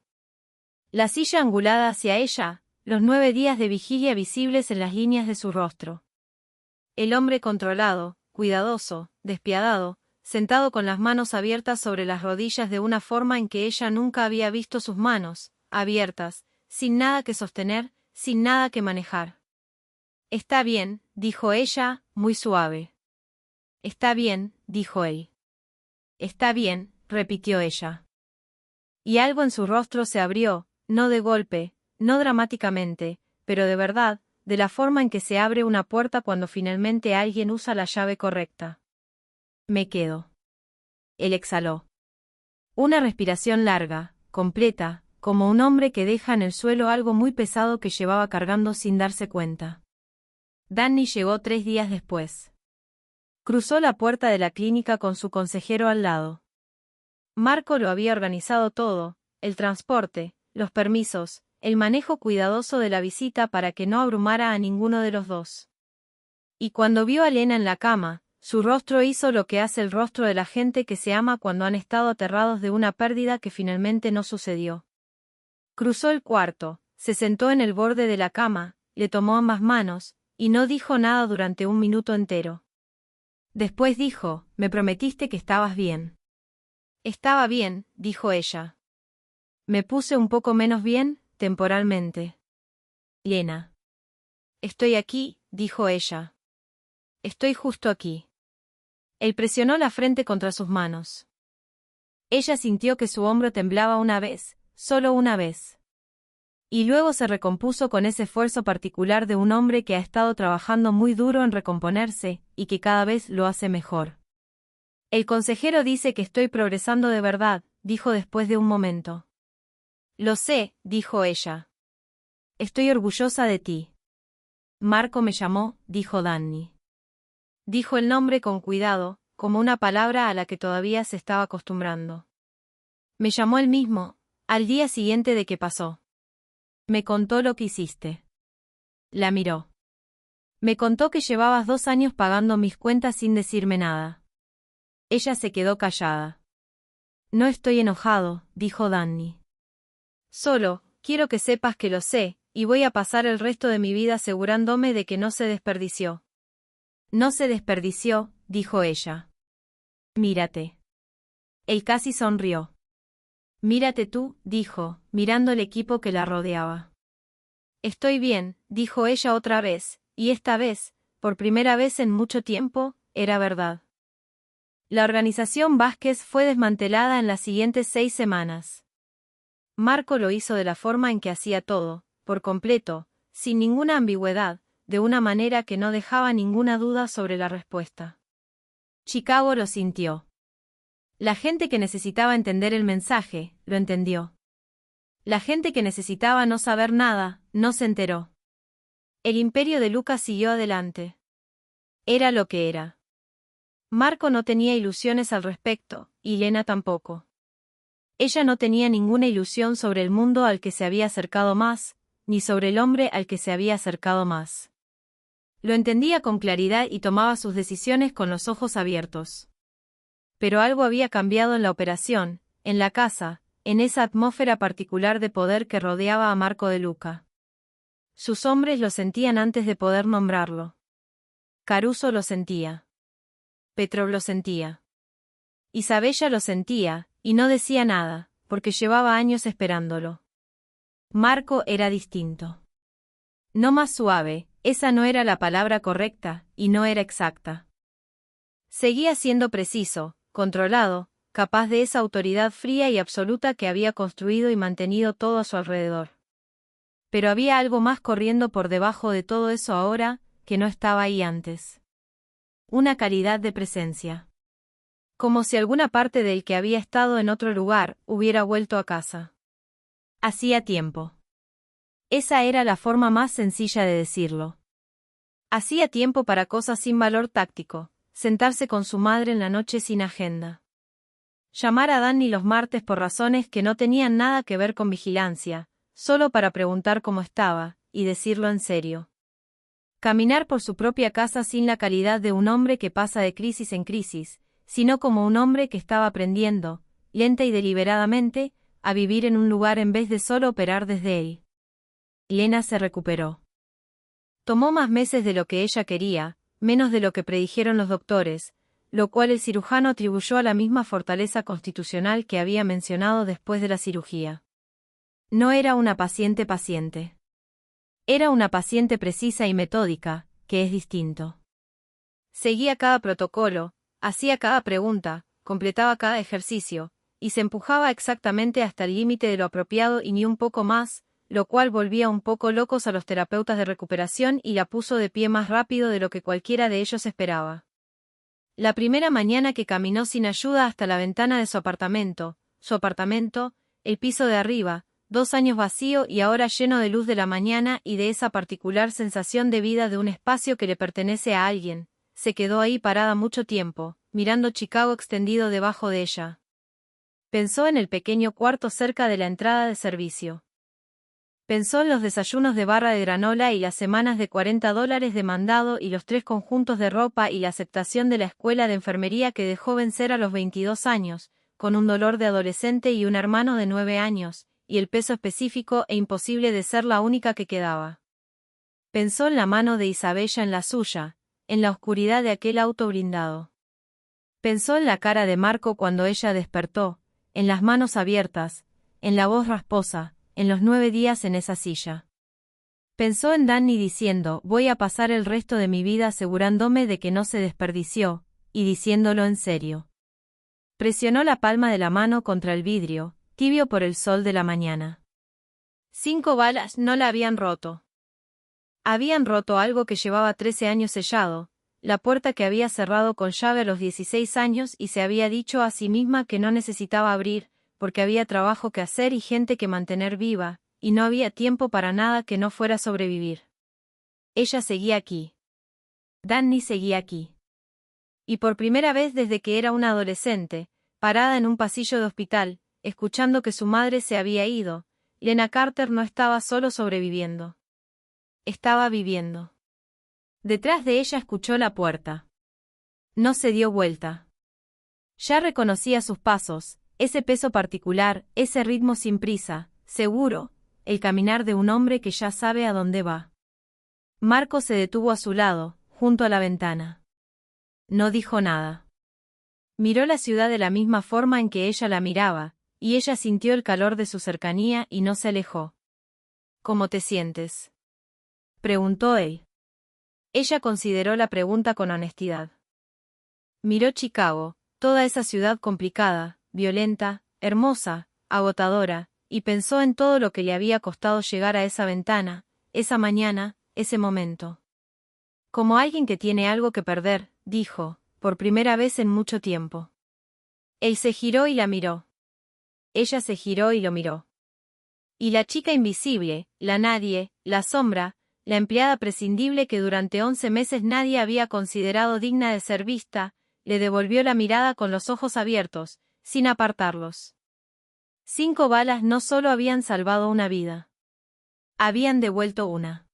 La silla angulada hacia ella, los 9 días de vigilia visibles en las líneas de su rostro. El hombre controlado, cuidadoso, despiadado, sentado con las manos abiertas sobre las rodillas de una forma en que ella nunca había visto sus manos, abiertas, sin nada que sostener, sin nada que manejar. «Está bien», dijo ella, muy suave. «Está bien», dijo él. «Está bien», repitió ella. Y algo en su rostro se abrió, no de golpe, no dramáticamente, pero de verdad, de la forma en que se abre una puerta cuando finalmente alguien usa la llave correcta. «Me quedo». Él exhaló. Una respiración larga, completa, como un hombre que deja en el suelo algo muy pesado que llevaba cargando sin darse cuenta. Danny llegó 3 días después. Cruzó la puerta de la clínica con su consejero al lado. Marco lo había organizado todo, el transporte, los permisos, el manejo cuidadoso de la visita para que no abrumara a ninguno de los dos. Y cuando vio a Elena en la cama, su rostro hizo lo que hace el rostro de la gente que se ama cuando han estado aterrados de una pérdida que finalmente no sucedió. Cruzó el cuarto, se sentó en el borde de la cama, le tomó ambas manos, y no dijo nada durante 1 minuto entero. Después dijo, «Me prometiste que estabas bien». «Estaba bien», dijo ella. «Me puse un poco menos bien, temporalmente». «Elena». «Estoy aquí», dijo ella. «Estoy justo aquí». Él presionó la frente contra sus manos. Ella sintió que su hombro temblaba una vez, solo una vez. Y luego se recompuso con ese esfuerzo particular de un hombre que ha estado trabajando muy duro en recomponerse, y que cada vez lo hace mejor. «El consejero dice que estoy progresando de verdad», dijo después de un momento. «Lo sé», dijo ella. «Estoy orgullosa de ti». «Marco me llamó», dijo Danny. Dijo el nombre con cuidado, como una palabra a la que todavía se estaba acostumbrando. «Me llamó él mismo, al día siguiente de que pasó. Me contó lo que hiciste». La miró. «Me contó que llevabas 2 años pagando mis cuentas sin decirme nada». Ella se quedó callada. «No estoy enojado», dijo Danny. «Solo, quiero que sepas que lo sé, y voy a pasar el resto de mi vida asegurándome de que no se desperdició». «No se desperdició», dijo ella. «Mírate». Él casi sonrió. Mírate tú, dijo, mirando el equipo que la rodeaba. Estoy bien, dijo ella otra vez, y esta vez, por primera vez en mucho tiempo, era verdad. La organización Vázquez fue desmantelada en las siguientes 6 semanas. Marco lo hizo de la forma en que hacía todo, por completo, sin ninguna ambigüedad, de una manera que no dejaba ninguna duda sobre la respuesta. Chicago lo sintió. La gente que necesitaba entender el mensaje, lo entendió. La gente que necesitaba no saber nada, no se enteró. El imperio de Lucas siguió adelante. Era lo que era. Marco no tenía ilusiones al respecto, y Lena tampoco. Ella no tenía ninguna ilusión sobre el mundo al que se había acercado más, ni sobre el hombre al que se había acercado más. Lo entendía con claridad y tomaba sus decisiones con los ojos abiertos. Pero algo había cambiado en la operación, en la casa, en esa atmósfera particular de poder que rodeaba a Marco de Luca. Sus hombres lo sentían antes de poder nombrarlo. Caruso lo sentía. Petrov lo sentía. Isabella lo sentía, y no decía nada, porque llevaba años esperándolo. Marco era distinto. No más suave, esa no era la palabra correcta, y no era exacta. Seguía siendo preciso, controlado, capaz de esa autoridad fría y absoluta que había construido y mantenido todo a su alrededor. Pero había algo más corriendo por debajo de todo eso ahora, que no estaba ahí antes. Una calidad de presencia. Como si alguna parte del que había estado en otro lugar hubiera vuelto a casa. Hacía tiempo. Esa era la forma más sencilla de decirlo. Hacía tiempo para cosas sin valor táctico, sentarse con su madre en la noche sin agenda. Llamar a Danny los martes por razones que no tenían nada que ver con vigilancia, solo para preguntar cómo estaba, y decirlo en serio. Caminar por su propia casa sin la calidad de un hombre que pasa de crisis en crisis, sino como un hombre que estaba aprendiendo, lenta y deliberadamente, a vivir en un lugar en vez de solo operar desde él. Lena se recuperó. Tomó más meses de lo que ella quería, menos de lo que predijeron los doctores, lo cual el cirujano atribuyó a la misma fortaleza constitucional que había mencionado después de la cirugía. No era una paciente. Era una paciente precisa y metódica, que es distinto. Seguía cada protocolo, hacía cada pregunta, completaba cada ejercicio, y se empujaba exactamente hasta el límite de lo apropiado y ni un poco más, lo cual volvía un poco locos a los terapeutas de recuperación y la puso de pie más rápido de lo que cualquiera de ellos esperaba. La primera mañana que caminó sin ayuda hasta la ventana de su apartamento, el piso de arriba, 2 años vacío y ahora lleno de luz de la mañana y de esa particular sensación de vida de un espacio que le pertenece a alguien, se quedó ahí parada mucho tiempo, mirando Chicago extendido debajo de ella. Pensó en el pequeño cuarto cerca de la entrada de servicio. Pensó en los desayunos de barra de granola y las semanas de $40 de mandado y los 3 conjuntos de ropa y la aceptación de la escuela de enfermería que dejó vencer a los 22 años, con un dolor de adolescente y un hermano de 9 años, y el peso específico e imposible de ser la única que quedaba. Pensó en la mano de Isabella en la suya, en la oscuridad de aquel auto blindado. Pensó en la cara de Marco cuando ella despertó, en las manos abiertas, en la voz rasposa, en los 9 días en esa silla. Pensó en Danny diciendo, voy a pasar el resto de mi vida asegurándome de que no se desperdició, y diciéndolo en serio. Presionó la palma de la mano contra el vidrio, tibio por el sol de la mañana. 5 balas no la habían roto. Habían roto algo que llevaba 13 años sellado, la puerta que había cerrado con llave a los 16 años y se había dicho a sí misma que no necesitaba abrir, porque había trabajo que hacer y gente que mantener viva, y no había tiempo para nada que no fuera sobrevivir. Ella seguía aquí. Danny seguía aquí. Y por primera vez desde que era una adolescente, parada en un pasillo de hospital, escuchando que su madre se había ido, Lena Carter no estaba solo sobreviviendo. Estaba viviendo. Detrás de ella escuchó la puerta. No se dio vuelta. Ya reconocía sus pasos, ese peso particular, ese ritmo sin prisa, seguro, el caminar de un hombre que ya sabe a dónde va. Marco se detuvo a su lado, junto a la ventana. No dijo nada. Miró la ciudad de la misma forma en que ella la miraba, y ella sintió el calor de su cercanía y no se alejó. ¿Cómo te sientes?, preguntó él. Ella consideró la pregunta con honestidad. Miró Chicago, toda esa ciudad complicada, violenta, hermosa, agotadora, y pensó en todo lo que le había costado llegar a esa ventana, esa mañana, ese momento. Como alguien que tiene algo que perder, dijo, por primera vez en mucho tiempo. Él se giró y la miró. Ella se giró y lo miró. Y la chica invisible, la nadie, la sombra, la empleada prescindible que durante 11 meses nadie había considerado digna de ser vista, le devolvió la mirada con los ojos abiertos, sin apartarlos. 5 balas no solo habían salvado una vida. Habían devuelto una.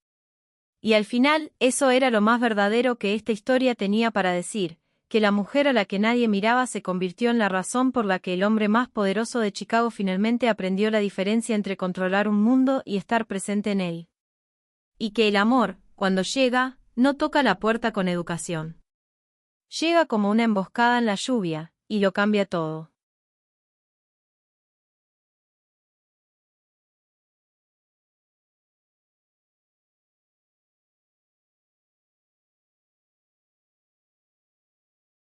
Y al final, eso era lo más verdadero que esta historia tenía para decir, que la mujer a la que nadie miraba se convirtió en la razón por la que el hombre más poderoso de Chicago finalmente aprendió la diferencia entre controlar un mundo y estar presente en él. Y que el amor, cuando llega, no toca la puerta con educación. Llega como una emboscada en la lluvia, y lo cambia todo.